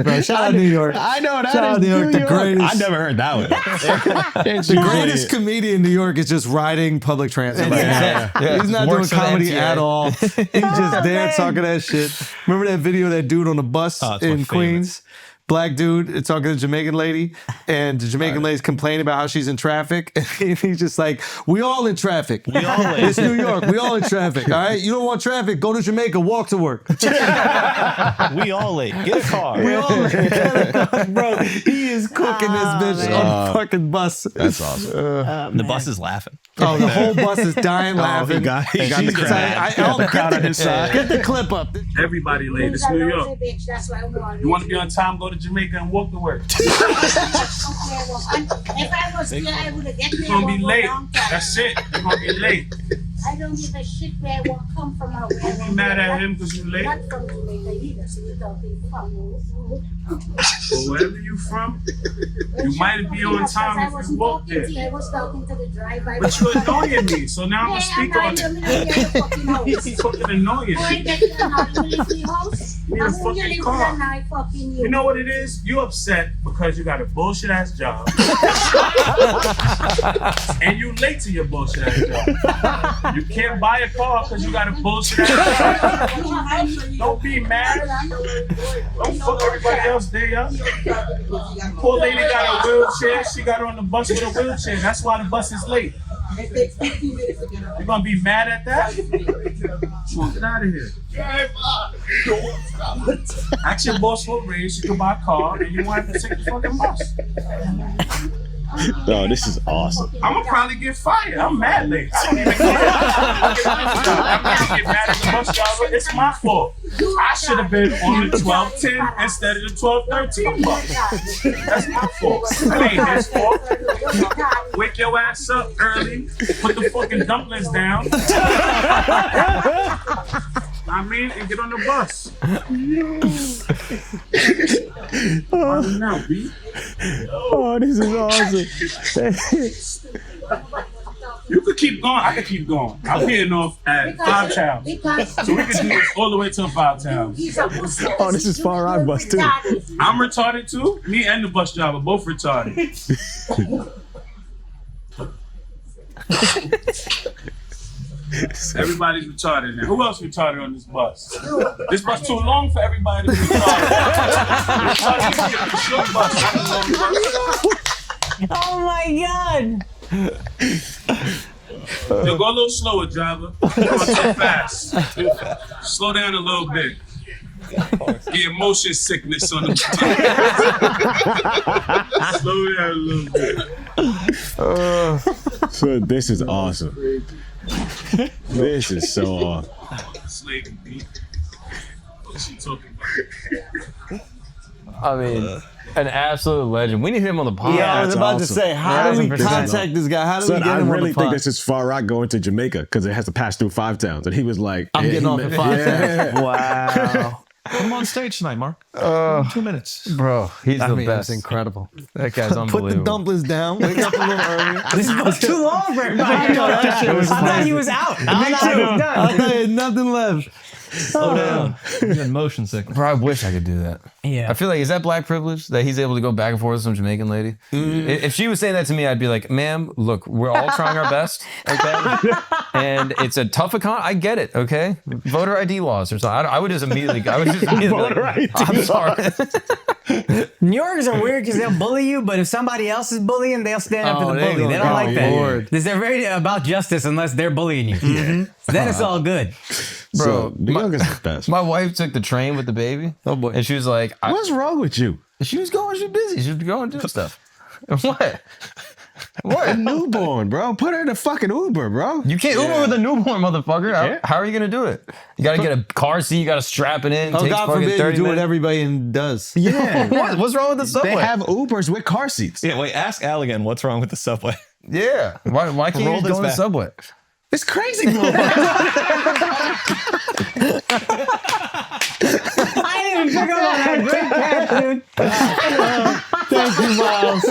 Bro, shout out New York. I know that Shout out is New York, the greatest. I never heard that one. The greatest comedian in New York is just riding public transit right now. He's not doing Works for the comedy MTA. at all. He's just there talking that shit. Remember that video of that dude on the bus it's my in favorite. Queens? Black dude talking to the Jamaican lady, and the Jamaican lady's complaining about how she's in traffic. And he's just like, we all in traffic. We all in. It's New York. We all in traffic. All right? You don't want traffic? Go to Jamaica. Walk to work. We all late. Get a car. We all in. Bro, he is cooking this bitch on the fucking bus. That's awesome. The bus is laughing. Oh, the whole bus is dying laughing. He got the Jesus, crowd. get on his side. Get the clip up. Everybody late. It's New York. You want to be on time, go to Jamaica and walk to work. If I was here, I would have get there. You're going to be late. Long time. That's it. You're going to be late. I don't give a shit where I won't come from. You be mad at him because you're late. Not from Jamaica either, so you're talking from. But wherever you from, you might be on time if you walk there. I was talking to the driver. But you're annoying me, so now I'm going to speak on it. You're fucking annoying I me. get you now, you live in the house. Need a I'm who you fucking live car. with now, I fucking you. You know what it is? You upset because you got a bullshit ass job. And you late to your bullshit ass job. You can't buy a car because you got a bullshit ass job. Don't be mad. Don't fuck everybody else day up. Poor lady got a wheelchair. She got on the bus with a wheelchair. That's why the bus is late. You gonna be mad at that? Get out of here. Ask your boss for a raise. You can buy a car, and you won't have to take the fucking bus. No, this is awesome. I'm gonna probably get fired. I'm mad late. I don't even care. I'm gonna get mad at the bus driver. It's my fault. I should have been on the 12:10 instead of the 12:13 bus. That's my fault. That ain't his fault. Wake your ass up early. Put the fucking dumplings down. I mean, and get on the bus. Now, B. Oh, this is awesome. You could keep going. I could keep going. I'm getting off at 5 towns. So we can do it all the way to 5 towns. Oh, this is far out bus too. I'm retarded too. Me and the bus driver both retarded. Everybody's retarded now. Who else retarded on this bus? This bus too long for everybody to be retarded. Retarded needs to get on the short bus, not the long bus. Oh my God. Yo, go a little slower, driver. You're going too fast. Slow down a little bit. Get motion sickness on them. Slow down a little bit. So this is awesome. This is so awesome. Slave beat. What's she talking about? I mean, an absolute legend. We need him on the podcast. Yeah, I was about to awesome. say, how do we 100%. contact this guy? How do we Son, get I him really on the think pod? this is Far Rock going to Jamaica because it has to pass through 5 towns. And he was like, I'm getting off at 5 yeah. towns. Wow. Come on stage tonight, Mark. 2 minutes. Bro, he's the That's best. incredible. That guy's unbelievable. Put the dumplings down. Wake up a little earlier. This was too long for everybody. I thought he was out. I thought he was I done. thought he had nothing left. Slow down. You're getting motion sick. Bro, I wish I could do that. Yeah. I feel like, is that black privilege that he's able to go back and forth with some Jamaican lady? If she was saying that to me, I'd be like, ma'am, look, we're all trying our best, okay? And it's a tough I get it, okay? Voter ID laws or something. I would just immediately Voter ID I'm sorry. New Yorkers are weird because they'll bully you, but if somebody else is bullying, they'll stand up to the they bully. gonna They don't go like that. Lord. They're very about justice unless they're bullying you. Then it's all good. Bro, Bro, New York is the best. My wife took the train with the baby. Oh, boy. And she was like, What's wrong with you? she was busy. She was going to do stuff. What? What? A newborn, bro. Put her in a fucking Uber, bro. You can't Uber with a newborn, motherfucker. can't? How are you gonna do it? You gotta get a car seat. You gotta strap it in. Oh, Takes God fucking forbid you 30 do what minutes. everybody does. Yeah. What's wrong with the subway? They have Ubers with car seats. Yeah, wait, ask Al again. What's wrong with the subway? Yeah. Why can't Roll you just this go on the back. subway? It's crazy, bro. I didn't even pick up on that. Great catch, dude. Thank you, Miles.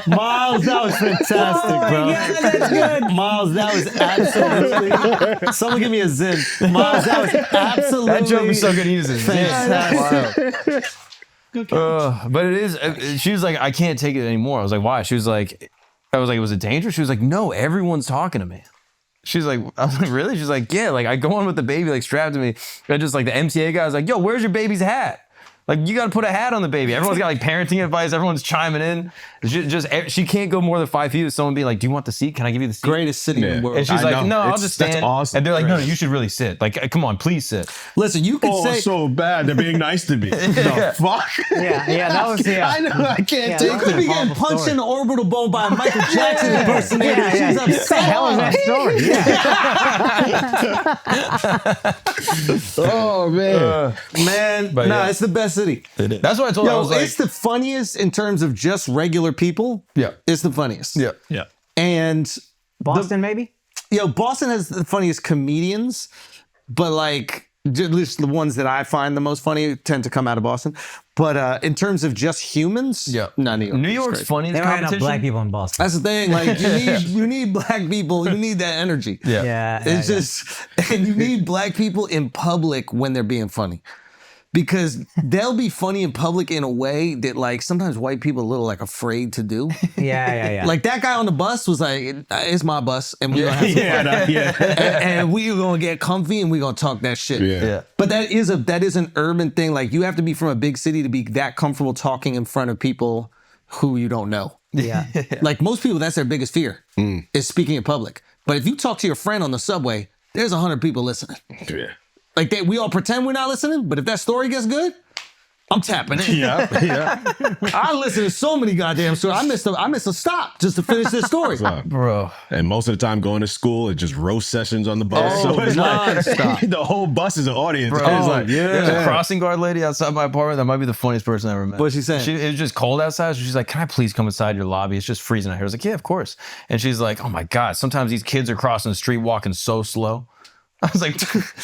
Miles, that was fantastic, bro. Yeah, that's good. Miles, that was absolutely. Someone give me a zen. Miles, that was absolutely. That joke was so good. He just is fantastic. but it is. She was like, I can't take it anymore. I was like, why? She was like, was it dangerous? She was like, no, everyone's talking to me. She's like, I was like, really? She's like, yeah, like I go on with the baby like strapped to me. And just like the MTA guy was like, yo, where's your baby's hat? Like, you got to put a hat on the baby. Everyone's got like parenting advice. Everyone's chiming in. She can't go more than 5 feet with someone being like, do you want the seat? Can I give you the seat? Greatest city in the world. And she's I like, know. no, I'll It's- just stand. that's awesome. And they're like, no, you should really sit. Like, come on, please sit. Listen, you could Oh, say. so bad. They're being nice to me. The fuck? Yeah, that was I know. I can't Yeah, You take could be it. getting punched in the orbital bone by a Michael Jackson impersonator. Yeah, She's yeah. What the upset. hell is that story? Yeah. Oh, man. Man, But nah, yeah. it's the best city. That's what I told her. I Yo, was like, it's the funniest in terms of just regular people. Yeah. It's the funniest. yeah. Yeah. And Boston, maybe? Boston has the funniest comedians, but like just the ones that I find the most funny tend to come out of Boston. But in terms of just humans, not New York. New It's York's great. funny in They this don't have enough competition. black people in Boston. That's the thing. Like you need black people. You need that energy. Yeah. Yeah. It's just, and you need black people in public when they're being funny. Because they'll be funny in public in a way that like sometimes white people are a little like afraid to do. Yeah. Like that guy on the bus was like, it's my bus and we're gonna have some fun. And we're gonna get comfy and we're gonna talk that shit. Yeah. But that is an urban thing. Like you have to be from a big city to be that comfortable talking in front of people who you don't know. Yeah. Like most people, that's their biggest fear is speaking in public. But if you talk to your friend on the subway, there's 100 people listening. Yeah. Like we all pretend we're not listening, but if that story gets good, I'm tapping in. Yeah. I listen to so many goddamn stories. I missed a stop just to finish this story. Bro. And most of the time going to school, it's just roast sessions on the bus. Oh, so it's nonstop. like the whole bus is an audience. Bro, It's like, there's a crossing guard lady outside my apartment that might be the funniest person I ever met. What's she saying? It was just cold outside, so she's like, can I please come inside your lobby? It's just freezing out here. I was like, yeah, of course. And she's like, oh my God, sometimes these kids are crossing the street walking so slow. I was like,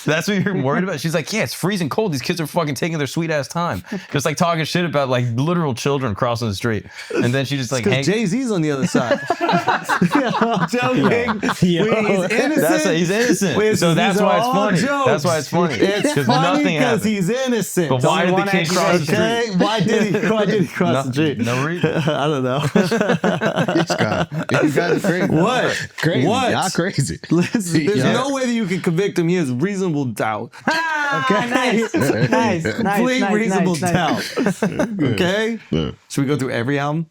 that's what you're worried about? She's like, yeah, it's freezing cold. These kids are fucking taking their sweet ass time. Just like talking shit about like literal children crossing the street. And then she just like Because Jay-Z's on the other side. I'm joking. He's innocent. He's innocent. Wait, so that's these why are it's all funny. jokes. That's why it's funny. It's 'Cause funny nothing because happened. he's innocent. But why did the kid cross the street? Okay, why did he cross the street? No reason. I don't know. this guy. You guys are crazy. What? Crazy. What? Y'all crazy. Listen, there's Yeah. no way that you can convict him. He has reasonable doubt. Nice. Complete reasonable nice. doubt. Okay? Yeah. Should we go through every album?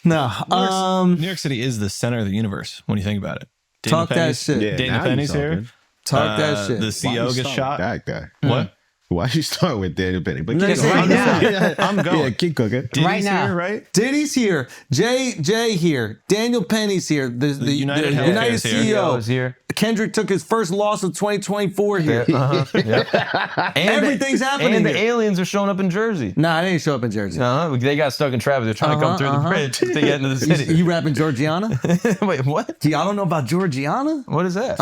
No. New York City is the center of the universe when you think about it. Talk that shit. Yeah, Dana now Penny's you here. talking. Talk that shit. The Why CEO you gets talking shot. That guy. What? Why'd you start with Daniel Penny? But Next keep right going. now. Yeah, I'm going. Yeah, keep cooking. Right now. Here, right? Diddy's here. Jay here. Daniel Penny's here. The United Healthcare United is here. CEO is here. Kendrick took his first loss of 2024 here. And Everything's happening And the here. aliens are showing up in Jersey. Nah, they didn't show up in Jersey. They got stuck in traffic. They're trying to come through the bridge to get into the city. You rapping Georgiana? Wait, what? Y'all don't know about Georgiana? What is that?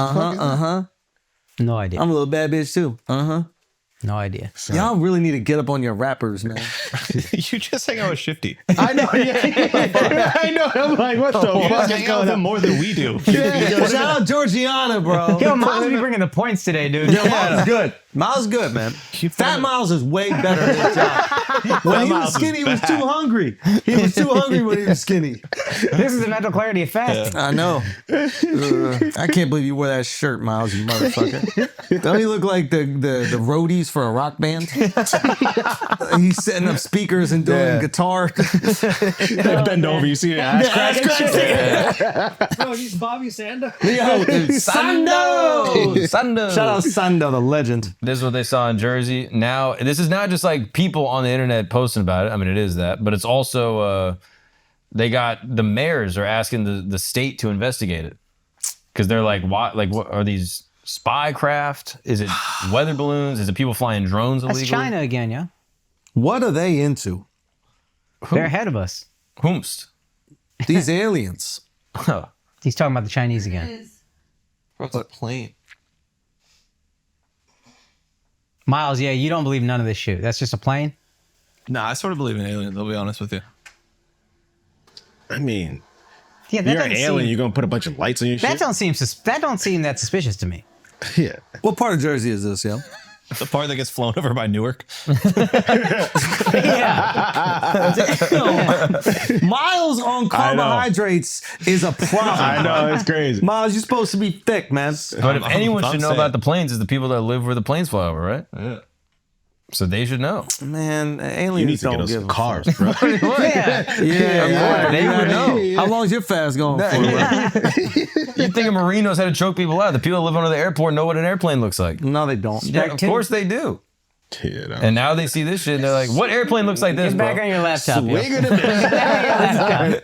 No idea. I'm a little bad bitch too. No idea. Y'all really need to get up on your rappers, man. You just hang out with Shifty. I know. Yeah. I know. I'm like, what the You fuck hang is out going with him on? more than we do. Shout out Georgiana, bro. Yo, Miles be bringing the points today, dude. Yo, Miles is good. Miles is good, man. Fat Miles is way better than his job. When he was Miles is skinny, he was too hungry. He was too hungry when he was skinny. This is the mental clarity of fasting. I know. I can't believe you wore that shirt, Miles, you motherfucker. Don't he look like the roadies for a rock band? He's setting up speakers and doing guitar. Bend over, you see the ass crack and shit. Bro, he's Bobby Sanda. Yo, Sando! Sando. Shout out Sando, the legend. This is what they saw in Jersey. Now, this is not just like people on the internet posting about it. I mean, it is that, but it's also they got the mayors are asking the state to investigate it because they're like, what are these spy craft? Is it weather balloons? Is it people flying drones illegally? That's China again, yeah. What are they into? They're ahead of us. Whomst? These aliens. He's talking about the Chinese again. Bro, it's a plane. Miles, yeah, you don't believe none of this shit. That's just a plane? Nah, I sort of believe in aliens. I'll be honest with you. I mean, Yeah, that you're an doesn't alien. seem, You're gonna put a bunch of lights on your that shit. don't seem that suspicious to me. Yeah. What part of Jersey is this, yo? The part that gets flown over by Newark. Miles on carbohydrates is a problem. I know, it's crazy. Miles, you're supposed to be thick, man. But if anyone I'm should know saying. about the planes, is the people that live where the planes fly over, right? Yeah. So they should know. Man, You aliens need to get don't us give some a cars, fuck. bro. Yeah, They would know. How long is your fast going for? bro? You think Marine knows how to choke people out? The people that live under the airport know what an airplane looks like. No, they don't. Yeah, of course they do. Yeah, no. And now they see this shit and they're like, what airplane looks like this, Get bro? back on your laptop. yo. Swing it in there.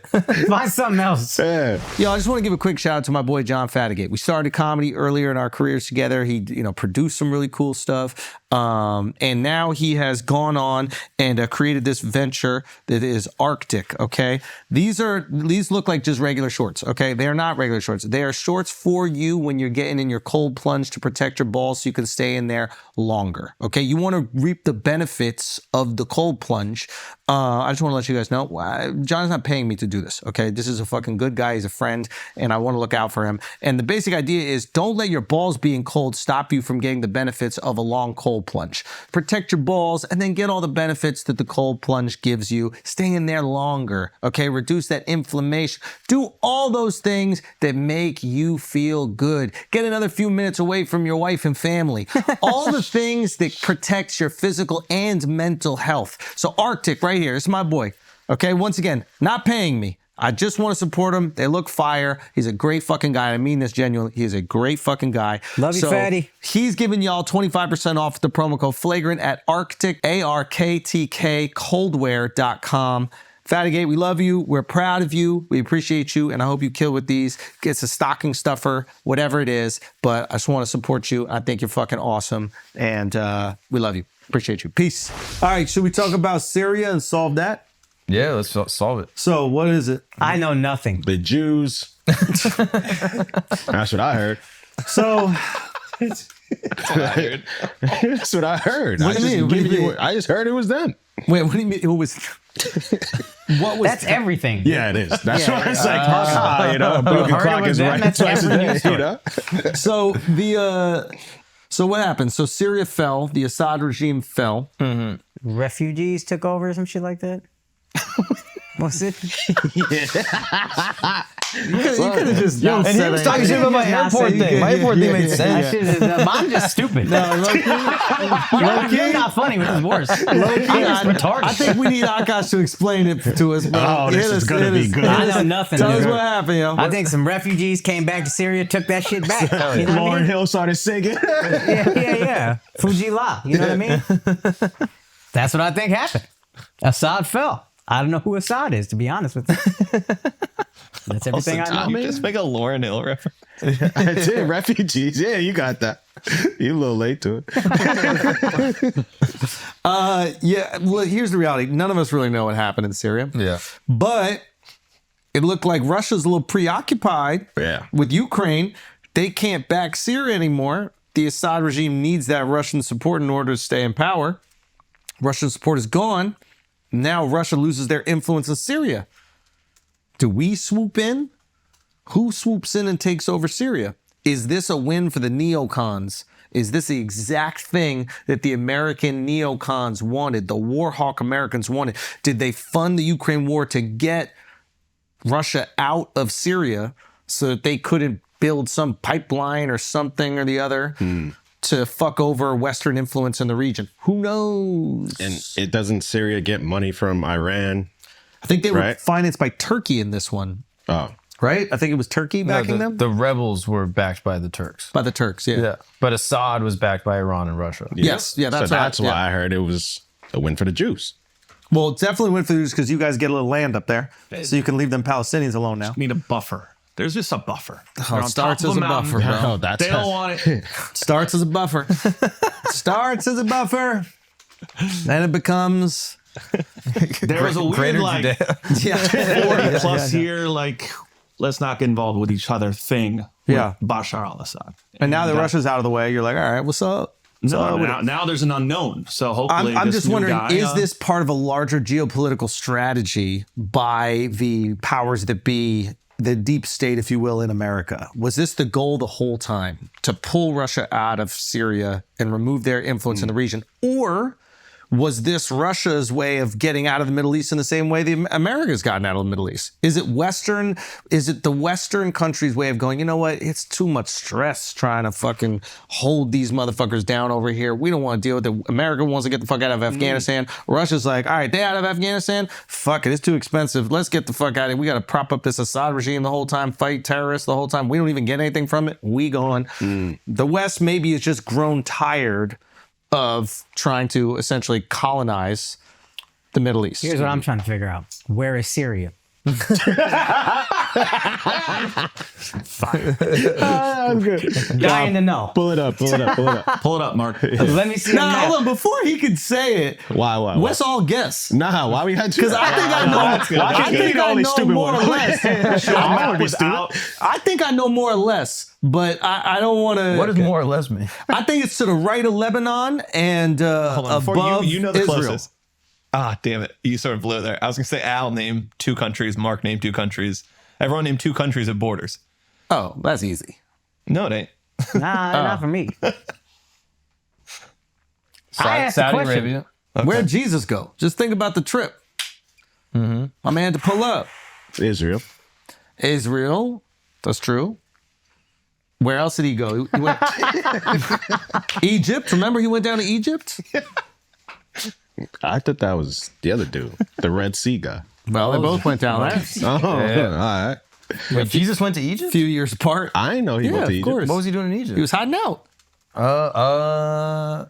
Find something else. Yeah. Yo, I just want to give a quick shout out to my boy John Fatigate. We started comedy earlier in our careers together. He, produced some really cool stuff. And now he has gone on and created this venture that is Arctic. Okay, these look like just regular shorts. Okay, they are not regular shorts. They are shorts for you when you're getting in your cold plunge to protect your balls so you can stay in there longer. Okay, you want to reap the benefits of the cold plunge. I just want to let you guys know, John's not paying me to do this. Okay, this is a fucking good guy. He's a friend, and I want to look out for him. And the basic idea is don't let your balls being cold stop you from getting the benefits of a long cold plunge. Protect your balls and then get all the benefits that the cold plunge gives you. Stay in there longer. Okay, reduce that inflammation. Do all those things that make you feel good. Get another few minutes away from your wife and family. All the things that protects your physical and mental health. So Arctic right here, it's my boy. Okay, once again, not paying me. I just want to support him. They look fire. He's a great fucking guy. I mean this genuinely. He's a great fucking guy. Love you, fatty. He's giving y'all 25% off the promo code Flagrant at Arctic, ARKTK, coldwear.com. Fatigate, we love you. We're proud of you. We appreciate you. And I hope you kill with these. It's a stocking stuffer, whatever it is. But I just want to support you. I think you're fucking awesome. And we love you. Appreciate you. Peace. All right. Should we talk about Syria and solve that? Yeah, let's solve it. So what is it? I know nothing. The Jews. That's what I heard. So That's what I heard. What do you mean? I just heard it was them. wait, what do you mean? It was what was That's everything. Yeah, it is. That's Yeah, why it's like, a broken heard it clock was is them, right that's twice a every day. news You know? so so what happened? So Syria fell, the Assad regime fell. Refugees took over or some shit like that? What's it? You could have just And And he was talking shit about my airport thing. My airport thing made That sense. shit is, mine's just stupid. You're not funny, which is worse. I'm just retarded. I think we need Akash to explain it to us, bro. Oh, this is gonna be good. I know nothing. Tell us dude. what happened, yo. I think some refugees came back to Syria, took that shit back. You know what I Lauren mean? Hill started singing. Yeah. Fuji La. You know what I mean? That's what I think happened. Assad fell. I don't know who Assad is, to be honest with you. That's everything I know. You just make a Lauren Hill reference. I did. Refugees. Yeah, you got that. You a little late to it. Yeah, well, here's the reality. None of us really know what happened in Syria. Yeah. But it looked like Russia's a little preoccupied with Ukraine. They can't back Syria anymore. The Assad regime needs that Russian support in order to stay in power. Russian support is gone. Now Russia loses their influence in Syria. Do we swoop in? Who swoops in and takes over Syria? Is this a win for the neocons? Is this the exact thing that the American neocons wanted, the war hawk Americans wanted? Did they fund the Ukraine war to get Russia out of Syria so that they couldn't build some pipeline or something or the other to fuck over Western influence in the region? Who knows? And it doesn't Syria get money from Iran? I think they were Right. financed by Turkey in this one, Oh, right? I think it was Turkey backing them? The rebels were backed by the Turks. By the Turks, yeah. Yeah. But Assad was backed by Iran and Russia. Yes, yeah, that's so right. that's why Yeah. I heard it was a win for the Jews. Well, it definitely went for these because you guys get a little land up there, so you can leave them Palestinians alone now. Need a buffer. There's just a buffer. Oh, They're it on starts top of as a mountain. buffer, bro. Oh, that's They don't want it. Starts as a buffer. Starts as a buffer. Then it becomes There was a weird Greater like Judea. 40 plus here, like let's not get involved with each other thing. With Yeah. Bashar al-Assad. And now that Russia's out of the way, you're like, all right, what's up? No, now there's an unknown. So hopefully, I'm this just new wondering, guy, is this part of a larger geopolitical strategy by the powers that be, the deep state, if you will, in America? Was this the goal the whole time, to pull Russia out of Syria and remove their influence in the region? Or was this Russia's way of getting out of the Middle East in the same way the America's gotten out of the Middle East? Is it Western? Is it the Western countries' way of going, you know what? It's too much stress trying to fucking hold these motherfuckers down over here. We don't want to deal with it. America wants to get the fuck out of Afghanistan. Russia's like, all right, they out of Afghanistan? Fuck it. It's too expensive. Let's get the fuck out of it. We got to prop up this Assad regime the whole time, fight terrorists the whole time. We don't even get anything from it. We gone. The West maybe has just grown tired of trying to essentially colonize the Middle East. Here's what I'm trying to figure out. Where is Syria? That's good. Dying to know. Pull it up. Pull it up, Mark. Let me see. Now, the hold map. on. Before he could say it, Why? let's all guess. Nah, why we had to? Because I think I know. I think I know more or less. I think I know more or less, but I don't want to. What does more or less mean? I think it's to the right of Lebanon and Hold on, before above you know the Israel. closest. Ah, damn it. You sort of blew it there. I was going to say Al named 2 countries, Mark named 2 countries. Everyone named 2 countries at borders. Oh, that's easy. No, it ain't. Nah, not for me. I asked the Saudi question. Arabia. Where'd Jesus go? Just think about the trip. My man had to pull up. Israel. Israel. That's true. Where else did he go? He went Egypt. Remember he went down to Egypt? I thought that was the other dude, the Red Sea guy. Well, they both went down there. Oh, all right. Wait, Jesus went to A Egypt? few years apart. I didn't know he went to of Egypt. course. What was he doing in Egypt? He was hiding out. How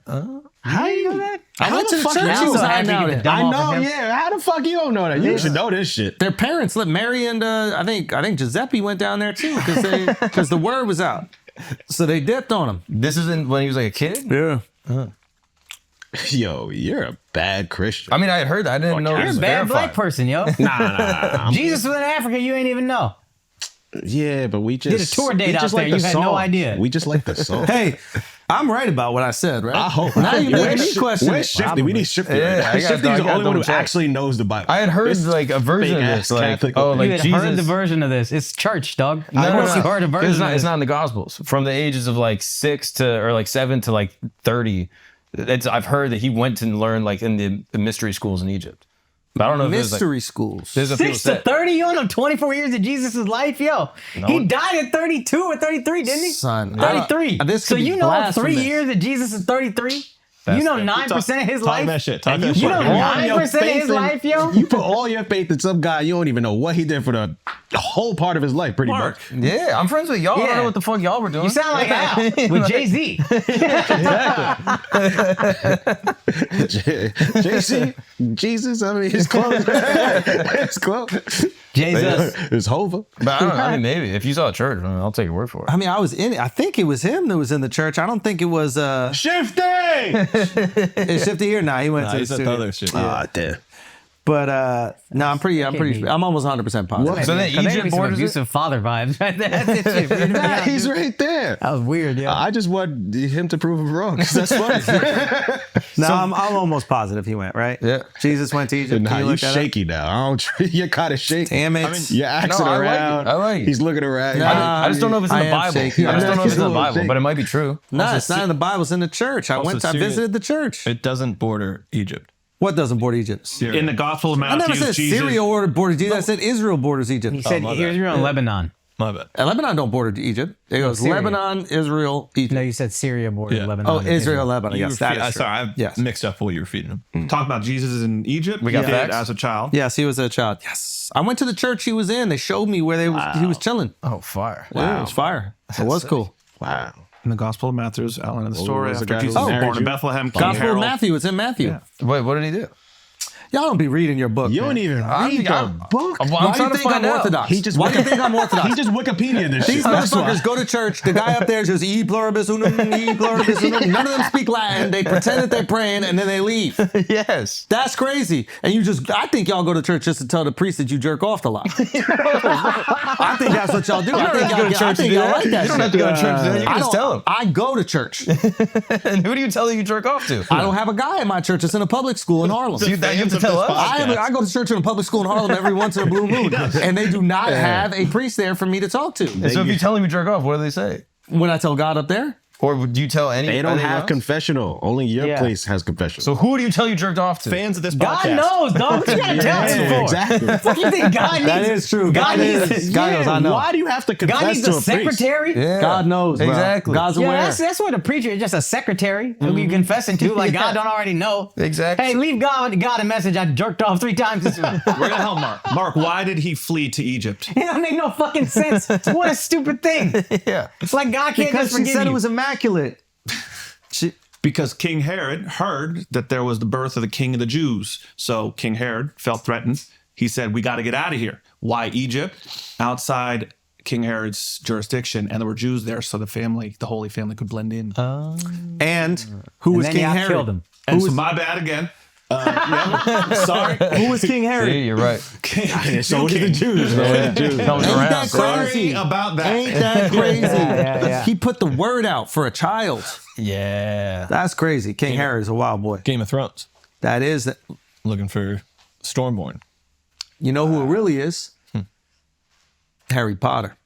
do you know that? I went to the fuck church. you He was so hiding happy out. to at. dumb I off know, of him. yeah. How the fuck you don't know that? You should know this shit. Their parents let Mary and I think Giuseppe went down there too because the word was out. So they dipped on him. This isn't when he was like a kid? Yeah. Yo, you're a bad Christian. I mean, I had heard that. I didn't know it You're a was bad black verified. person, yo. Nah. Jesus was in Africa, you ain't even know. Yeah, but we just Did a tour date we out just there, like the you had no song. idea. We just like the song. Hey, I'm right about what I said, right? I hope. Now you Where's make me question Where's it. Shifty? We need Shifty. Yeah, right? I got- Shifty's I the gotta only one who double check. actually knows the Bible. I had heard This like a version of big-ass this, like Catholic- oh, You like had Jesus. heard the version of this. It's church, dog. No, Of no, course no. you heard a version It's not. of It's this. not in the Gospels. From the ages of like 6 to or like 7 to like 30, I've heard that he went to learn like in the mystery schools in Egypt. I don't know if Mystery schools. there's a people 6 to say 30, you don't know 24 years of Jesus' life, yo. He died at 32 or 33, didn't he? Son, 33. this So could be you know 3 blasphemous. years of Jesus is 33? You know 9% of his Talk life? that shit. Talk And that you shit. You know put all your 9% of faith his in- life, yo? You put all your faith in some guy. You don't even know what he did for the whole part of his life, pretty Mark. much. yeah, I'm friends with y'all. I don't Yeah. know what the fuck y'all were doing. You sound like Al with Jay-Z. JC, Jesus, I mean, it's close. It's close. Jesus. It's Hova. But I don't know. I mean, maybe if you saw a church, I mean, I'll take your word for it. I mean, I was in it. I think it was him that was in the church. I don't think it was Shifty! is Shifty here. Nah, he went Nah, to the he's at the studio. other shit. Ah, damn. But no, I'm almost 100% positive. So then Because there Egypt be some borders it? abusive father vibes right there. That's it, shit. Weirded me Nah, out, he's dude. right there. That was weird, yeah. I just want him to prove him wrong. 'Cause that's funny. No, I'm almost positive he went, right? Yeah. Jesus went to Egypt. Nah, Can you you look that up? shaky now. I don't. You're kind of shaky. Damn it. You're axing No, I like it. around. I like it. He's looking around. Nah, I just don't know if it's in I the am Bible. shaky. I just don't know if it's in the I'm Bible, shaky. but it might be true. No, it's not in the Bible. It's in the church. I Syria- visited the church. It doesn't border Egypt. What doesn't border Egypt? In the Gospel of I Matthew, never said Jesus. Syria borders Egypt. I said Israel borders Egypt. He said my bad. Israel and Lebanon. My bad. Lebanon don't border Egypt. It goes Syria. Lebanon, Israel, Egypt. No, you said Syria bordered Yeah. Lebanon. Oh, and Israel, Lebanon. You Yes, were that feed- is true. sorry, I Yes. mixed up what you were feeding him. Talking about Jesus in Egypt. We got He did facts? as a child. Yes, he was a child. Yes. I went to the church he was in. They showed me where he was chilling. Oh, fire. Yeah, it was fire. It was cool. Wow. In the Gospel of Matthew, is outline of the story was the after guy Jesus who was married born in you? Bethlehem. King Gospel of Herod- Matthew. It's in Matthew. Wait, what did he do? Y'all don't be reading your book. You man. don't even read the book. Well, Why I'm do trying you to think find I'm out. Orthodox? He just Why do you think I'm Orthodox? He just Wikipedia this These shit. That's why. motherfuckers go to church. The guy up there says, E pluribus unum, E pluribus unum. None of them speak Latin. They pretend that they're praying and then they leave. Yes. That's crazy. And I think y'all go to church just to tell the priest that you jerk off a lot. I think that's what y'all do. I think y'all like that You don't shit. have to go to church today. You I can just don't- tell him. I go to church. And who do you tell that you jerk off to? I don't have a guy in my church. It's in a public school in Harlem. You have to tell us. I go to church in a public school in Harlem every once in a blue moon, and they do not have a priest there for me to talk to. So if you tell him you jerk off, what do they say? When I tell God up there, Or would you tell any? They don't anyone have else? confessional. Only your Yeah. place has confessional. So who do you tell you jerked off to? Fans of this God podcast. knows, dog. What you gotta tell us for? exactly. What do you think God needs? that is true. God needs knows. I know. Why do you have to confess God needs to a a priest? secretary. Yeah. God knows. Bro. Exactly. God's Yeah, aware. that's what a preacher is, just a secretary who you confessing to, like God don't already know. Exactly. Hey, leave God a message. I jerked off 3 times this week. We're gonna help Mark. Mark, why did he flee to Egypt? It don't make no fucking sense. What a stupid thing. Yeah. It's like God can't Because just she forgive said you. it was immaculate. Because King Herod heard that there was the birth of the king of the Jews. So King Herod felt threatened. He said, we got to get out of here. Why Egypt? Outside King Herod's jurisdiction, and there were Jews there, so the Holy Family could blend in. And who was then King y'all Herod? killed him. and so my bad again. Sorry. Who was King Herod? See, you're right. So did the Jews, man. Ain't that Sorry crazy? about that. Ain't that crazy? yeah. He put the word out for a child. Yeah. That's crazy. King Herod is a wild boy. Game of Thrones. That is. Looking for Stormborn. You know who it really is? Harry Potter.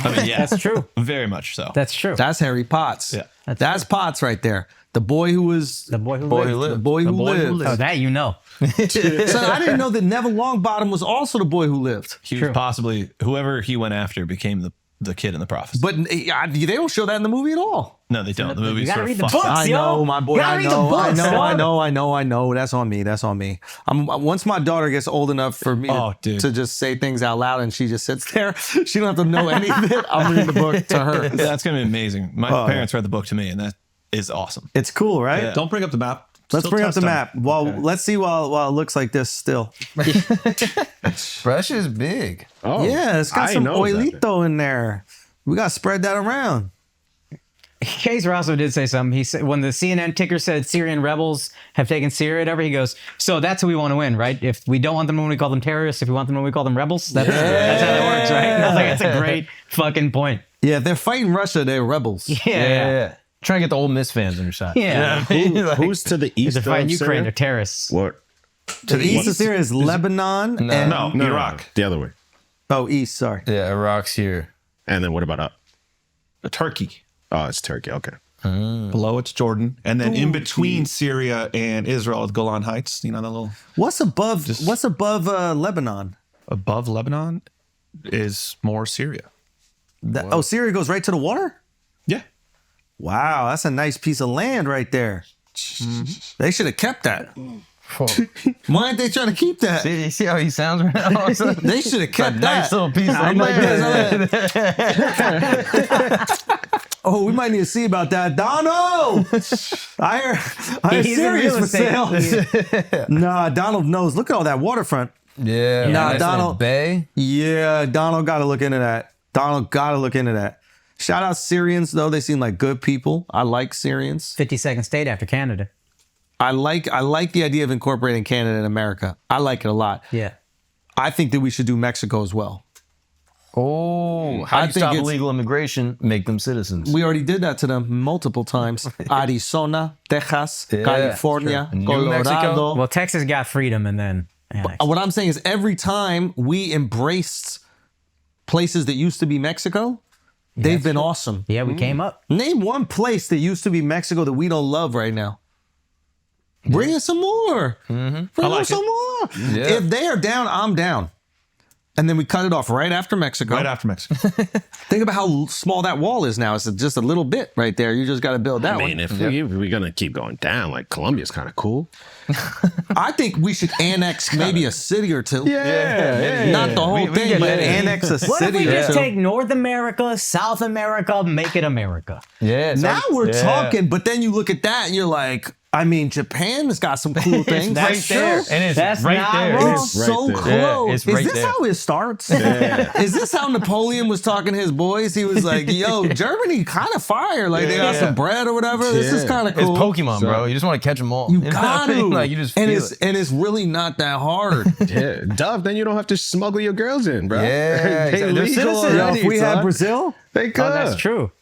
I mean, yeah, That's true. very much so. That's true. That's Harry Potts. Yeah. That's Potts right there. The boy who was The boy who Boy lived. who lived. the boy who lived. Oh, that you know. So I didn't know that Neville Longbottom was also the boy who lived. He True. was possibly whoever he went after became the kid in the prophecy. But they don't show that in the movie at all. No, they don't. The You movie's gotta sort of read the fucked books, up. I yo. know, my boy. You gotta I read the know, books, yo. I know. That's on me. That's on me. Once my daughter gets old enough for me Oh, dude. to just say things out loud and she just sits there, she don't have to know any of it. I'm reading the book to her. That's gonna be amazing. My parents read the book to me, and that is awesome. It's cool, right? Yeah. Don't bring up the map. Let's Still bring up test the them. map. Well, let's see while it looks like this still. Bro, that shit is big. Oh, Yeah, it's got I some know that. oilito in there. We got to spread that around. Case Rosso did say something. He said when the CNN ticker said Syrian rebels have taken Syria, whatever, he goes, so that's who we want to win, right? If we don't want them when we call them terrorists, if we want them when we call them rebels, that's how that works, right? And I was like, that's a great fucking point. Yeah, if they're fighting Russia, they're rebels. Yeah. Trying to get the old Miss fans on your side. Yeah. Who's to the east They're of fighting Ukraine, Syria? they're terrorists. What? To the east of Syria is Lebanon. and, No, Iraq. The other way. Oh, east, sorry. Yeah, Iraq's here. And then what about up? Turkey. Oh, it's Turkey. Okay. Below it's Jordan, and then in between Syria and Israel, is Golan Heights. You know the little What's above Lebanon? above Lebanon is more Syria. Syria goes right to the water? Yeah. Wow, that's a nice piece of land right there. They should have kept that. Why aren't they trying to keep that? You see how he sounds right now? They should have kept that. Nice little piece of I'm like land. this. Oh, we might need to see about that. Dono! I heard He's in Syria's real for sale. estate. Nah, Donald knows. Look at all that waterfront. Yeah. Nah, nice Donald. Bay. Yeah, Donald got to look into that. Shout out Syrians, though. They seem like good people. I like Syrians. 52nd state after Canada. I like the idea of incorporating Canada and America. I like it a lot. Yeah. I think that we should do Mexico as well. Oh, how do you stop illegal immigration? Make them citizens. We already did that to them multiple times. Arizona, Texas, Yeah, California, true. New Colorado. Mexico. Well, Texas got freedom and then annexed. What I'm saying is every time we embraced places that used to be Mexico, they've been awesome. Yeah, we came up. Name one place that used to be Mexico that we don't love right now. Bring us some more. Bring us some more. Yeah. If they are down, I'm down. And then we cut it off right after Mexico. Right after Mexico. Think about how small that wall is now. It's just a little bit right there. You just got to build that I mean, one. if we're going to keep going down, like Colombia's kind of cool. I think we should annex maybe a city or two. Yeah. Not the whole thing, get but that. annex a What if city we or just two. take North America, South America, make it America? Yeah. Now we're talking, but then you look at that and you're like, I mean, Japan has got some cool things. That's right there. true. And it's That's right not there. wrong. It's Right so there. close. Yeah, it's right Is this there. how it starts? Is this how Napoleon was talking to his boys? He was like, yo, Germany kind of fire. Like, they got some bread or whatever. This is kind of It's cool. Pokemon, bro. You just want to catch them all. You know got what I mean? to. Like, you just feel and it's really not that hard. Yeah. Dove, then you don't have to smuggle your girls in, bro. Yeah, They exactly. They're legal citizens. Yo, already, if we had son. Brazil, They could. Oh, that's true.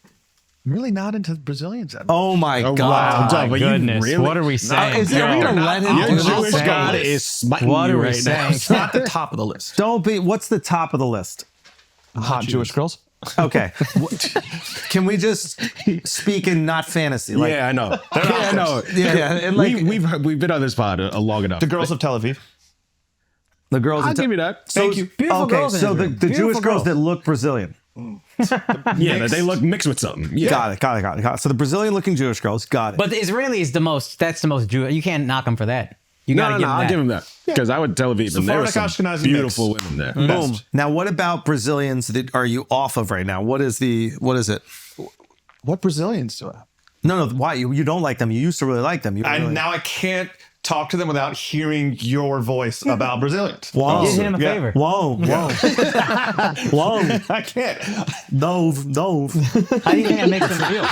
I'm really not into Brazilians that much. oh my Oh, God. wow. Dove, My are you goodness. really? What are we saying? Is there Yo, we gonna let him Your do Jewish this? God is smiting What you are we right now. saying? It's not the top of the list. Don't be, what's the top of the list? Hot Jewish girls. Okay. Can we just speak in not fantasy? Like, Yeah, I know. I know. Yeah, and like We've been on this pod long enough. The girls of Tel Aviv. the girls. I'll give you that. Thank you. Beautiful Okay, girls in so Israel. the Beautiful Jewish girls girls. that look Brazilian. Yeah, they look mixed with something. Yeah. Got it. So the Brazilian-looking Jewish girls, got it. But the Israeli is the most. That's the most Jew. You can't knock them for that. You gotta give them I'll that. give him that. Because I would Tel Aviv, and there were some Sephardic, Ashkenazi beautiful mix. women there. boom. Best. Now, what about Brazilians that are you off of right now? What is it? What Brazilians do I have? No. Why you don't like them? You used to really like them. You really Now I can't talk to them without hearing your voice about Brazilians. Whoa. Give him a Yeah. favor. Whoa. I can't. Dove. How do you think that makes them feel?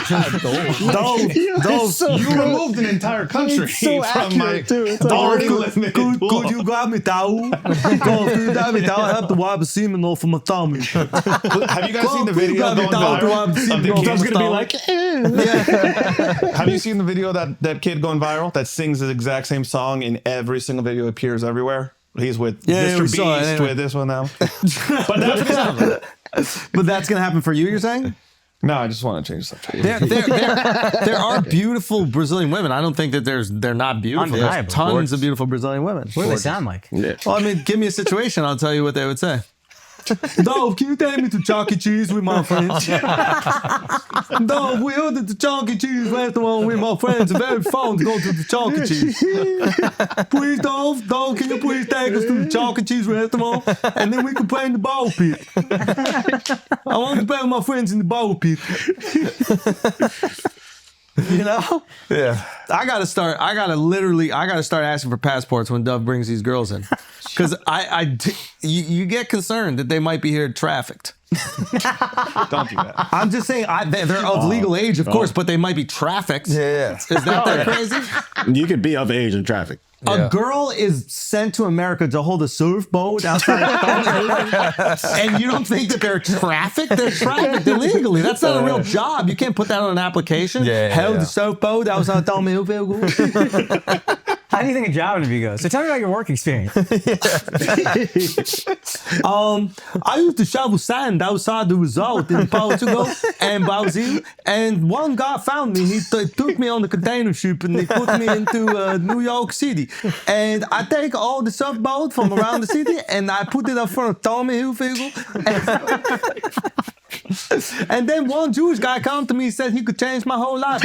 Dove. You removed an entire country so from my accurate, too. It's already limited Could pool. you grab me down? Could you grab me down? I have to wipe a semen off of my tummy. Have you guys seen the Could you video grab me going down to viral? wipe a Of semen the off kids my gonna be tummy? like, have you seen the video of that kid going viral that sings the exact same song in every single video, appears everywhere? He's with Yeah, we Mr. saw it, Beast, anyway. with this one now. But that's what happened. But that's gonna happen for you. You're saying? No, I just want to change the subject. There are beautiful Brazilian women. I don't think that they're not beautiful. There's Undeniable. tons of beautiful Brazilian women. What do they sound like? Yeah. Well, I mean, give me a situation. I'll tell you what they would say. Dove, can you take me to Chuck E. Cheese with my friends? Dove, we ordered the Chuck E. Cheese restaurant with my friends. It's very fun to go to the Chuck E. Cheese. Please, Dove, can you please take us to the Chuck E. Cheese restaurant? And then we can play in the ball pit. I want to play with my friends in the ball pit. You know? Yeah. I gotta start asking for passports when Dove brings these girls in, because you get concerned that they might be here trafficked. Don't do that. I'm just saying they're of legal age, of course, but they might be trafficked. Yeah. Is that crazy? You could be of age in traffic. A girl is sent to America to hold a surfboat outside of and you don't think that they're trafficked? They're trafficked illegally. That's not a real job. You can't put that on an application. Yeah. Held the surfboat outside of How do you think a job interview goes? So tell me about your work experience. I used to shovel sand outside the resort in Portugal and Brazil, and one guy found me. He took me on the container ship and he put me into New York City. And I take all the surfboat from around the city and I put it up front of Tommy Hilfiger. And then one Jewish guy came to me and said he could change my whole life.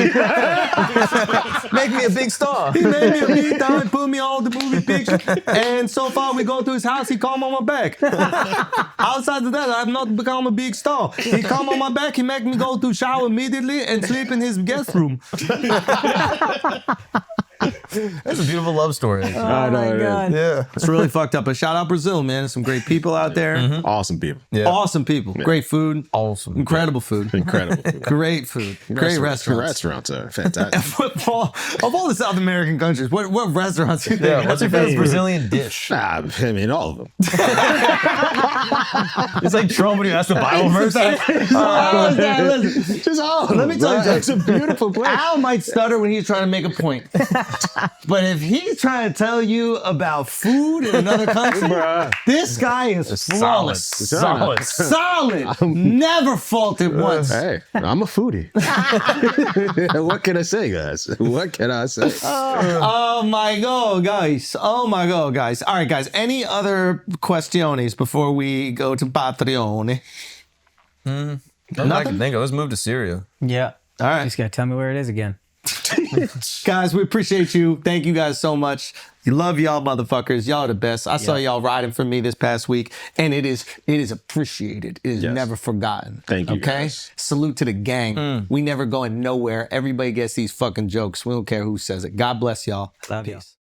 Make me a big star. He made me a big star and put me on the movie picture. And so far we go to his house, he come on my back. Outside of that, I've not become a big star. He come on my back, he make me go to shower immediately and sleep in his guest room. That's a beautiful love story. Oh my God. Yeah. It's really fucked up. But shout out Brazil, man. There's some great people out there. Awesome people. Yeah. Awesome people. Great food. Awesome. Incredible food. Incredible. Food. Great food. Great restaurants. Restaurants are fantastic. Of all the South American countries, what restaurants? Yeah, what's your favorite Brazilian dish? Nah, I mean, all of them. It's like Trump when you ask the Bible verse. Listen, Just all of them. let me tell you It's a beautiful place. Al might stutter when he's trying to make a point. But if he's trying to tell you about food in another country, this guy is flawless. Solid. Never faulted once. Hey, I'm a foodie. What can I say, guys? What can I say? Oh my God, guys. All right, guys. Any other questiones before we go to Patreon? Nothing I can think of. Let's move to Syria. Yeah. All You right. just gotta tell me where it is again. Guys, we appreciate you. Thank you guys so much. You love y'all motherfuckers. Y'all are the best. I saw y'all riding for me this past week, and it is appreciated. It is never forgotten. Thank you, Okay? guys. Salute to the gang. We never going nowhere. Everybody gets these fucking jokes. We don't care who says it. God bless y'all. Love you.